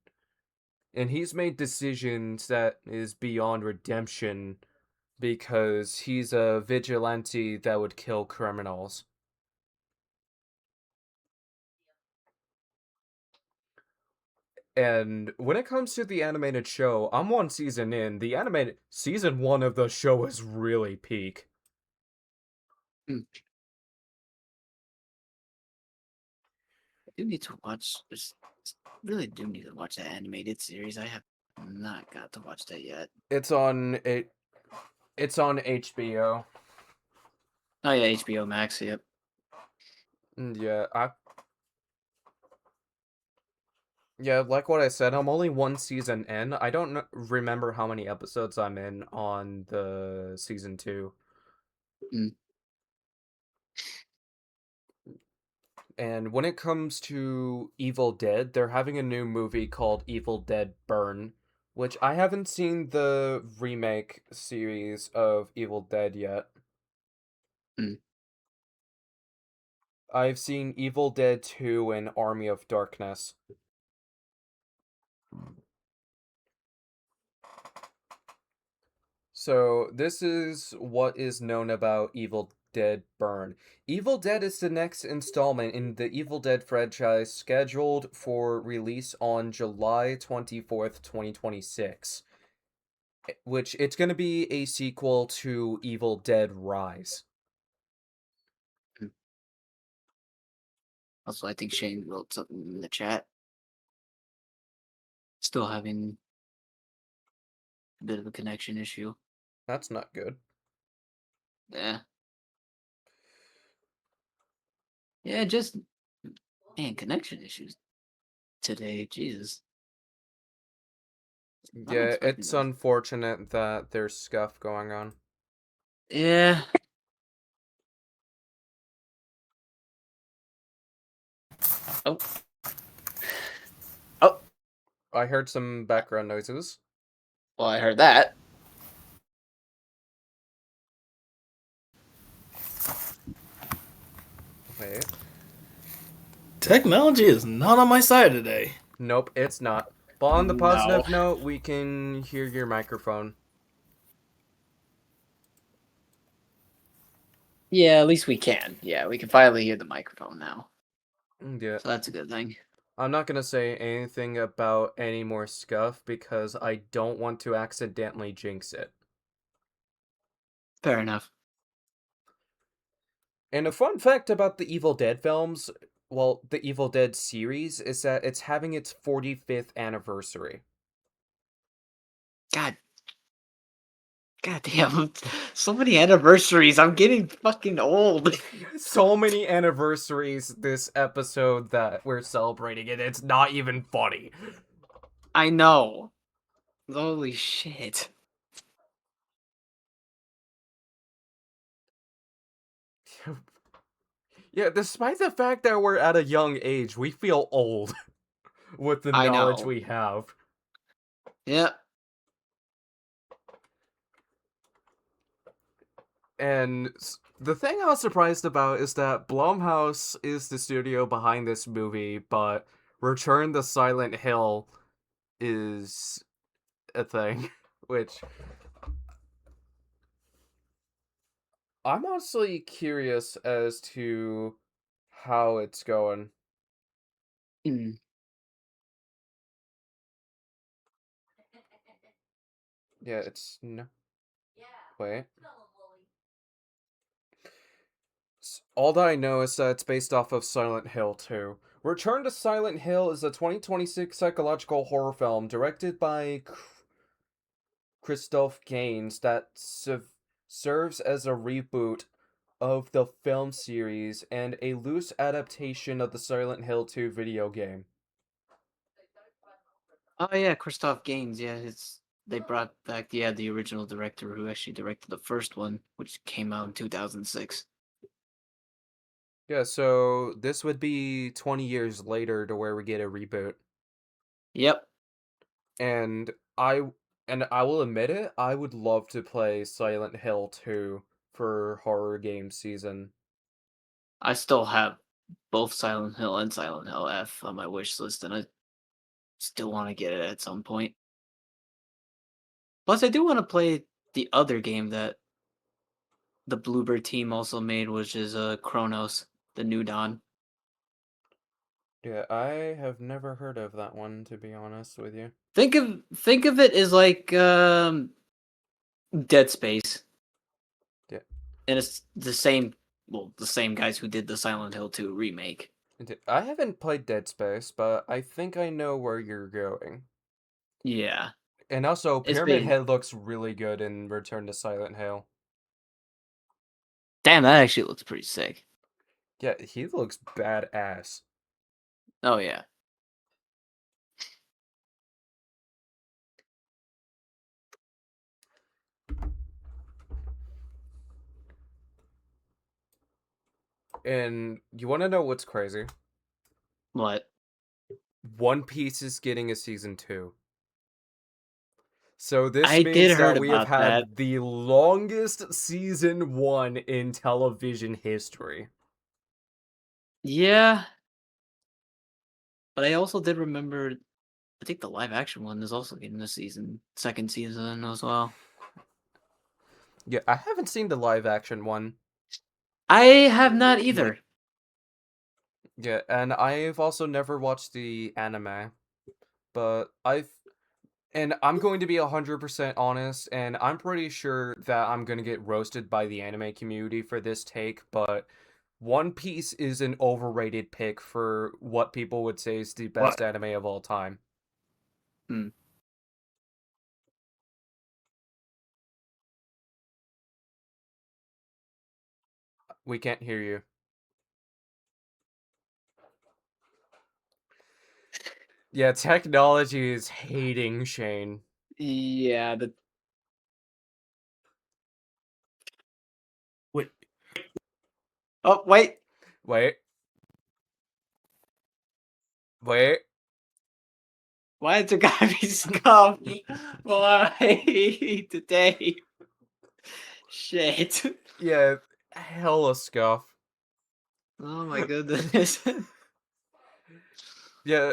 decisions that is beyond redemption because he's a vigilante that would kill criminals. And when it comes to the animated show, I'm one season in. The animated season 1 of the show is really peak. I do need to watch. Really do need to watch that animated series. I have not got to watch that yet. It's on HBO. Oh yeah, HBO Max. Yep. Yeah, like what I said, I'm only one season in. I don't remember how many episodes I'm in on the season 2. Mm. And when it comes to Evil Dead, they're having a new movie called Evil Dead Burn, which I haven't seen the remake series of Evil Dead yet. Mm. I've seen Evil Dead 2 and Army of Darkness. So, this is what is known about Evil Dead Burn. Evil Dead is the next installment in the Evil Dead franchise scheduled for release on July 24th, 2026. Which it's going to be a sequel to Evil Dead Rise. Mm. Also, I think Shane wrote something in the chat. Still having a bit of a connection issue. That's not good. Yeah. Yeah, just man, connection issues today. Jesus. Not Yeah, expecting it's those. unfortunate that there's scuff going on. Yeah. Oh. Oh. I heard some background noises. Well, I heard that. Wait. Technology is not on my side today. Nope, it's not. But on the No. positive note, we can hear your microphone. Yeah, at least we can. Yeah, we can finally hear the microphone now. Yeah. So that's a good thing. I'm not gonna say anything about any more scuff because I don't want to accidentally jinx it. Fair enough. And a fun fact about the Evil Dead films, well, the Evil Dead series, is that it's having its 45th anniversary. God. God damn. So many anniversaries. I'm getting fucking old. So many anniversaries this episode that we're celebrating, and it's not even funny. I know. Holy shit. Yeah, despite the fact that we're at a young age, we feel old with the I knowledge know. we have. Yeah. And the thing I was surprised about is that Blumhouse is the studio behind this movie, but Return to Silent Hill is a thing, which I'm honestly curious as to how it's going. Mm. Yeah, it's no. Wait. All that I know is that it's based off of Silent Hill 2. Return to Silent Hill is a 2026 psychological horror film directed by Christoph Gaines that serves as a reboot of the film series and a loose adaptation of the Silent Hill 2 video game. Oh yeah, Christoph Gaines. Yeah, they brought back the original director who actually directed the first one, which came out in 2006. Yeah, so this would be 20 years later to where we get a reboot. Yep. And I will admit it, I would love to play Silent Hill 2 for horror game season. I still have both Silent Hill and Silent Hill F on my wish list, and I still want to get it at some point. Plus, I do want to play the other game that the Bluebird team also made, which is Chronos, the New Dawn. Yeah, I have never heard of that one, to be honest with you. Think of it as like Dead Space. Yeah. And it's the same guys who did the Silent Hill 2 remake. I haven't played Dead Space, but I think I know where you're going. Yeah. And also, It's Pyramid been Head looks really good in Return to Silent Hill. damn, that actually looks pretty sick. Yeah, he looks badass. Oh yeah. And you want to know what's crazy? What? One Piece is getting a season 2. So this I did means heard that we have about that. had the longest season 1 in television history. Yeah. But I also did remember I think the live action one is also getting a second season as well. Yeah, I haven't seen the live action one. I have not either. Yeah, and I've also never watched the anime. But I'm going to be 100% honest, and I'm pretty sure that I'm going to get roasted by the anime community for this take, but One Piece is an overrated pick for what people would say is the best anime of all time. Hmm. We can't hear you. Yeah, technology is hating Shane. Yeah, Wait, Oh, wait. Wait. Wait. Why did there gotta be scum? Why today? Shit. Yeah, hella scuff. Oh my goodness. Yeah,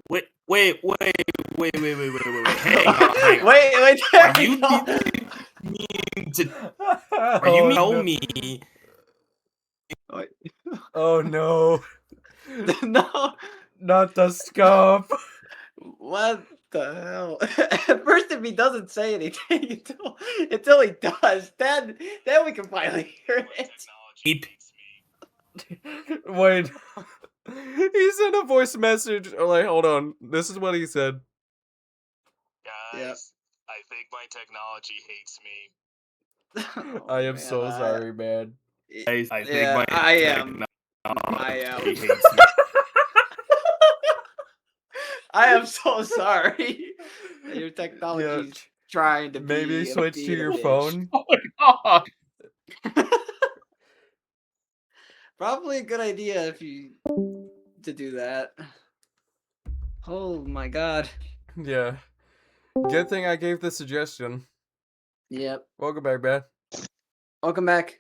wait, wait, wait, wait, wait, wait, wait, wait, wait. Hang on, hang on. Wait, there Are we you go. mean to? Are you oh, tell no. me? Oh no. No. Not the scuff. What the hell? At first, if he doesn't say anything until he does, then we can finally hear it. Beep. Wait. He sent a voice message. Like, hold on. This is what he said. Guys, Yep. I think my technology hates me. Oh, I am man, so sorry, man. Guys, I think Yeah, my I am. technology hates me. I am so sorry that your technology's trying to Maybe be switch to being a your bitch. phone. Oh my god! Probably a good idea if you to do that. Oh my god. Yeah. Good thing I gave the suggestion. Yep. Welcome back, man. Welcome back.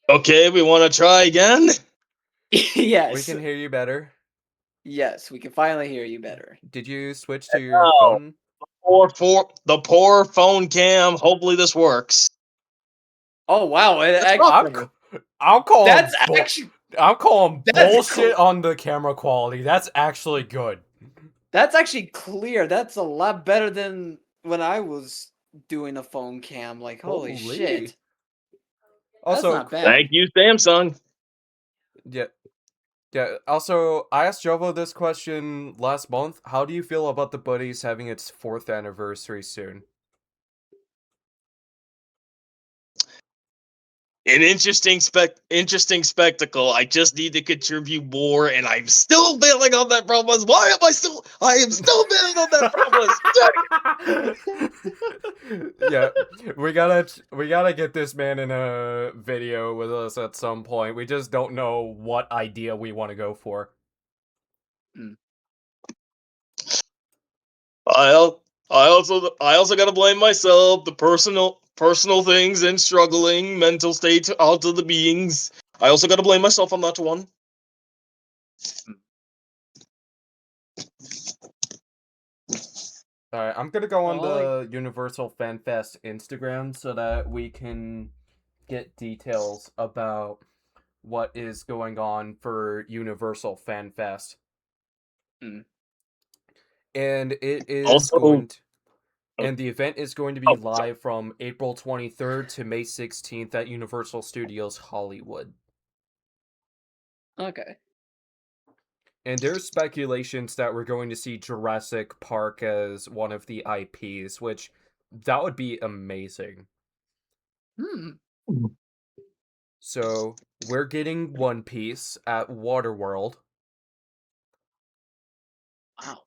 Okay, we want to try again. Yes. We can hear you better. Yes, we can finally hear you better. Did you switch to your No. phone? The poor phone cam. Hopefully this works. Oh wow, it That's actually, I'm calling. that's actually I'm calling That's bullshit cool. on the camera quality. That's actually good. that's actually clear. That's a lot better than when I was doing a phone cam. Like holy Holy. shit. That's Also, not bad. Thank you, Samsung. yeah. Yeah, also, I asked Jovo this question last month. How do you feel about the Buddies having its 4th anniversary soon? An interesting spectacle. I just need to contribute more, and I'm still bailing on that promise. Why am I still? I am still bailing on that promise. Yeah, we gotta get this man in a video with us at some point. We just don't know what idea we want to go for. I also gotta blame myself. The personal things and struggling mental state out of the beings. I also gotta blame myself on that one. Alright, I'm gonna go on Well, the Universal Fan Fest Instagram so that we can get details about what is going on for Universal Fan Fest. Mm. And it is Also- going to, and the event is going to be Oh, sorry. live from April 23rd to May 16th at Universal Studios Hollywood. okay. And there's speculations that we're going to see Jurassic Park as one of the IPs, which that would be amazing. Hmm. So, we're getting One Piece at Waterworld. Wow.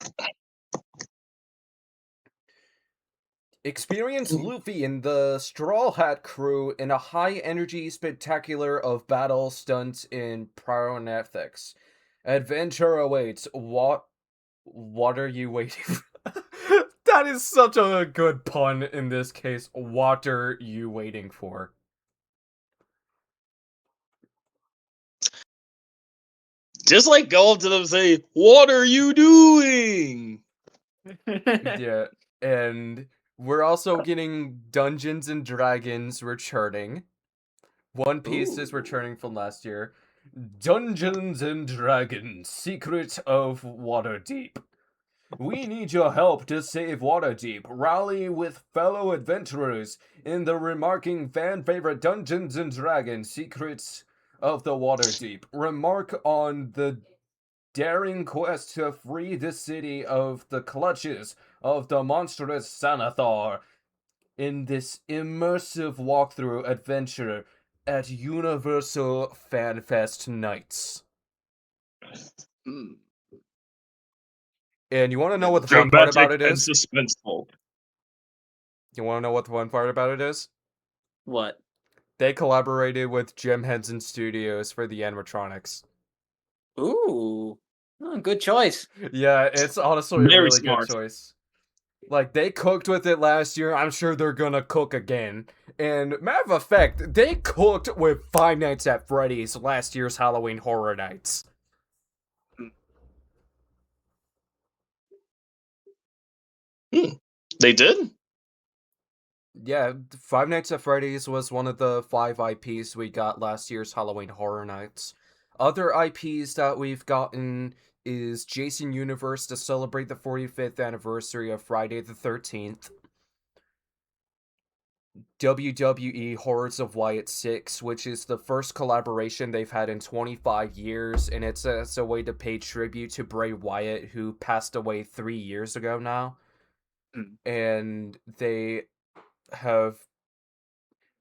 Experience Luffy and the Straw Hat crew in a high-energy spectacular of battle stunts in pyrotechnics. Adventure awaits. What are you waiting for? That is such a good pun in this case. What are you waiting for? Just like go up to them and say, "What are you doing?" Yeah, and we're also getting Dungeons and Dragons returning. One Piece is Ooh. returning from last year. Dungeons and Dragons: Secret of Waterdeep. We need your help to save Waterdeep. Rally with fellow adventurers in the remarking fan favorite Dungeons and Dragons: Secrets of the Waterdeep. Remark on the daring quest to free the city of the clutches of the monstrous Sanathar in this immersive walkthrough adventure at Universal Fan Fest Nights. Mm. And you want to know what the fun part about Dramatic it and is? suspenseful. You want to know what the fun part about it is? What? They collaborated with Jim Henson Studios for the animatronics. Ooh. Oh, good choice. Yeah, it's honestly a Very really good smart. choice. Like, they cooked with it last year. I'm sure they're gonna cook again. And matter of fact, they cooked with Five Nights at Freddy's last year's Halloween Horror Nights. They did? Yeah, Five Nights at Freddy's was one of the 5 IPs we got last year's Halloween Horror Nights. Other IPs that we've gotten is Jason Universe to celebrate the 45th anniversary of Friday the 13th. WWE Horrors of Wyatt 6, which is the first collaboration they've had in 25 years, and it's a way to pay tribute to Bray Wyatt, who passed away 3 years ago now. Mm. And have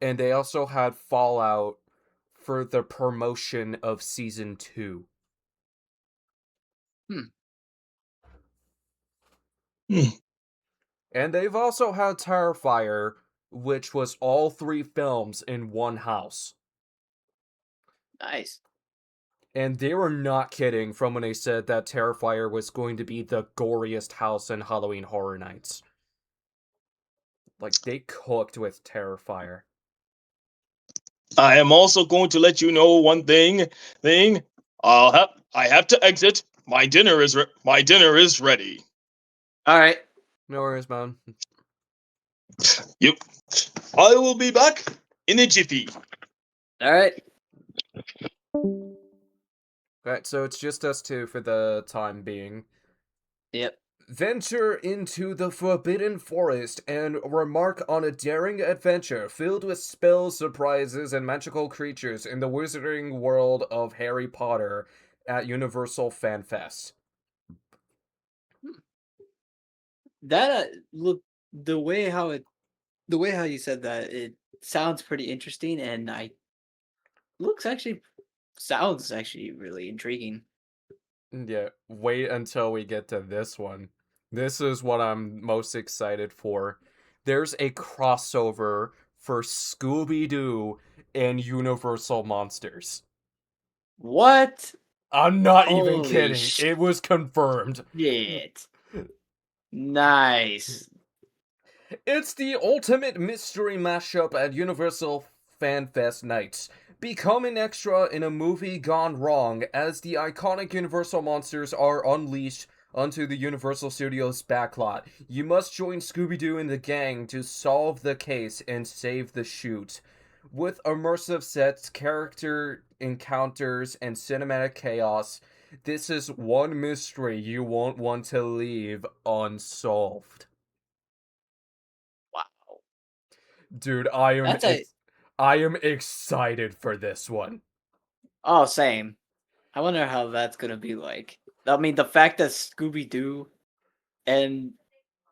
they also had Fallout for the promotion of season 2. Hmm. And they've also had Terrifier, which was all 3 films in one house. Nice. And they were not kidding from when they said that Terrifier was going to be the goriest house in Halloween Horror Nights. Like, they cooked with Terrifier. I am also going to let you know one thing. I have to exit. My dinner is ready. All right. No worries, man. Yep. I will be back in a jiffy. All right. Right, so it's just us two for the time being. Yep. Venture into the Forbidden Forest and remark on a daring adventure filled with spells, surprises, and magical creatures in the wizarding world of Harry Potter at Universal Fan Fest. That look the way how you said that, it sounds pretty interesting, and I looks actually sounds actually really intriguing. Yeah, wait until we get to this one. This is what I'm most excited for. There's a crossover for Scooby Doo and Universal Monsters. What? I'm not even Holy kidding. It was confirmed. shit! Nice. It's the ultimate mystery mashup at Universal Fan Fest nights. Become an extra in a movie gone wrong as the iconic Universal monsters are unleashed onto the Universal Studios backlot. You must join Scooby-Doo and the gang to solve the case and save the shoot. With immersive sets, character encounters, and cinematic chaos, this is one mystery you won't want to leave unsolved. Wow. Dude, That's a I am excited for this one. oh same. I wonder how that's gonna be like. I mean, the fact that Scooby Doo and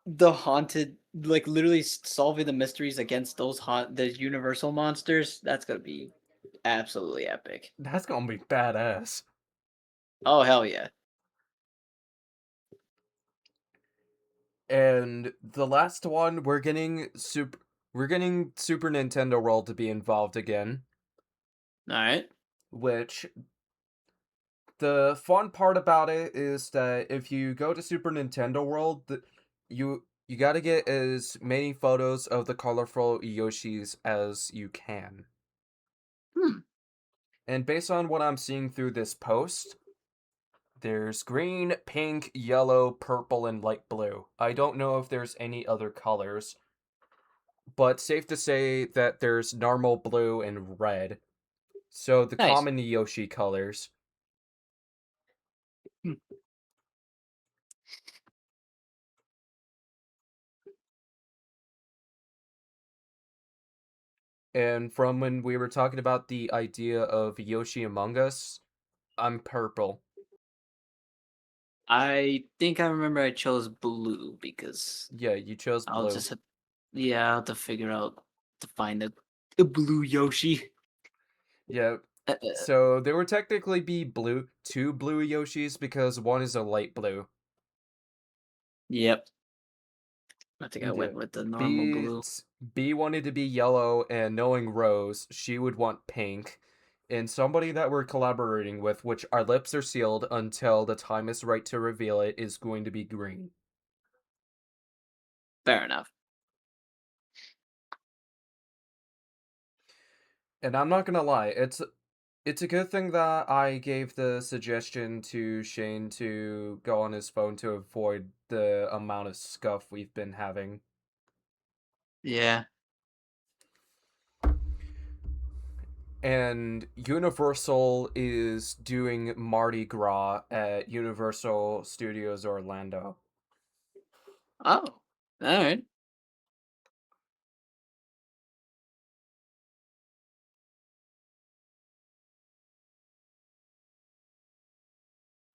the haunted, like literally solving the mysteries against the Universal monsters, that's gonna be absolutely epic. That's gonna be badass. Oh hell yeah. And the last one, we're getting Super Nintendo World to be involved again, All right. which the fun part about it is that if you go to Super Nintendo World, you got to get as many photos of the colorful Yoshis as you can. Hmm. And based on what I'm seeing through this post, there's green, pink, yellow, purple, and light blue. I don't know if there's any other colors, but safe to say that there's normal blue and red. So the Nice. common Yoshi colors. Hmm. And from when we were talking about the idea of Yoshi Among Us, I'm purple. I think I remember I chose blue because Yeah, you chose I'll blue. just yeah, I'll have to figure out to find the blue Yoshi. Yeah. Uh, So there would technically be two blue Yoshis because one is a light blue. yep. I think I Yeah. went with the normal B blue. B wanted to be yellow, and knowing Rose, she would want pink. And somebody that we're collaborating with, which our lips are sealed until the time is right to reveal it, is going to be green. Fair enough. And I'm not gonna lie, it's a good thing that I gave the suggestion to Shane to go on his phone to avoid the amount of scuff we've been having. Yeah. And Universal is doing Mardi Gras at Universal Studios Orlando. Oh. All right.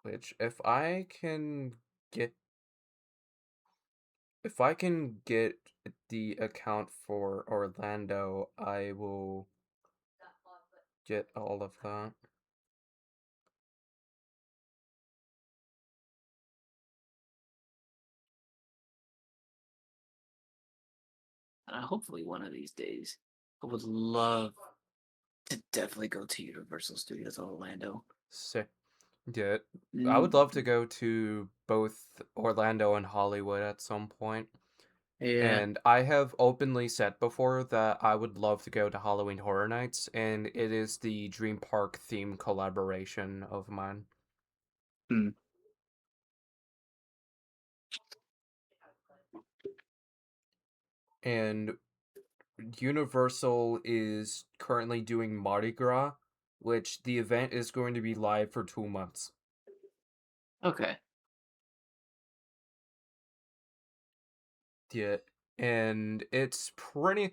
Which, get if I can get the account for Orlando, I will get all of that. Hopefully one of these days, I would love to definitely go to Universal Studios Orlando. Sick. Yeah, I would love to Mm, go to both Orlando and Hollywood at some point. yeah. And I have openly said before that I would love to go to Halloween Horror Nights, and it is the Dream Park theme collaboration of mine. Hmm. And Universal is currently doing Mardi Gras, which the event is going to be live for 2 months. Okay. Yeah, and it's pretty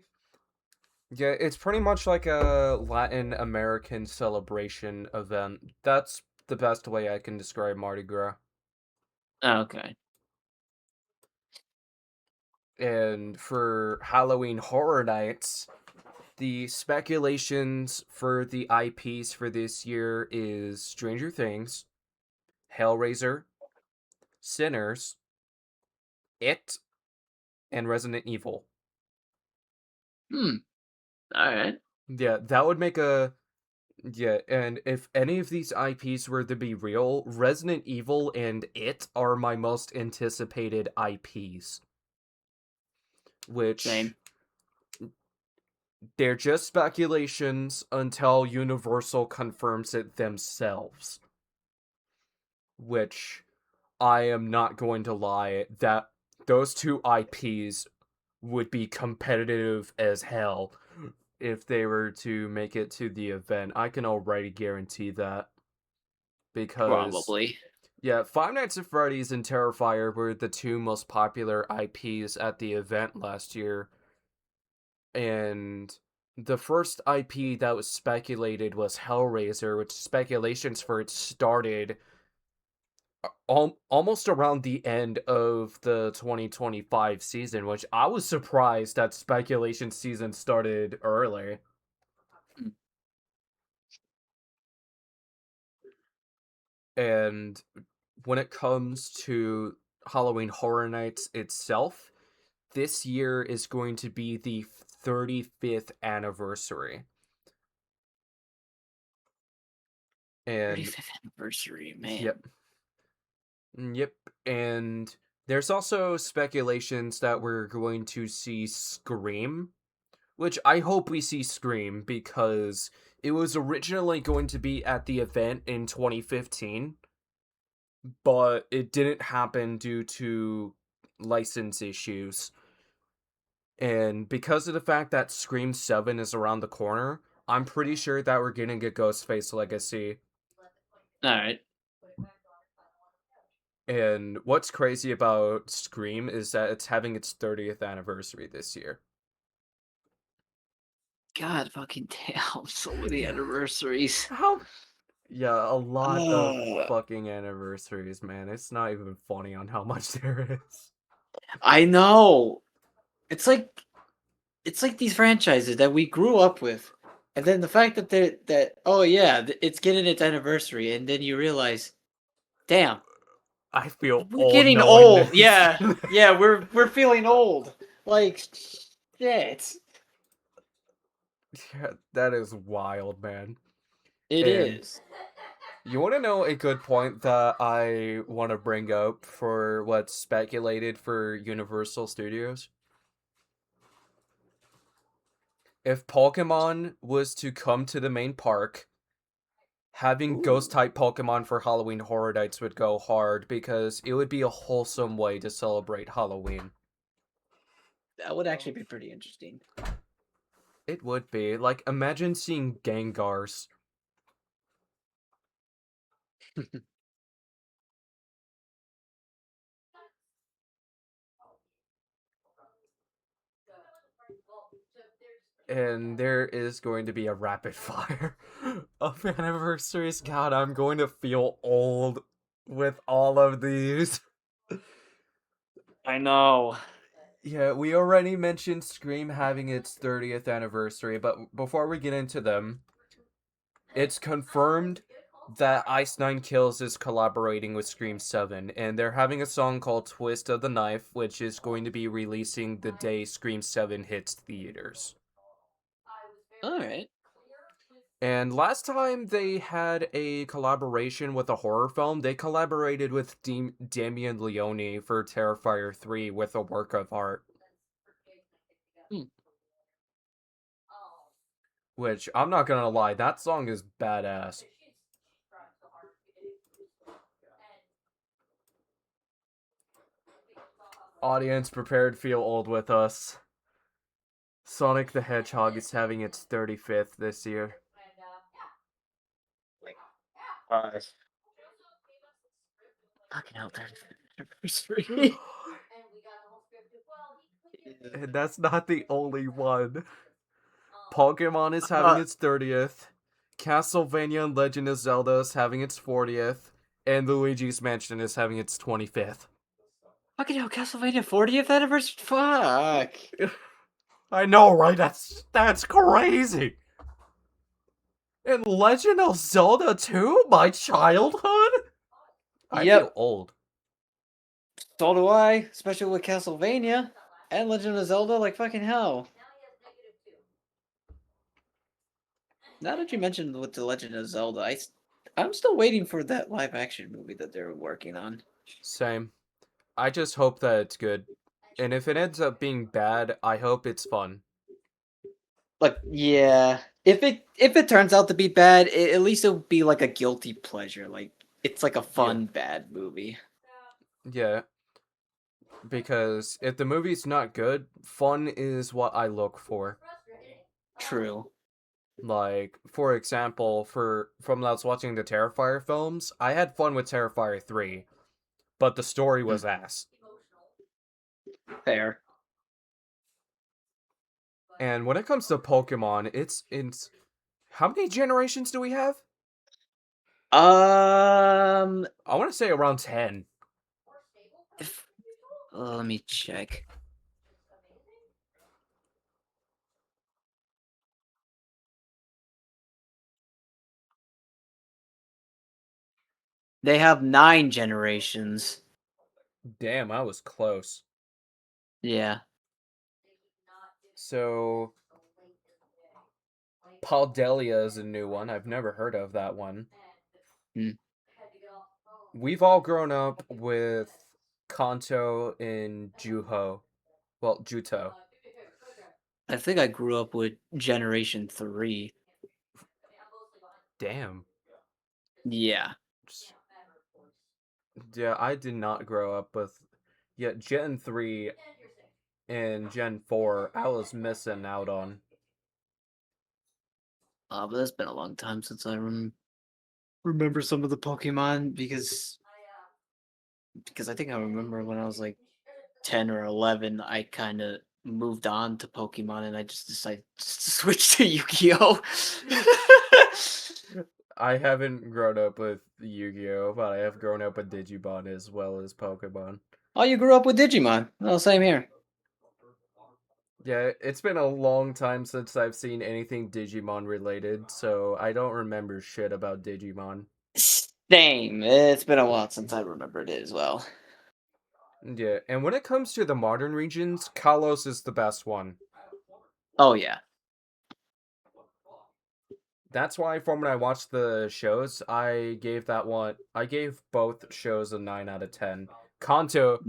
much like a Latin American celebration event. That's the best way I can describe Mardi Gras. Okay. And for Halloween Horror Nights, the speculations for the IPs for this year is Stranger Things, Hellraiser, Sinners, It, and Resident Evil. Hmm. All right. Yeah, that would make a yeah, and if any of these IPs were to be real, Resident Evil and It are my most anticipated IPs, which Same. they're just speculations until Universal confirms it themselves. Which I am not going to lie, that those two IPs would be competitive as hell if they were to make it to the event. I can already guarantee that because Probably. yeah, Five Nights at Freddy's and Terrifier were the two most popular IPs at the event last year, and the first IP that was speculated was Hellraiser, which speculations for it started almost around the end of the 2025 season, which I was surprised that speculation season started early. Hmm. And when it comes to Halloween Horror Nights itself, this year is going to be the 35th anniversary. And 35th anniversary, man. yep, yep. And there's also speculations that we're going to see Scream, which I hope we see Scream because it was originally going to be at the event in 2015, but it didn't happen due to license issues. And because of the fact that Scream 7 is around the corner, I'm pretty sure that we're getting a Ghostface Legacy. All right. And what's crazy about Scream is that it's having its 30th anniversary this year. God fucking damn. So many Yeah. anniversaries. How? Yeah, a lot of Uh, fucking anniversaries, man. It's not even funny on how much there is. I know. It's like these franchises that we grew up with, and then the fact that oh yeah, it's getting its anniversary, and then you realize, damn, I feel we're old getting knowing old. this. Yeah, yeah, we're feeling old. Like shit. Yeah, that is wild, man. It And is. you want to know a good point that I want to bring up for what's speculated for Universal Studios? If Pokemon was to come to the main park, having ghost Ooh, type Pokemon for Halloween Horror Nights would go hard because it would be a wholesome way to celebrate Halloween. that would actually be pretty interesting. It would be. Like, imagine seeing Gengars. And there is going to be a rapid fire of anniversaries. God, I'm going to feel old with all of these. I know. Yeah, we already mentioned Scream having its 30th anniversary, but before we get into them, it's confirmed that Ice9 Kills is collaborating with Scream 7, and they're having a song called Twist of the Knife, which is going to be releasing the day Scream 7 hits theaters. All right. And last time they had a collaboration with a horror film, they collaborated with Damien Leone for Terrifier 3 with a work of art. Hmm. Which, I'm not gonna lie, that song is badass. Audience, prepare to feel old with us. Sonic the Hedgehog is having its 35th this year. Fucking hell, 35th anniversary. And that's not the only one. Pokemon is having its 30th. Castlevania and Legend of Zelda is having its 40th. And Luigi's Mansion is having its 25th. Fucking hell, Castlevania 40th anniversary? Fuck. I know, right? That's crazy. And Legend of Zelda 2? My childhood? I Yep. feel old. So do I, especially with Castlevania and Legend of Zelda, like fucking hell. Now that you mentioned with the Legend of Zelda, I'm still waiting for that live action movie that they're working on. Same. I just hope that it's good. And if it ends up being bad, I hope it's fun. Like, yeah, if it turns out to be bad, at least it'll be like a guilty pleasure. Like, it's like a fun bad movie. Yeah. Because if the movie's not good, fun is what I look for. True. Like, for example, from when I was watching the Terrifier films, I had fun with Terrifier 3, but the story was ass. Fair. And when it comes to Pokemon, it's how many generations do we have? I want to say around 10. Let me check. They have 9 generations. Damn, I was close. Yeah. So, Paldelia is a new one. I've never heard of that one. Hmm. We've all grown up with Kanto and Juho. Well, Juto. I think I grew up with Generation 3. Damn. Yeah. Yeah, I did not grow up with... Yeah, Gen 3 and Gen 4, I was missing out on. But it's been a long time since I remember some of the Pokemon because I think I remember when I was like 10 or 11, I kind of moved on to Pokemon and I just decided to switch to Yu-Gi-Oh! I haven't grown up with Yu-Gi-Oh, but I have grown up with Digimon as well as Pokemon. Oh, you grew up with Digimon. Oh, same here. Yeah, it's been a long time since I've seen anything Digimon related, so I don't remember shit about Digimon. Same. It's been a while since I remembered it as well. Yeah, and when it comes to the modern regions, Kalos is the best one. Oh, yeah. That's why from when I watched the shows, I gave both shows a 9 out of 10. Kanto,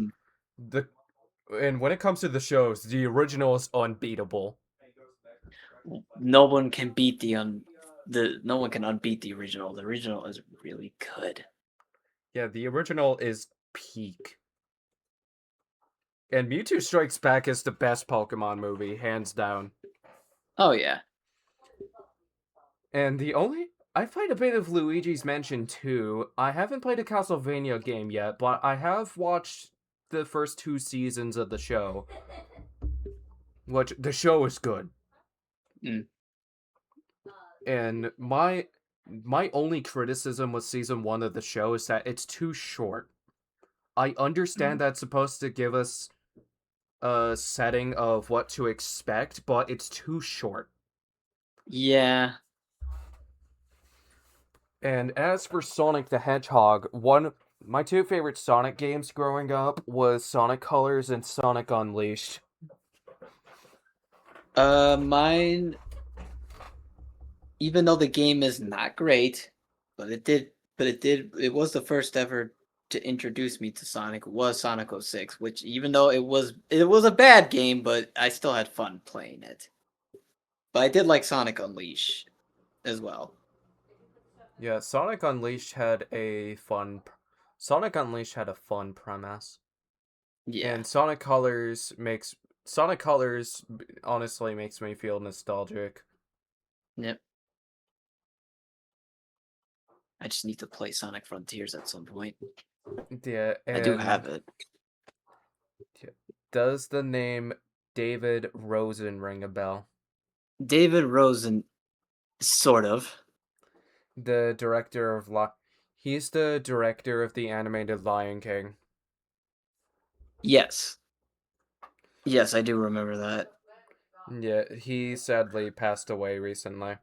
and when it comes to the shows, the original is unbeatable. No one can beat no one can unbeat the original. The original is really good. Yeah, the original is peak. And Mewtwo Strikes Back is the best Pokemon movie, hands down. Oh, yeah. And I played a bit of Luigi's Mansion 2. I haven't played a Castlevania game yet, but I have watched the first 2 seasons of the show. Which, the show is good. Mm. And my only criticism with season 1 of the show is that it's too short. I understand that's supposed to give us a setting of what to expect, but it's too short. Yeah. And as for Sonic the Hedgehog, my 2 favorite Sonic games growing up was Sonic Colors and Sonic Unleashed. Mine even though the game is not great, but it was the first ever to introduce me to Sonic was Sonic 06, which even though it was a bad game, but I still had fun playing it. But I did like Sonic Unleash as well. Yeah, Sonic Unleashed had a fun premise. Yeah. And Sonic Colors honestly makes me feel nostalgic. Yep. I just need to play Sonic Frontiers at some point. Yeah, I do and have it. does the name David Rosen ring a bell? David Rosen, sort of. The director of He's the director of the animated Lion King. Yes. Yes, I do remember that. Yeah, he sadly passed away recently.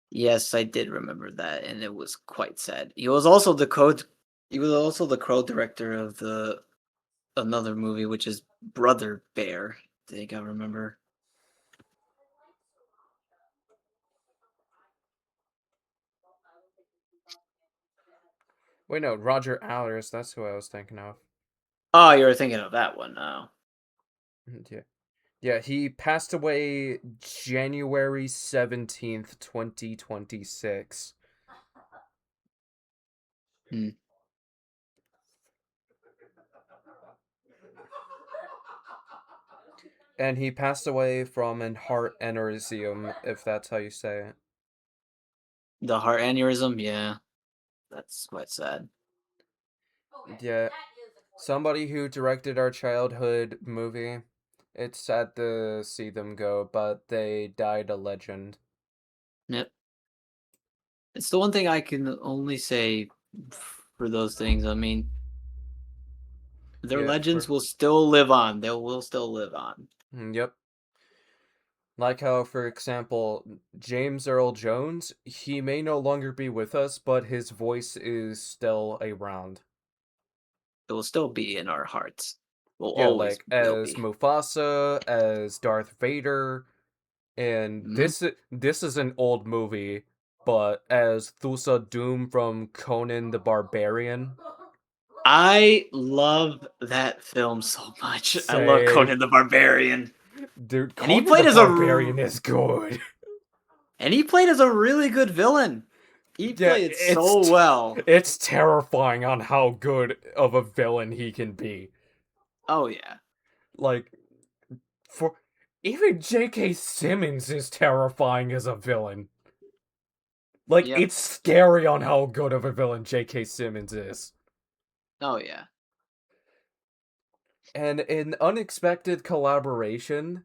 Yes, I did remember that, and it was quite sad. He was also the co-director of the another movie, which is Brother Bear. I think I remember. Wait, no, Roger Allers, that's who I was thinking of. Oh, you were thinking of that one now. Yeah. Yeah, he passed away January 17th, 2026. Hmm. And he passed away from an heart aneurysm, if that's how you say it. The heart aneurysm, yeah, that's quite sad. Yeah, somebody who directed our childhood movie. It's sad to see them go, but they died a legend. Yep. It's the one thing I can only say for those things. I mean, their Yeah, legends will still live on. They will still live on. Yep. Like how, for example, James Earl Jones, he may no longer be with us, but his voice is still around. It will still be in our hearts. Will Yeah, always like will as be. Mufasa, as Darth Vader, and Hmm. this is an old movie, but as Thulsa Doom from Conan the Barbarian. I love that film so much. I love Same. Conan the Barbarian, Dude, and he Conan the played as Barbarian is good. a really good villain. He Yeah, played so well. it's terrifying on how good of a villain he can be. Oh yeah. Like, for even J.K. Simmons is terrifying as a villain. Like, Yep. it's scary on how good of a villain J.K. Simmons is. Oh yeah. And an unexpected collaboration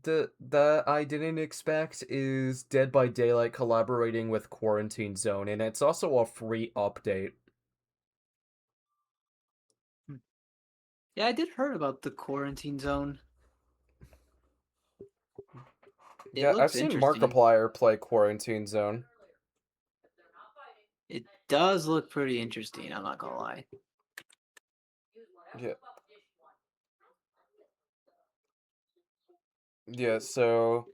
that I didn't expect is Dead by Daylight collaborating with Quarantine Zone, and it's also a free update. Yeah, I did heard about the quarantine zone. It Yeah, I've looks seen interesting. Markiplier play Quarantine Zone. It does look pretty interesting, I'm not gonna lie. Yeah, yeah. So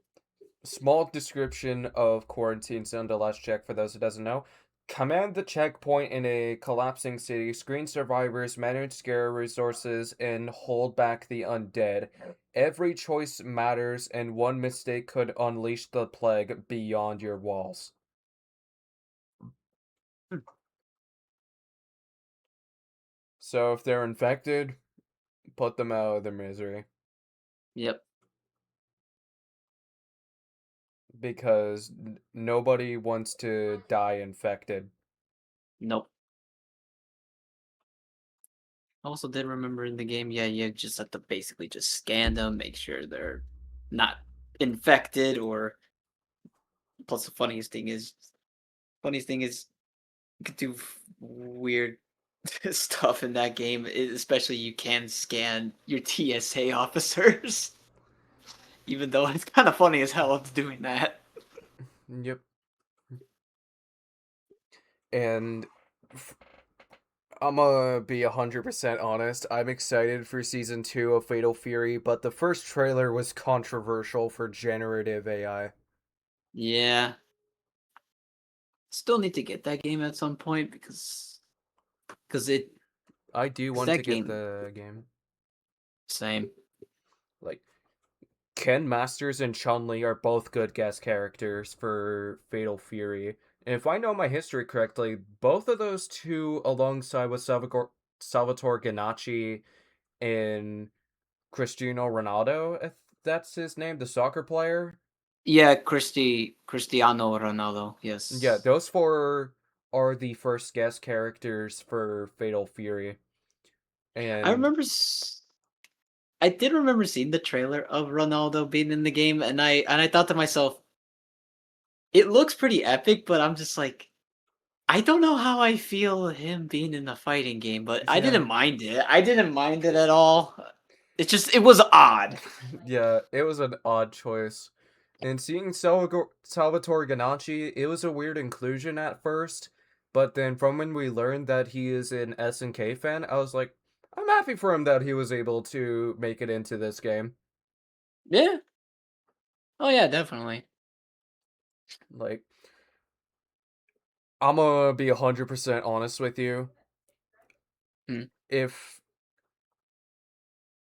small description of Quarantine Zone to last check for those who doesn't know. Command the checkpoint in a collapsing city, screen survivors, manage scare resources, and hold back the undead. Every choice matters, and one mistake could unleash the plague beyond your walls. Hmm. So if they're infected, put them out of their misery. Yep. Because nobody wants to die infected. Nope. I also did remember in the game, yeah, you just have to basically just scan them, make sure they're not infected or plus the funniest thing is you could do weird stuff in that game, especially you can scan your TSA officers. Even though it's kind of funny as hell it's doing that. Yep. And I'm gonna be 100% honest. I'm excited for season 2 of Fatal Fury, but the first trailer was controversial for generative AI. Yeah. Still need to get that game at some point because it I do because want that to get game the game. same. Like, Ken Masters and Chun-Li are both good guest characters for Fatal Fury. And if I know my history correctly, both of those two, alongside with Salvatore Ganacci and Cristiano Ronaldo, if that's his name, the soccer player. Yeah, Cristiano Ronaldo. Yeah, Yes, those four are the first guest characters for Fatal Fury. I And remember. I did remember seeing the trailer of Ronaldo being in the game, and I thought to myself, it looks pretty epic, but I'm just like, I don't know how I feel him being in a fighting game, but I yeah, didn't mind it. I didn't mind it at all. It was odd. yeah, it was an odd choice. And seeing Salvatore Ganacci, it was a weird inclusion at first, but then from when we learned that he is an SNK fan, I was like, I'm happy for him that he was able to make it into this game. Yeah. Oh yeah, definitely. Like, I'm gonna be 100% honest with you. Hmm. If,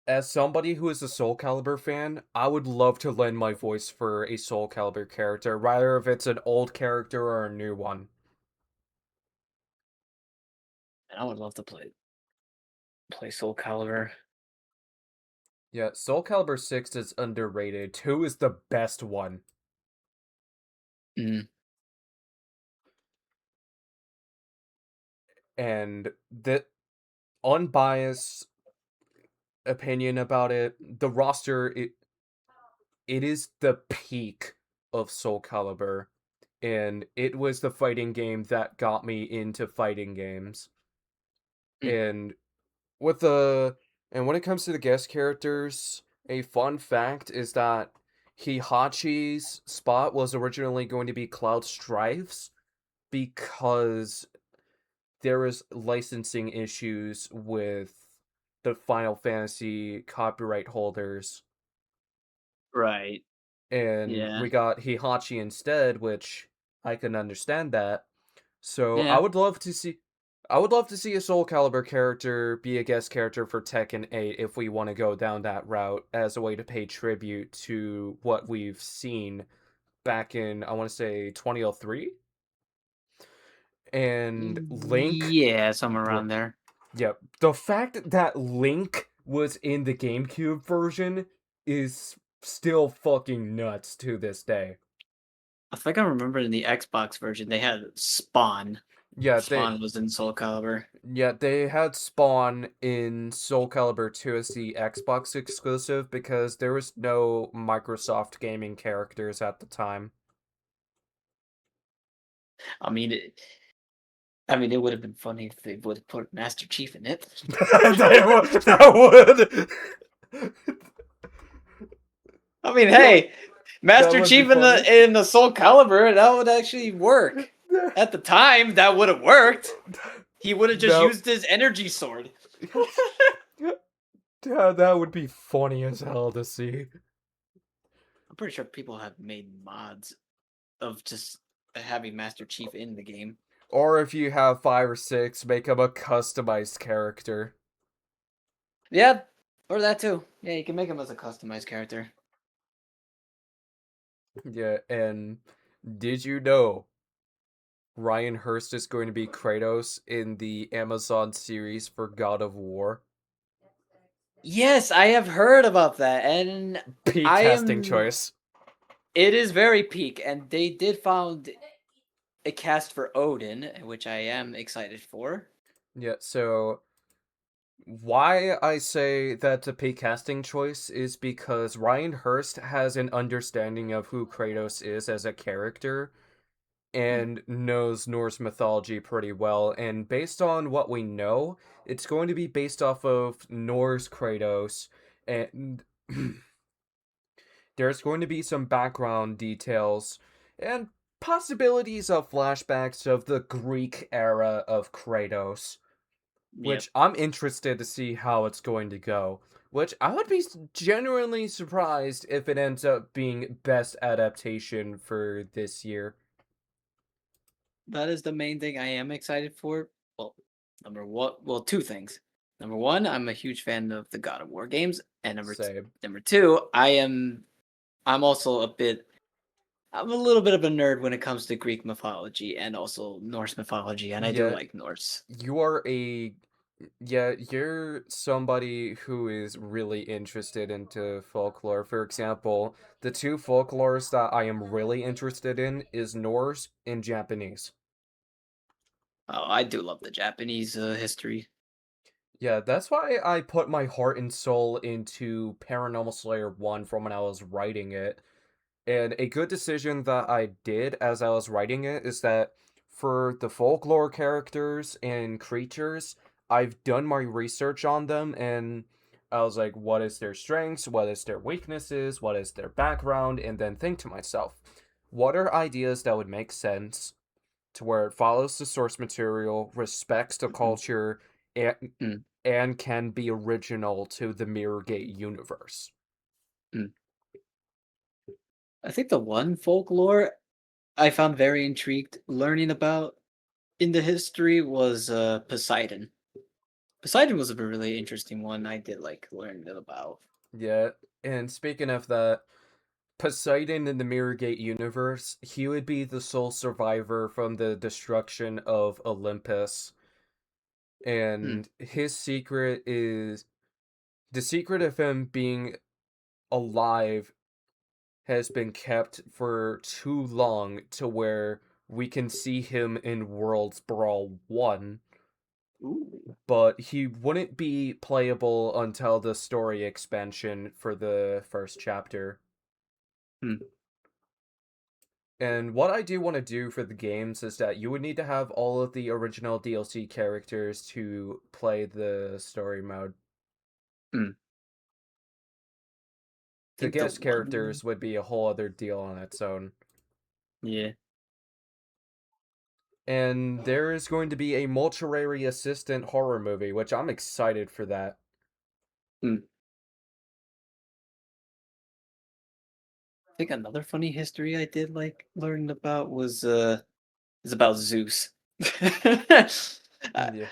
as somebody who is a Soul Calibur fan, I would love to lend my voice for a Soul Calibur character, rather if it's an old character or a new one. And I would love to play Soul Calibur. Yeah, Soul Calibur 6 is underrated. 2 is the best one. Mm. And the unbiased opinion about it, the roster, it is the peak of Soul Calibur. And it was the fighting game that got me into fighting games. Mm. And with the and when it comes to the guest characters, a fun fact is that Hihachi's spot was originally going to be Cloud Strife's because there was licensing issues with the Final Fantasy copyright holders, Right. and Yeah. we got Hihachi instead, which I can understand that. So Yeah. I would love to see a Soul Calibur character be a guest character for Tekken 8 if we want to go down that route as a way to pay tribute to what we've seen back in, I want to say, 2003. And Link, Yeah, somewhere bro, around there. yeah, the fact that Link was in the GameCube version is still fucking nuts to this day. I think I remember in the Xbox version they had Spawn. Yeah, Spawn was in Soul Calibur. they had Spawn in Soul Calibur 2 as the Xbox exclusive because there was no Microsoft gaming characters at the time. I mean, it would have been funny if they would have put Master Chief in it. That would I mean, that, hey, that Master would be Chief in funny. the Soul Calibur, that would actually work. At the time, that would have worked. He would have just No. used his energy sword. That would be funny as hell to see. I'm pretty sure people have made mods of just having Master Chief in the game. Or if you have 5 or 6, make him a customized character. Yeah, or that too. Yeah, you can make him as a customized character. Yeah, and did you know Ryan Hurst is going to be Kratos in the Amazon series for God of War? Yes, I have heard about that, and Peak I casting am. choice. It is very peak, and they did found a cast for Odin, which I am excited for. Yeah, so why I say that's a peak casting choice is because Ryan Hurst has an understanding of who Kratos is as a character Hmm. and knows Norse mythology pretty well. And based on what we know, it's going to be based off of Norse Kratos, and there's going to be some background details and possibilities of flashbacks of the Greek era of Kratos, Yep. which I'm interested to see how it's going to go. Which I would be genuinely surprised if it ends up being best adaptation for this year. That is the main thing I am excited for. Well, number one, well, two things. Number one, I'm a huge fan of the God of War games, and Same. number two, I'm also I'm a little bit of a nerd when it comes to Greek mythology and also Norse mythology, and I do Yeah, like Norse. you are a yeah, you're somebody who is really interested into folklore. For example, the two folklores that I am really interested in is Norse and Japanese. Oh, I do love the Japanese history. Yeah, that's why I put my heart and soul into Paranormal Slayer 1 from when I was writing it. And a good decision that I did as I was writing it is that for the folklore characters and creatures, I've done my research on them and I was like, what is their strengths? What is their weaknesses? What is their background? And then think to myself, what are ideas that would make sense to where it follows the source material, respects the Mhm. culture, and, Mm, and can be original to the Mirrorgate universe? mm. I think the one folklore I found very intrigued learning about in the history was Poseidon. Poseidon was a really interesting one. I did like learning it about. Yeah, and speaking of that, Poseidon in the Mirrorgate universe, he would be the sole survivor from the destruction of Olympus. Mm, And his secret is the secret of him being alive has been kept for too long to where we can see him in Worlds Brawl 1, ooh. but he wouldn't be playable until the story expansion for the first chapter. Hmm. And what I do want to do for the games is that you would need to have all of the original DLC characters to play the story mode. Hmm. I The think the guest one. characters would be a whole other deal on its own. Yeah. And there is going to be a mortuary assistant horror movie, which I'm excited for that. Hmm. I think another funny history I did like learning about was is about Zeus. Uh, Yeah.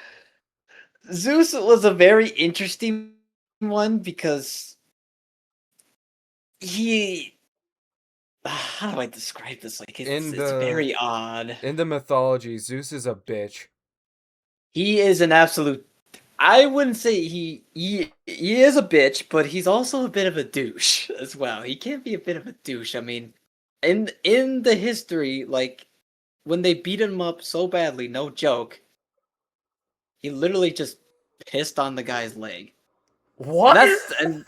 Zeus was a very interesting one because he how do I describe this? Like In it's the very odd. in the mythology, Zeus is a bitch. He is an absolute I wouldn't say he is a bitch, but he's also a bit of a douche as well. He can be a bit of a douche. I mean, in the history, like when they beat him up so badly, no joke, he literally just pissed on the guy's leg. And What? that's and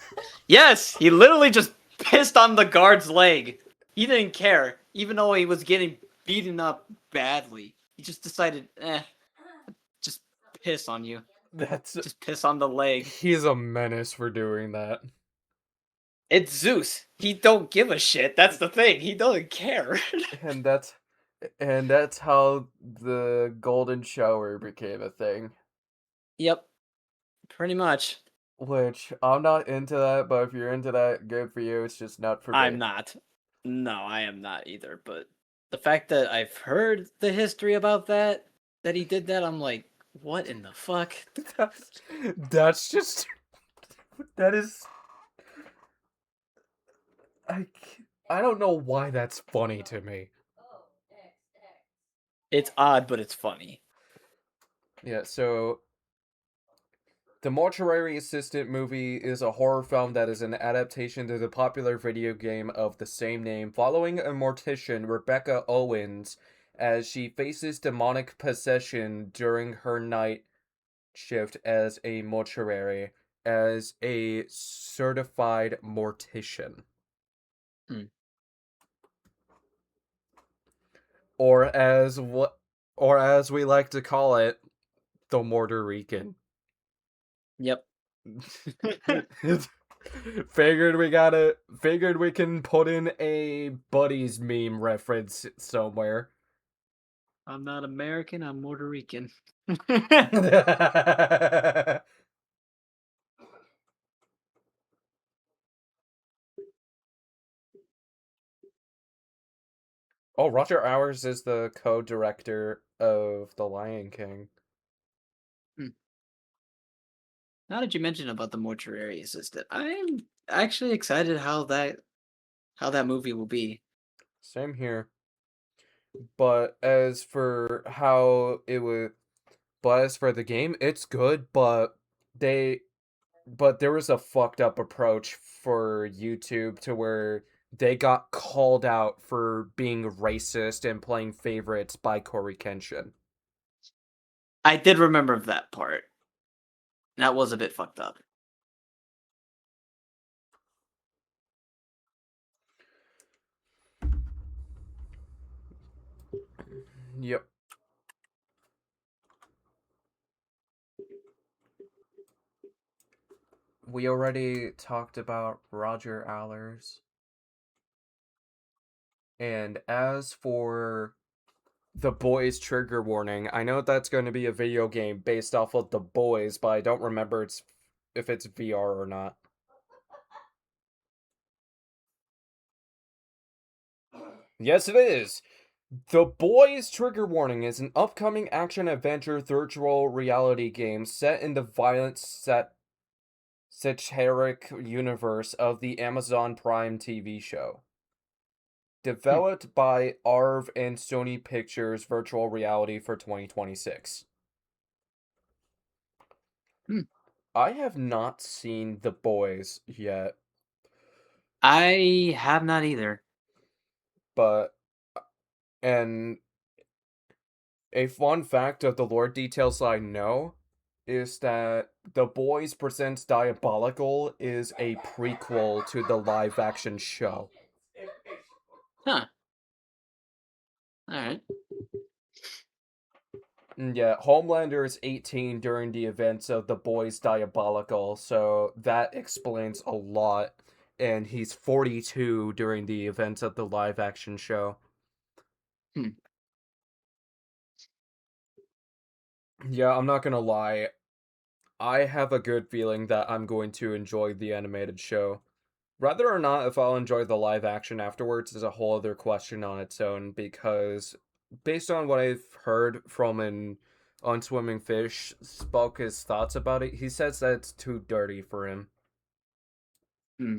yes, he literally just pissed on the guard's leg. He didn't care, even though he was getting beaten up badly. He just decided, just piss on you. That's Just piss on the leg. he's a menace for doing that. It's Zeus. He don't give a shit. That's the thing. He doesn't care. And that's and that's how the golden shower became a thing. Yep, pretty much. Which I'm not into that, but if you're into that, good for you. It's just not for I'm me. not. No, I am not either. But the fact that I've heard the history about that he did that, I'm like, what in the fuck? That's just that is I don't know why that's funny to me. It's odd, but it's funny. Yeah, so the Mortuary Assistant movie is a horror film that is an adaptation to the popular video game of the same name, following a mortician, Rebecca Owens, as she faces demonic possession during her night shift as a mortuary, as a certified mortician. Hmm. Or as what or as we like to call it, the Mortarican. Yep. Figured we can put in a buddies meme reference somewhere. I'm not American. I'm Puerto Rican. Oh, Roger Hours is the co-director of The Lion King. Hmm. Now that you mentioned about the mortuary assistant, I'm actually excited how that movie will be. Same here. But as for how it would, but as for the game, it's good, they, but there was a fucked up approach for YouTube to where they got called out for being racist and playing favorites by Corey Kenshin. I did remember that part. That was a bit fucked up. Yep. We already talked about Roger Allers. And as for The Boys trigger warning, I know that's going to be a video game based off of The Boys, but I don't remember if it's VR or not. Yes, it is. The Boys Trigger Warning is an upcoming action-adventure virtual reality game set in the violent satiric universe of the Amazon Prime TV show. Hmm. Developed by Arv and Sony Pictures Virtual Reality for 2026. Hmm. I have not seen The Boys yet, I have not either. but and a fun fact of the lore details I know is that The Boys Presents Diabolical is a prequel to the live action show. Huh. All right. And yeah, Homelander is 18 during the events of The Boys Diabolical, so that explains a lot. And he's 42 during the events of the live action show. Hmm. Yeah, I'm not gonna lie. I have a good feeling that I'm going to enjoy the animated show. Whether or not if I'll enjoy the live action afterwards is a whole other question on its own, because based on what I've heard from an unswimming fish spoke his thoughts about it, he says that it's too dirty for him. Hmm.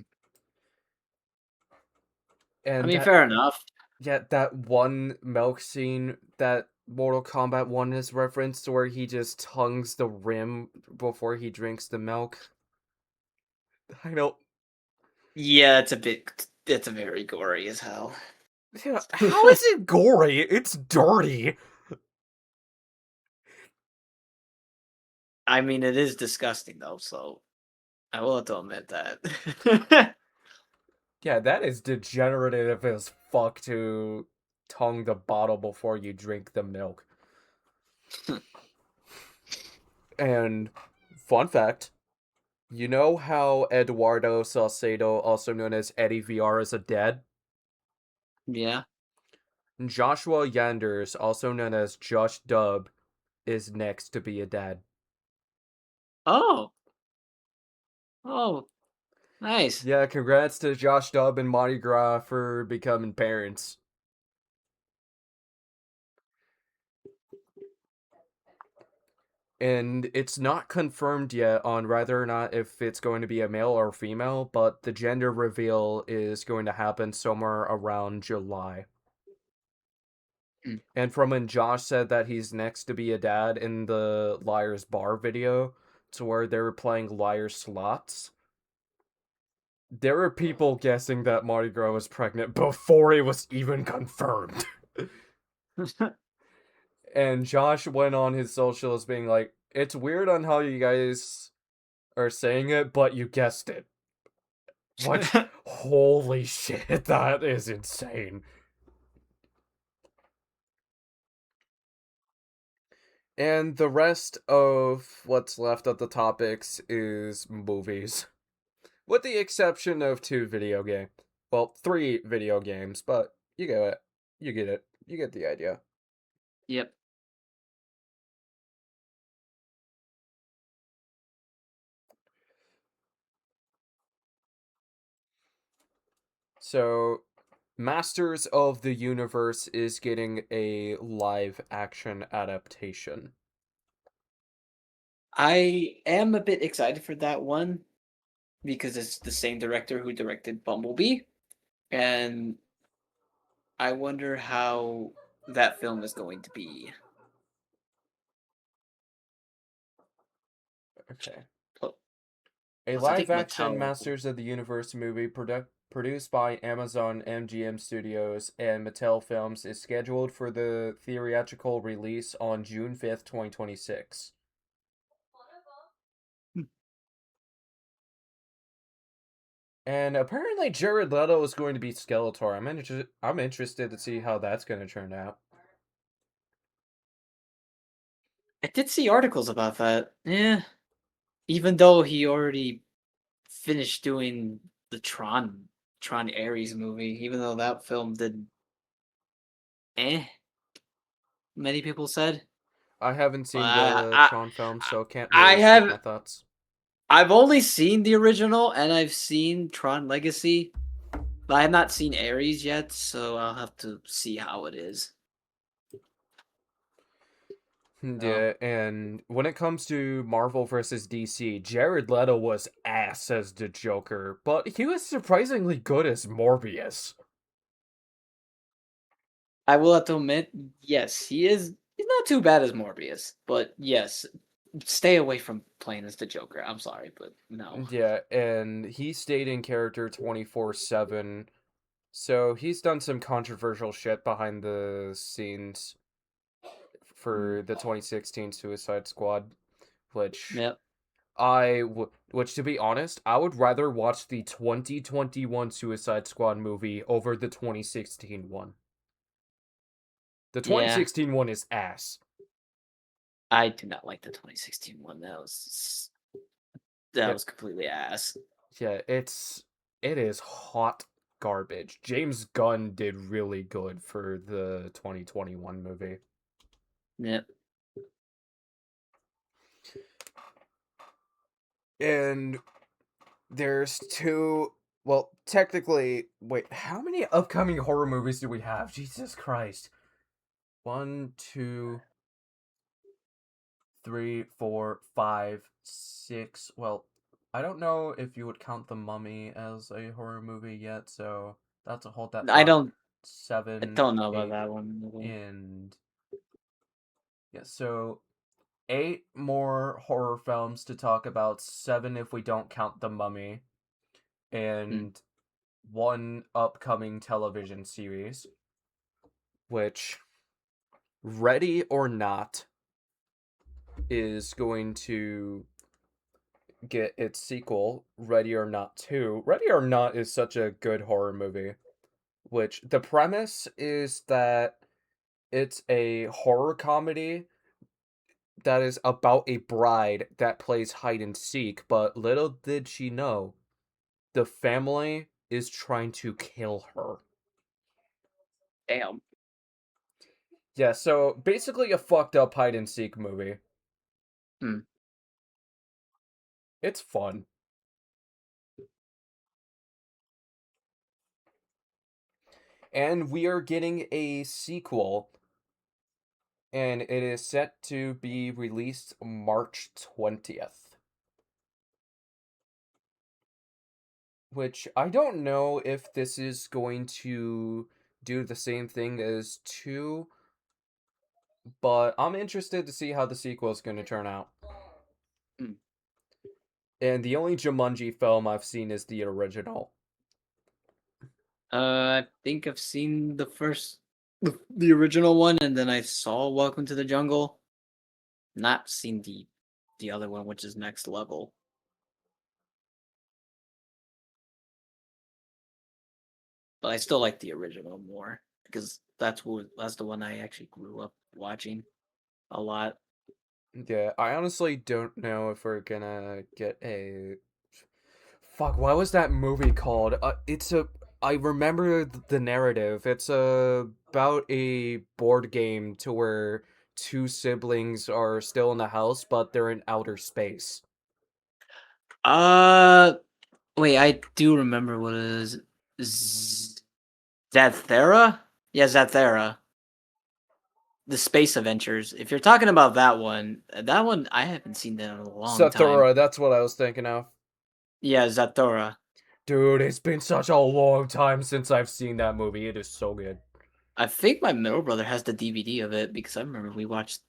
I And mean, fair enough. that one milk scene that Mortal Kombat 1 is referenced where he just tongues the rim before he drinks the milk. I don't. Yeah, it's a very gory as hell. Yeah, how is it gory? It's dirty. I mean, it is disgusting though, so I will have to admit that. Yeah, that is degenerative as fuck to tongue the bottle before you drink the milk. And fun fact, you know how Eduardo Salcedo, also known as Eddie VR, is a dad? Yeah. Joshua Yanders, also known as Josh Dub, is next to be a dad. Oh. Oh. Nice. Yeah, congrats to Josh Dub and Mardi Gras for becoming parents. And it's not confirmed yet on whether or not if it's going to be a male or female, but the gender reveal is going to happen somewhere around July. Hmm. And from when Josh said that he's next to be a dad in the Liar's Bar video, to where they were playing Liar Slots, there were people guessing that Mardi Gras was pregnant before it was even confirmed. And Josh went on his socials being like, it's weird on how you guys are saying it, but you guessed it. Which, holy shit, that is insane. And the rest of what's left of the topics is movies. With the exception of 2 video games. Well, 3 video games, but you get it. You get it. You get the idea. Yep. So, Masters of the Universe is getting a live action adaptation. I am a bit excited for that one because it's the same director who directed Bumblebee, and I wonder how that film is going to be. Okay. Pl- A Plus, I live think action Mattel. Masters of the Universe movie produced by Amazon MGM Studios and Mattel Films is scheduled for the theatrical release on June 5th, 2026. And apparently Jared Leto is going to be Skeletor. I'm interested to see how that's going to turn out. I did see articles about that. Yeah, even though he already finished doing the Tron Ares movie, even though that film did many people said. I haven't But seen the Tron film, so can't I really speak my have thoughts. I've only seen the original and I've seen Tron Legacy, but I have not seen Ares yet, so I'll have to see how it is. Oh, Yeah, and when it comes to Marvel versus DC, Jared Leto was ass as the Joker, but he was surprisingly good as Morbius. I will have to admit, yes, he is. He's not too bad as Morbius, but yes, stay away from playing as the Joker. I'm sorry, but no. Yeah, and he stayed in character 24/7, so he's done some controversial shit behind the scenes Mm. for the 2016 Suicide Squad, which Yep. which to be honest, I would rather watch the 2021 Suicide Squad movie over the 2016 one. The Yeah, 2016 one is ass. I do not like the 2016 one. That Yeah, was completely ass. yeah, it is hot garbage. James Gunn did really good for the 2021 movie. Yep. And there's two, well, technically, wait, how many upcoming horror movies do we have? Jesus Christ. One, two, three, four, five, six. Well, I don't know if you would count The Mummy as a horror movie yet, so that's a hold that I thought. don't. I Seven, don't know about eight, that one. Really. and yeah, so eight more horror films to talk about, seven if we don't count The Mummy, Mm. and one upcoming television series, which, Ready or Not, is going to get its sequel, Ready or Not 2. Ready or Not is such a good horror movie, which the premise is that it's a horror comedy that is about a bride that plays hide and seek, but little did she know, the family is trying to kill her. Damn. Yeah, so basically a fucked up hide and seek movie. Hmm. It's fun. And we are getting a sequel, and it is set to be released March 20th. Which I don't know if this is going to do the same thing as 2, but I'm interested to see how the sequel is going to turn out. Hmm. And the only Jumanji film I've seen is the original. I think I've seen the original one, and then I saw Welcome to the Jungle. Not seen the other one, which is Next Level. But I still like the original more because that's the one I actually grew up watching a lot. Yeah, I honestly don't know if we're gonna get a. Fuck, what was that movie called? I remember the narrative. It's about a board game to where two siblings are still in the house, but they're in outer space. Uh, Wait, I do remember what it is. Zathera? Yeah, Zathera. The Space Adventures. If you're talking about that one I haven't seen that in a long time. Sathura, that's what I was thinking of. Yeah, Zathora. Dude, it's been such a long time since I've seen that movie. It is so good. I think my middle brother has the DVD of it because I remember we watched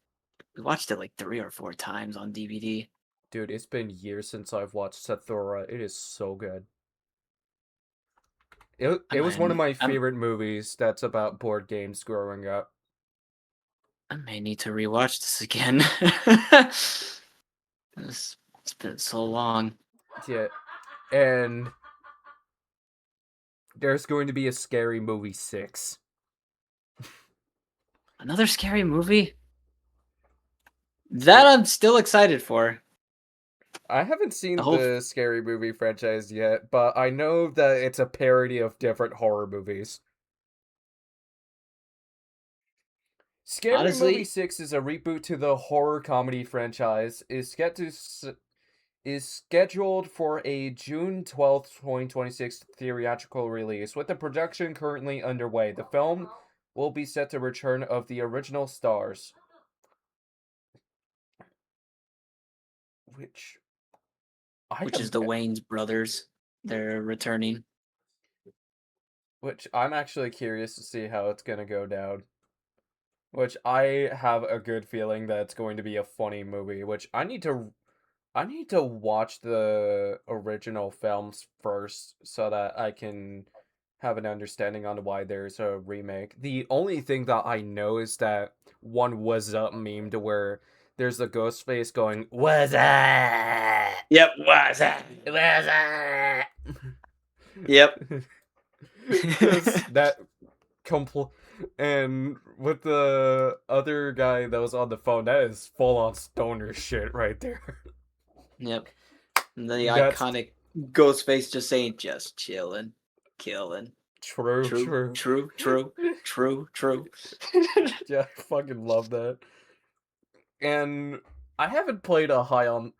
it like 3 or 4 times on DVD. Dude, it's been years since I've watched Sathura. It is so good. It was one of my favorite movies that's about board games growing up. I may need to rewatch this again. It's been so long. Yeah, and there's going to be a Scary Movie 6. Another scary movie? That I'm still excited for. I haven't seen The whole the Scary Movie franchise yet, but I know that it's a parody of different horror movies. Scary Movie honestly, 6 is a reboot to the horror comedy franchise. Is scheduled for a June 12th, 2026 theatrical release, with the production currently underway. The film will be set to return of the original stars, which which is the Wayne's brothers. They're returning. which I'm actually curious to see how it's gonna go down. Which I have a good feeling that it's going to be a funny movie, which I need to watch the original films first so that I can have an understanding on why there's a remake. The only thing that I know is that one was up meme to where there's a ghost face going, "Was that? Yep, what's that? Was that?" Yep. Because that and with the other guy that was on the phone, that is full on stoner shit right there. Yep. And the That's iconic Ghostface just saying, just chilling, killing. true, True, true. true, true, true. Yeah, I fucking love that. And I haven't played High on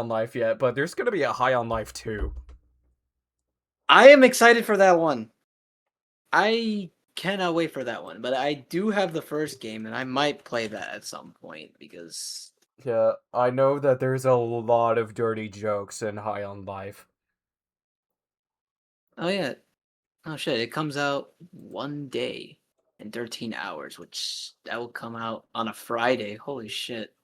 Life yet, but there's gonna be a High on Life 2. I am excited for that one. I cannot wait for that one, but I do have the first game, and I might play that at some point because. Yeah, I know that there's a lot of dirty jokes in High on Life. Oh yeah, oh shit! It comes out one day in 13 hours, which that will come out on a Friday. Holy shit!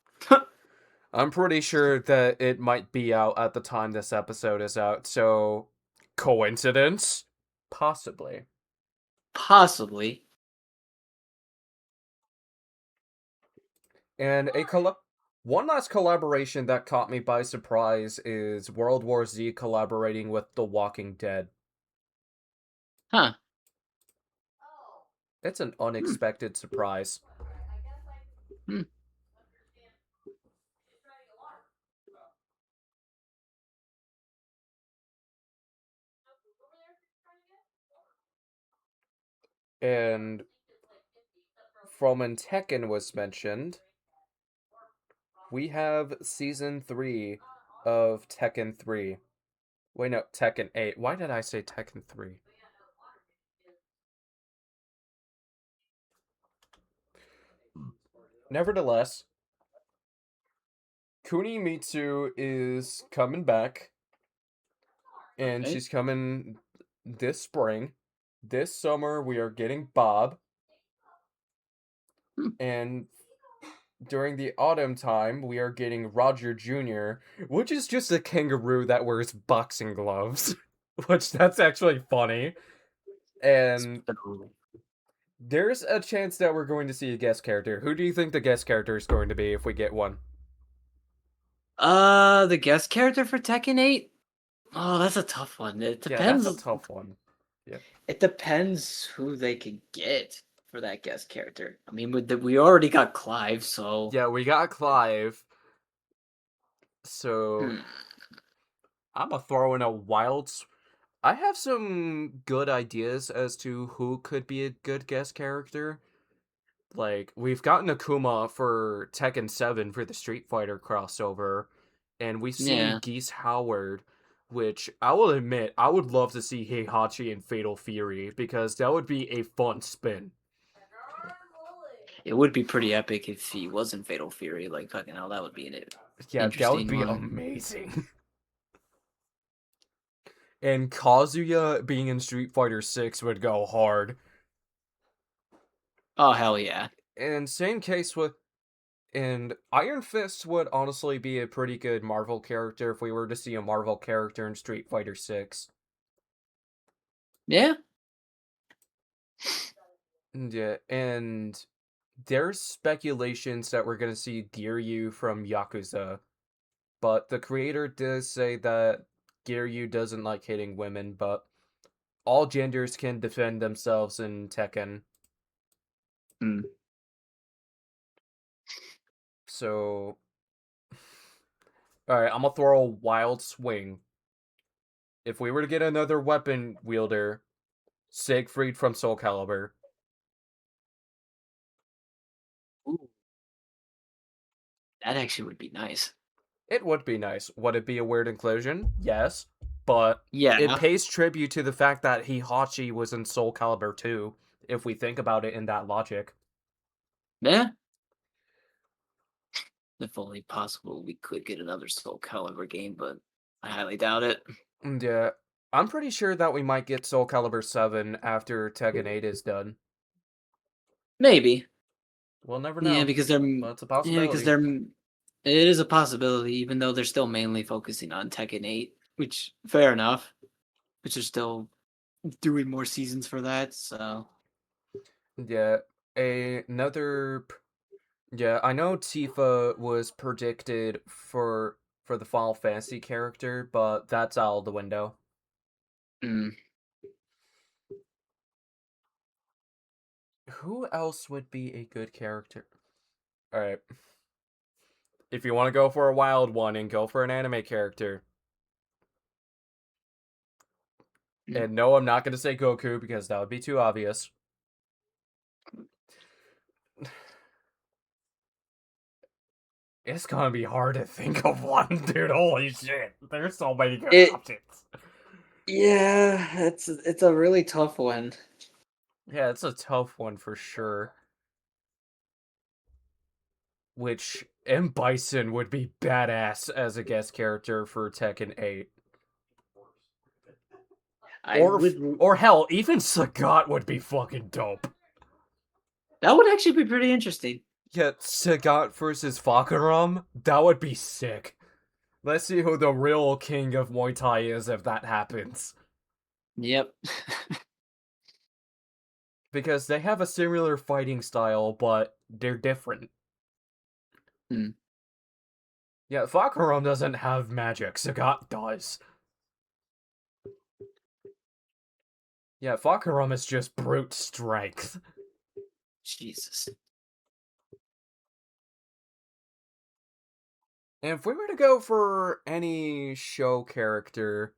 I'm pretty sure that it might be out at the time this episode is out, so coincidence? Possibly. Possibly. And one last collaboration that caught me by surprise is World War Z collaborating with The Walking Dead. Huh. It's an unexpected surprise. Hmm. And from when Tekken was mentioned, we have Season 3 of Tekken 3. Wait, no, Tekken 8. Why did I say Tekken 3? Nevertheless, Kunimitsu is coming back, and Okay. she's coming this spring. This summer, we are getting Bob, Hmm. and during the autumn time, we are getting Roger Jr., which is just a kangaroo that wears boxing gloves, which that's actually funny. And there's a chance that we're going to see a guest character. Who do you think the guest character is going to be if we get one? The guest character for Tekken 8? Oh, that's a tough one. It Yeah, that's depends. a tough one. Yeah. It depends who they could get for that guest character. I mean, we already got Clive, so. Yeah, we got Clive. So Hmm. I'm gonna throw in a I have some good ideas as to who could be a good guest character. Like, we've gotten Akuma for Tekken 7 for the Street Fighter crossover, and we've seen Yeah. Geese Howard. which I will admit I would love to see Heihachi in Fatal Fury because that would be a fun spin. It would be pretty epic if he was in Fatal Fury. Like, fucking hell, that would be an Yeah, that would interesting be one. amazing. And Kazuya being in Street Fighter 6 would go hard. Oh, hell yeah. And same case with. And Iron Fist would honestly be a pretty good Marvel character if we were to see a Marvel character in Street Fighter 6. Yeah. Yeah, and there's speculations that we're gonna see Giryu from Yakuza, but the creator does say that Giryu doesn't like hitting women, but all genders can defend themselves in Tekken. Hmm. So, alright, I'm gonna throw a wild swing. If we were to get another weapon wielder, Siegfried from Soul Calibur. Ooh, that actually would be nice. It would be nice. Would it be a weird inclusion? Yes. But Yeah. it pays tribute to the fact that Heihachi was in Soul Calibur 2, if we think about it in that logic. Yeah. If only possible, we could get another Soul Calibur game, but I highly doubt it. Yeah. I'm pretty sure that we might get Soul Calibur 7 after Tekken 8 is done. Maybe. We'll never Yeah, know. because they're But it's a possibility. yeah, because they're it is a possibility, even though they're still mainly focusing on Tekken 8, which fair enough. Which are still doing more seasons for that, so Yeah. Another. Yeah, I know Tifa was predicted for the Final Fantasy character, but that's out of the window. mm. Who else would be a good character? Alright. If you want to go for a wild one and go for an anime character. And no, I'm not going to say Goku because that would be too obvious. It's going to be hard to think of one, dude. Holy shit. There's so many good options. Yeah, it's a really tough one. Yeah, it's a tough one for sure. Which M. Bison would be badass as a guest character for Tekken 8. Or hell, even Sagat would be fucking dope. That would actually be pretty interesting. Yeah, Sagat versus Fakaram? That would be sick. Let's see who the real king of Muay Thai is if that happens. Yep. Because they have a similar fighting style, but they're different. Hmm. Yeah, Fakaram doesn't have magic, Sagat does. Yeah, Fakaram is just brute strength. Jesus. And if we were to go for any show character,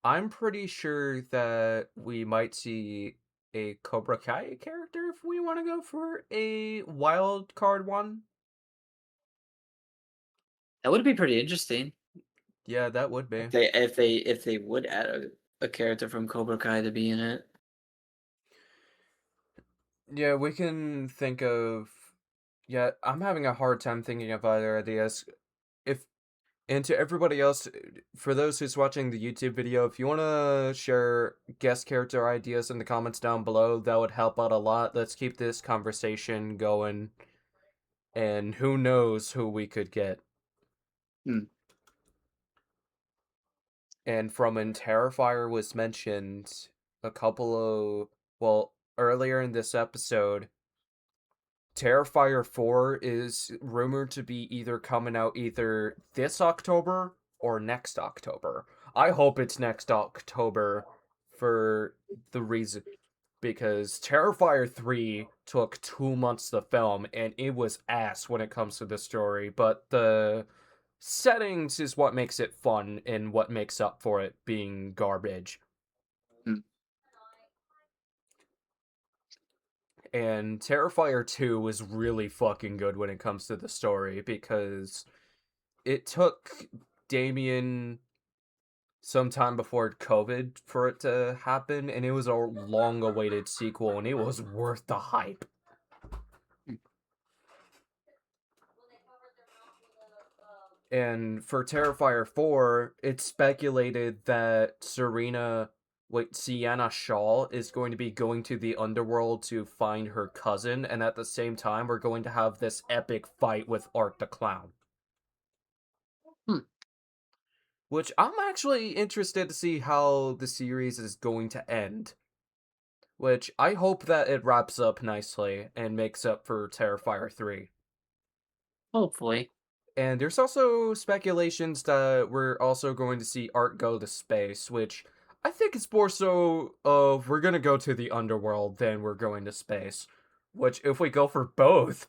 I'm pretty sure that we might see a Cobra Kai character if we want to go for a wild card one. That would be pretty interesting. Yeah, that would be. If they would add a character from Cobra Kai to be in it. Yeah, we can think of. Yeah, I'm having a hard time thinking of other ideas. And to everybody else, for those who's watching the YouTube video, if you want to share guest character ideas in the comments down below, that would help out a lot. Let's keep this conversation going. And who knows who we could get. Hmm. And from when Terrifier was mentioned a couple of, well, earlier in this episode, Terrifier 4 is rumored to be either coming out either this October or next October. I hope it's next October for the reason because Terrifier 3 took 2 months to film and it was ass when it comes to the story, but the settings is what makes it fun and what makes up for it being garbage. Hmm. And Terrifier 2 was really fucking good when it comes to the story because it took Damien sometime before COVID for it to happen, and it was a long-awaited sequel, and it was worth the hype. And for Terrifier 4, it's speculated that Sienna Shaw is going to be going to the underworld to find her cousin, and at the same time, we're going to have this epic fight with Art the Clown. Hmm. Which I'm actually interested to see how the series is going to end. Which I hope that it wraps up nicely and makes up for Terrifier 3. Hopefully. And there's also speculations that we're also going to see Art go to space, which I think is more so of we're going to go to the underworld than we're going to space. Which, if we go for both,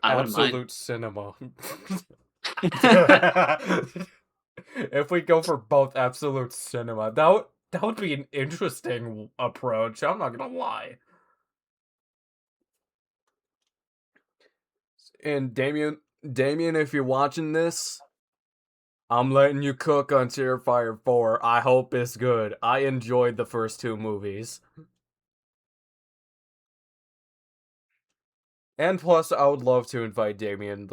I wouldn't mind. absolute cinema. If we go for both, absolute cinema, that would be an interesting approach. I'm not gonna lie. And Damien, if you're watching this, I'm letting you cook on Terrifier 4. I hope it's good. I enjoyed the first two movies. And plus, I would love to invite Damien.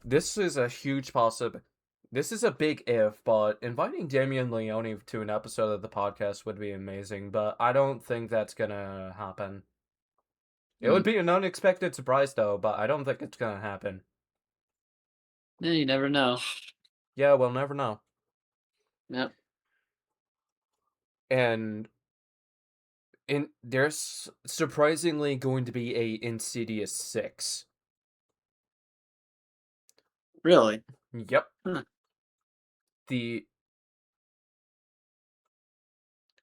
This is a huge possibility. This is a big if, but inviting Damien Leone to an episode of the podcast would be amazing, but I don't think that's gonna happen. It would be an unexpected surprise, though, but I don't think it's gonna happen. Yeah, you never know. Yeah, we'll never know. Yep. And there's surprisingly going to be a Insidious 6. Really? Yep. Huh.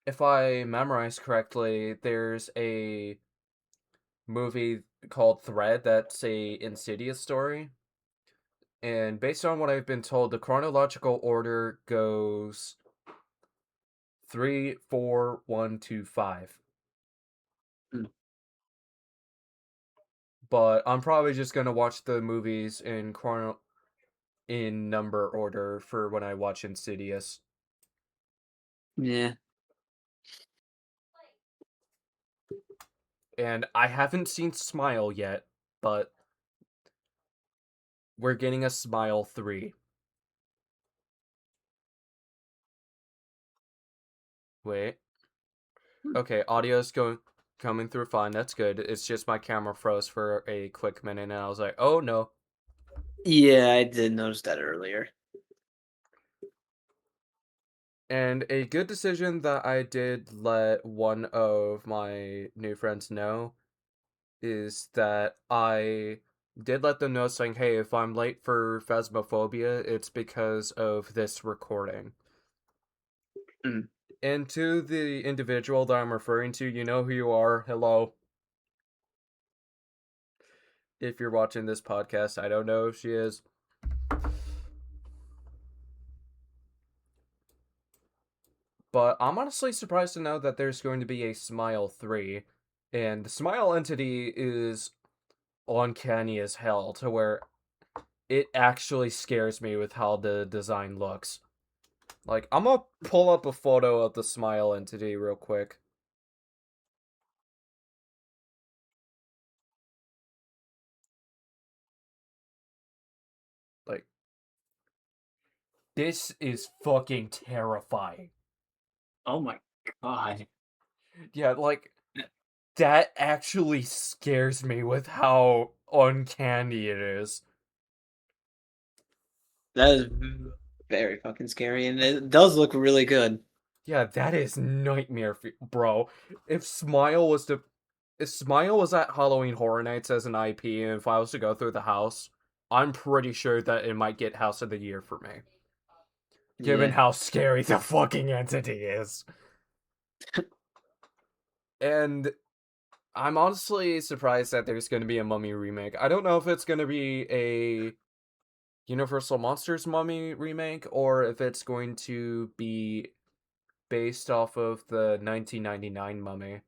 If I memorize correctly, there's a movie called Thread that's a Insidious story. And based on what I've been told, the chronological order goes 3, 4, 1, 2, 5. But I'm probably just gonna watch the movies in number order for when I watch Insidious. Yeah. And I haven't seen Smile yet, but we're getting a Smile 3. Wait. Okay, audio's coming through fine. That's good. It's just my camera froze for a quick minute, and I was like, "Oh no!" Yeah, I did notice that earlier. And a good decision that I did let one of my new friends know is that I did let them know, saying, "Hey, if I'm late for Phasmophobia, it's because of this recording." Mm. And to the individual that I'm referring to, you know who you are. Hello. If you're watching this podcast, I don't know if she is. But I'm honestly surprised to know that there's going to be a Smile 3. And the Smile entity is uncanny as hell, to where it actually scares me with how the design looks. Like, I'm gonna pull up a photo of the Smile entity real quick. Like, this is fucking terrifying. Oh my god. Yeah, like, that actually scares me with how uncanny it is. That is very fucking scary, and it does look really good. Yeah, that is nightmare, bro. If Smile was at Halloween Horror Nights as an IP, and if I was to go through the house, I'm pretty sure that it might get House of the Year for me. Given Yeah. how scary the fucking entity is. And I'm honestly surprised that there's going to be a Mummy remake. I don't know if it's going to be a Universal Monsters Mummy remake, or if it's going to be based off of the 1999 Mummy.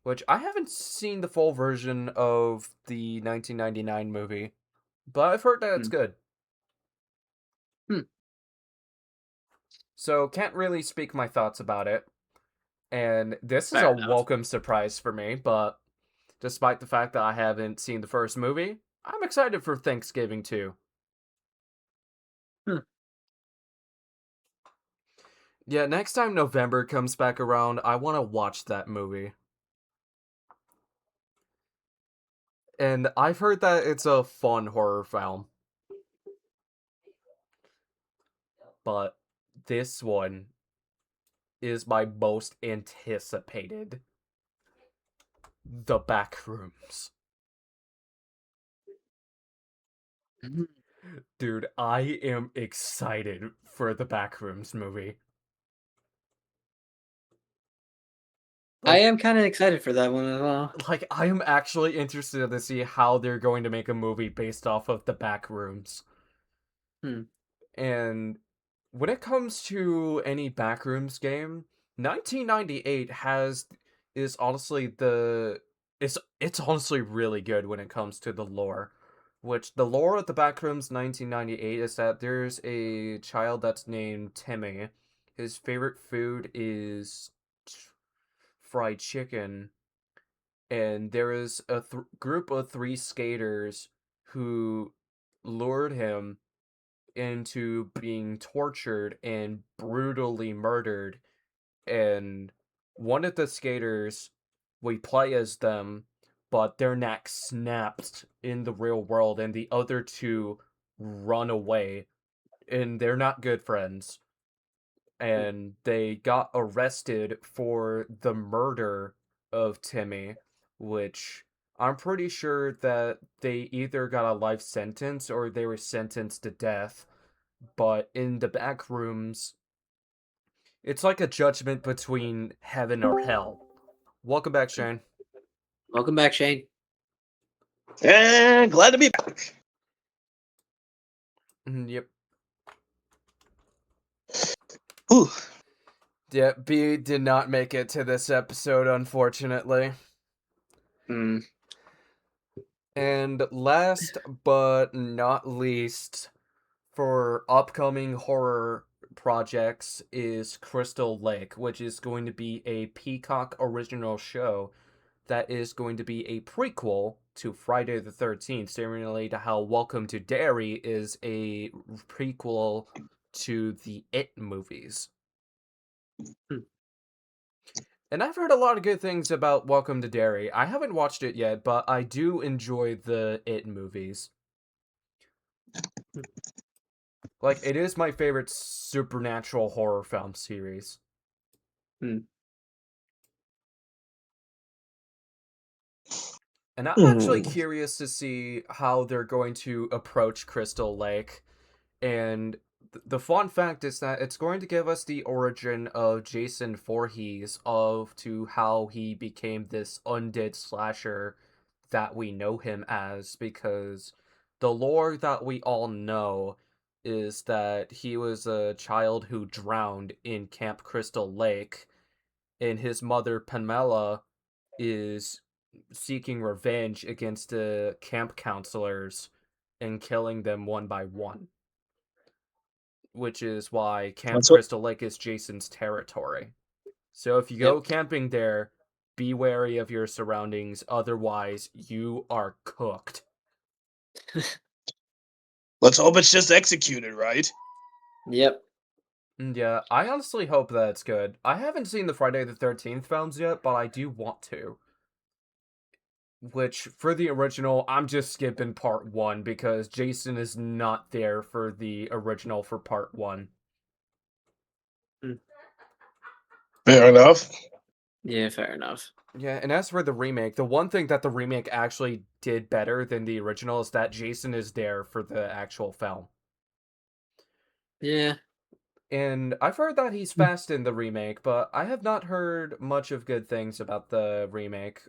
Which I haven't seen the full version of the 1999 movie, but I've heard that it's good. Hmm. So can't really speak my thoughts about it. And this is Fair a enough. welcome surprise for me, but despite the fact that I haven't seen the first movie, I'm excited for Thanksgiving too. Hmm. Yeah, next time November comes back around, I want to watch that movie. And I've heard that it's a fun horror film. But this one is my most anticipated. The Backrooms. Mhm. Dude, I am excited for the Backrooms movie. I Like, am kind of excited for that one as well. I am actually interested to see how they're going to make a movie based off of the Backrooms. Hmm. And when it comes to any Backrooms game, 1998 is honestly it's honestly really good when it comes to the lore. Which the lore of the Backrooms 1998 is that there's a child that's named Timmy. His favorite food is fried chicken, and there is a group of three skaters who lured him into being tortured and brutally murdered. And one of the skaters, we play as them, but their neck snapped in the real world, and the other two run away, and they're not good friends. And they got arrested for the murder of Timmy, which I'm pretty sure that they either got a life sentence or they were sentenced to death. But in the back rooms, it's like a judgment between heaven or hell. Welcome back, Shane. Welcome back, Shane. And glad to be back. Yep. Whew. Yeah, B did not make it to this episode, unfortunately. Hmm. And last but not least, for upcoming horror projects is Crystal Lake, which is going to be a Peacock original show that is going to be a prequel to Friday the 13th, similarly to how Welcome to Derry is a prequel to the It movies. Hmm. And I've heard a lot of good things about Welcome to Derry. I haven't watched it yet, but I do enjoy the It movies. Like, it is my favorite supernatural horror film series. Hmm. And I'm actually curious to see how they're going to approach Crystal Lake. And the fun fact is that it's going to give us the origin of Jason Voorhees of to how he became this undead slasher that we know him as, because the lore that we all know is that he was a child who drowned in Camp Crystal Lake, and his mother Pamela is seeking revenge against the camp counselors and killing them one by one, which is why Camp That's what. Crystal Lake is Jason's territory. So if you go Yep. camping there, be wary of your surroundings, otherwise you are cooked. Let's hope it's just executed right. Yep. Yeah, I honestly hope that it's good. I haven't seen the Friday the 13th films yet, but I do want to. Which, for the original, I'm just skipping part 1 because Jason is not there for the original for part 1. Hmm. Fair enough. Yeah, fair enough. Yeah, and as for the remake, the one thing that the remake actually did better than the original is that Jason is there for the actual film. Yeah. And I've heard that he's fast in the remake, but I have not heard much of good things about the remake.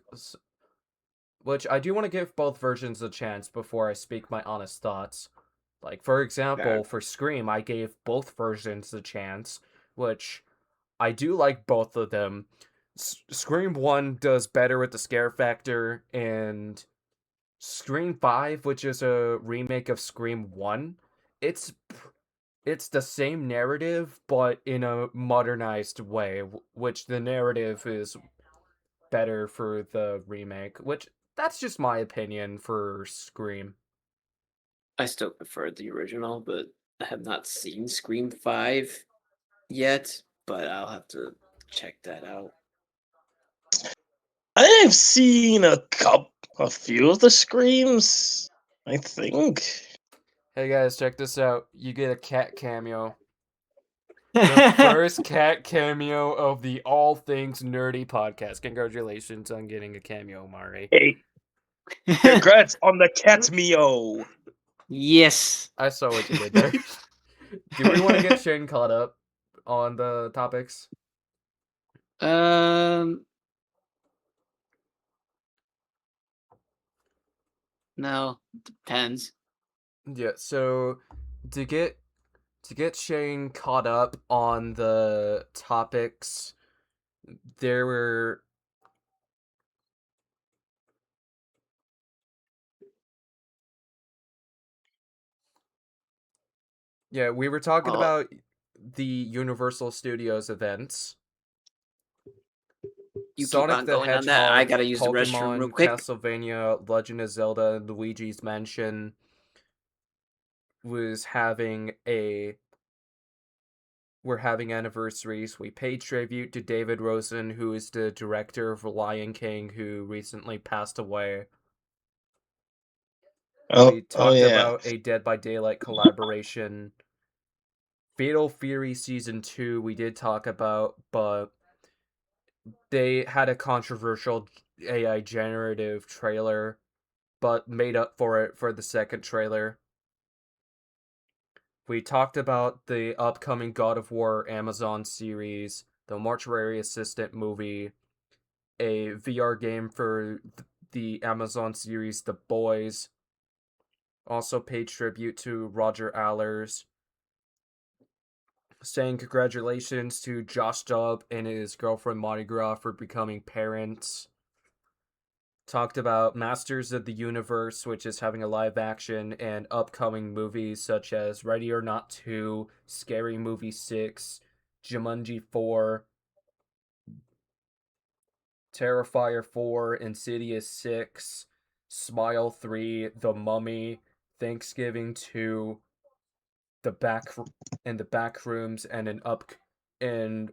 Which I do want to give both versions a chance before I speak my honest thoughts. Like, for Fair. example, for Scream, I gave both versions a chance, which I do like both of them. Scream 1 does better with the scare factor, and Scream 5, which is a remake of Scream 1, it's it's the same narrative, but in a modernized way, which the narrative is better for the remake, which that's just my opinion for Scream. I still prefer the original, but I have not seen Scream 5 yet, but I'll have to check that out. I have seen a few of the Screams, I think. Hey guys, check this out. You get a cat cameo. The first cat cameo of the All Things Nerdy podcast. Congratulations on getting a cameo, Mari. Hey, congrats on the Catmeo. Yes. I saw what you did there. Do we want to get Shane caught up on the topics? No, depends. Yeah, so to get Shane caught up on the topics, there were we were talking about the Universal Studios events. You Sonic keep on the going on that. I Hedgehog, gotta use the restroom real Pokemon, quick. Castlevania, Legend of Zelda, and Luigi's Mansion was having we're having anniversaries. We paid tribute to David Rosen, who is the director of Lion King, who recently passed away. We talked Yeah. about a Dead by Daylight collaboration. Fatal Fury Season 2 we did talk about, but they had a controversial AI generative trailer, but made up for it for the second trailer. We talked about the upcoming God of War Amazon series, the Mortuary Assistant movie, a VR game for the Amazon series The Boys. Also paid tribute to Roger Allers, saying congratulations to Josh Dubb and his girlfriend Mardi Gras for becoming parents. Talked about Masters of the Universe, which is having a live action, and upcoming movies such as Ready or Not 2, Scary Movie 6, Jumanji 4, Terrifier 4, Insidious 6, Smile 3, The Mummy, Thanksgiving 2, the back rooms, and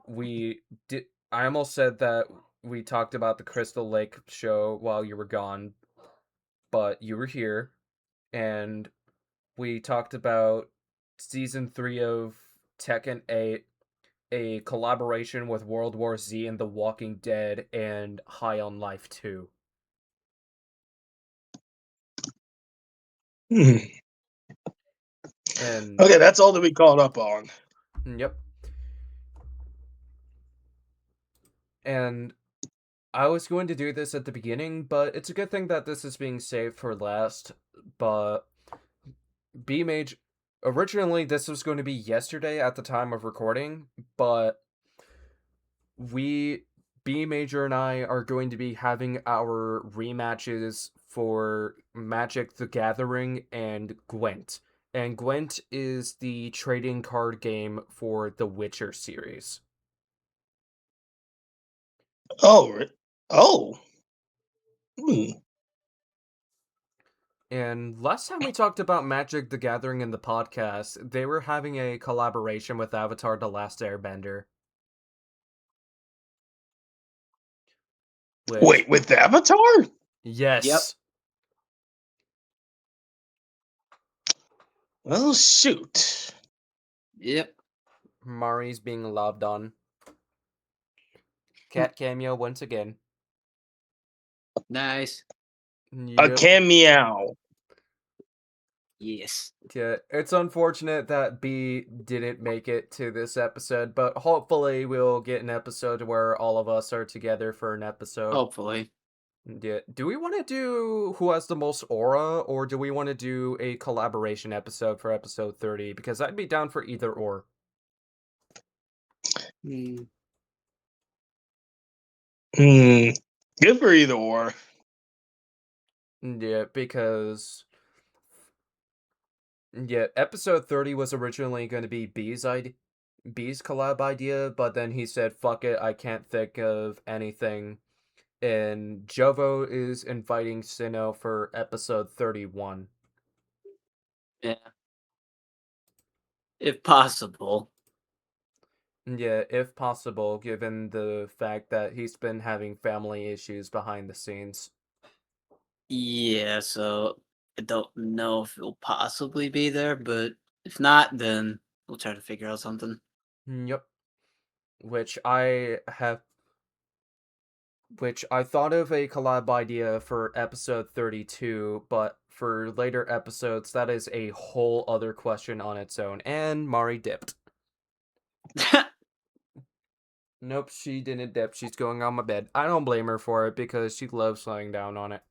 we did. I almost said that we talked about the Crystal Lake show while you were gone, but you were here, and we talked about season 3 of Tekken 8, a collaboration with World War Z and The Walking Dead, and High on Life 2. And Okay, that's all that we caught up on. yep. And I was going to do this at the beginning, but it's a good thing that this is being saved for last. But B Mage, originally this was going to be yesterday at the time of recording, but B Major and I are going to be having our rematches for Magic the Gathering and Gwent. And Gwent is the trading card game for the Witcher series. Oh. And last time we talked about Magic the Gathering in the podcast, they were having a collaboration with Avatar The Last Airbender. Wait, with Avatar? Yes. Yep. Well, shoot. Yep. Mari's being loved on. Cat cameo once again. Nice. A Yep. cameo. Yes. Yeah, it's unfortunate that B didn't make it to this episode, but hopefully we'll get an episode where all of us are together for an episode. Hopefully. Yeah. Do we want to do Who Has the Most Aura, or do we want to do a collaboration episode for episode 30? Because I'd be down for either or. Good for either or. Yeah, because Yeah, episode 30 was originally going to be B's collab idea, but then he said, fuck it, I can't think of anything. And Jovo is inviting Sino for episode 31. Yeah. If possible. Yeah, if possible, given the fact that he's been having family issues behind the scenes. Yeah, so I don't know if it'll possibly be there, but if not, then we'll try to figure out something. Yep. Which I thought of a collab idea for episode 32, but for later episodes, that is a whole other question on its own. And Mari dipped. Nope, she didn't dip. She's going on my bed. I don't blame her for it because she loves lying down on it.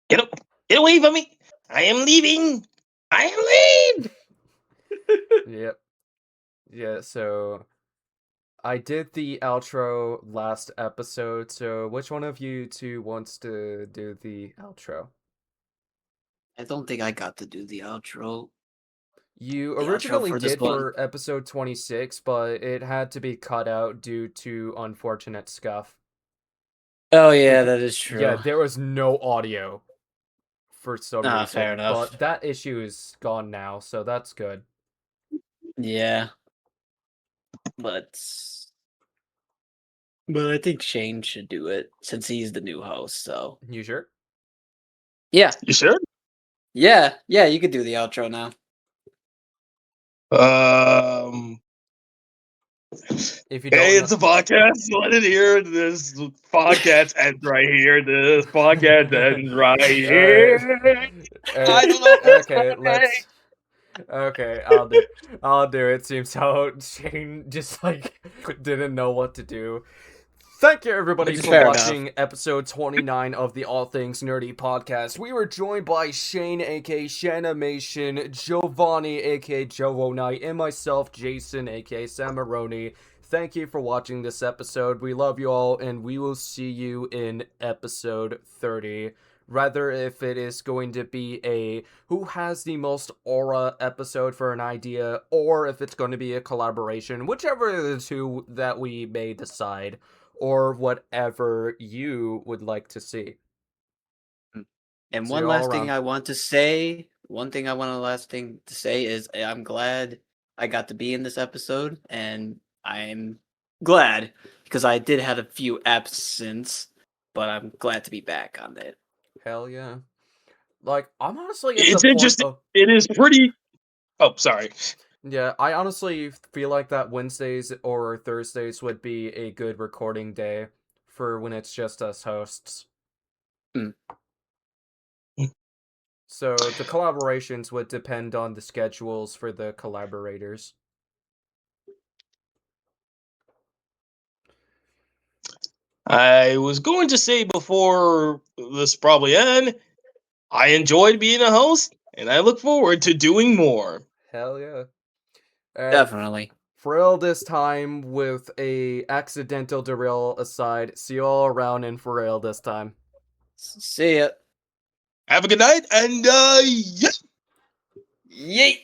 Get up! Get away from me! I am leaving! I am leaving! Yep. Yeah, so I did the outro last episode, so which one of you two wants to do the outro? I don't think I got to do the outro. You The outro originally for this did one. for episode 26, but it had to be cut out due to unfortunate scuff. Oh yeah, Beca- that is true. Yeah, there was no audio for some Ah, reason, fair enough. but that issue is gone now, so that's good. Yeah. But I think Shane should do it since he's the new host, so You sure? yeah. You sure? Yeah, you could do the outro now. If you don't Hey, know- it's a podcast. Let it hear. This podcast ends right here. This podcast ends right here. I don't know. Okay, let's. Okay, I'll do it. Seems how Shane just like didn't know what to do. Thank you everybody Which is for fair watching episode 29 of the All Things Nerdy podcast. We were joined by Shane aka Shanimation, Giovanni aka Jovo Knight, and myself, Jason aka Samaroni. Thank you for watching this episode. We love you all, and we will see you in episode 30. Rather, if it is going to be a who has the most aura episode for an idea, or if it's going to be a collaboration, whichever of the two that we may decide, or whatever you would like to see. And See one you all last thing around. I want to say, is I'm glad I got to be in this episode, and I'm glad because I did have a few absence, but I'm glad to be back on it. Hell yeah. Like, I'm honestly at It's the point interesting. of... It is pretty. Oh, sorry. Yeah, I honestly feel like that Wednesdays or Thursdays would be a good recording day for when it's just us hosts. Hmm. So the collaborations would depend on the schedules for the collaborators. I was going to say before this probably end, I enjoyed being a host, and I look forward to doing more. Hell yeah. Definitely. For all this time, with a accidental derail aside, see you all around in for real this time. See ya. Have a good night, and yeah. Yeet.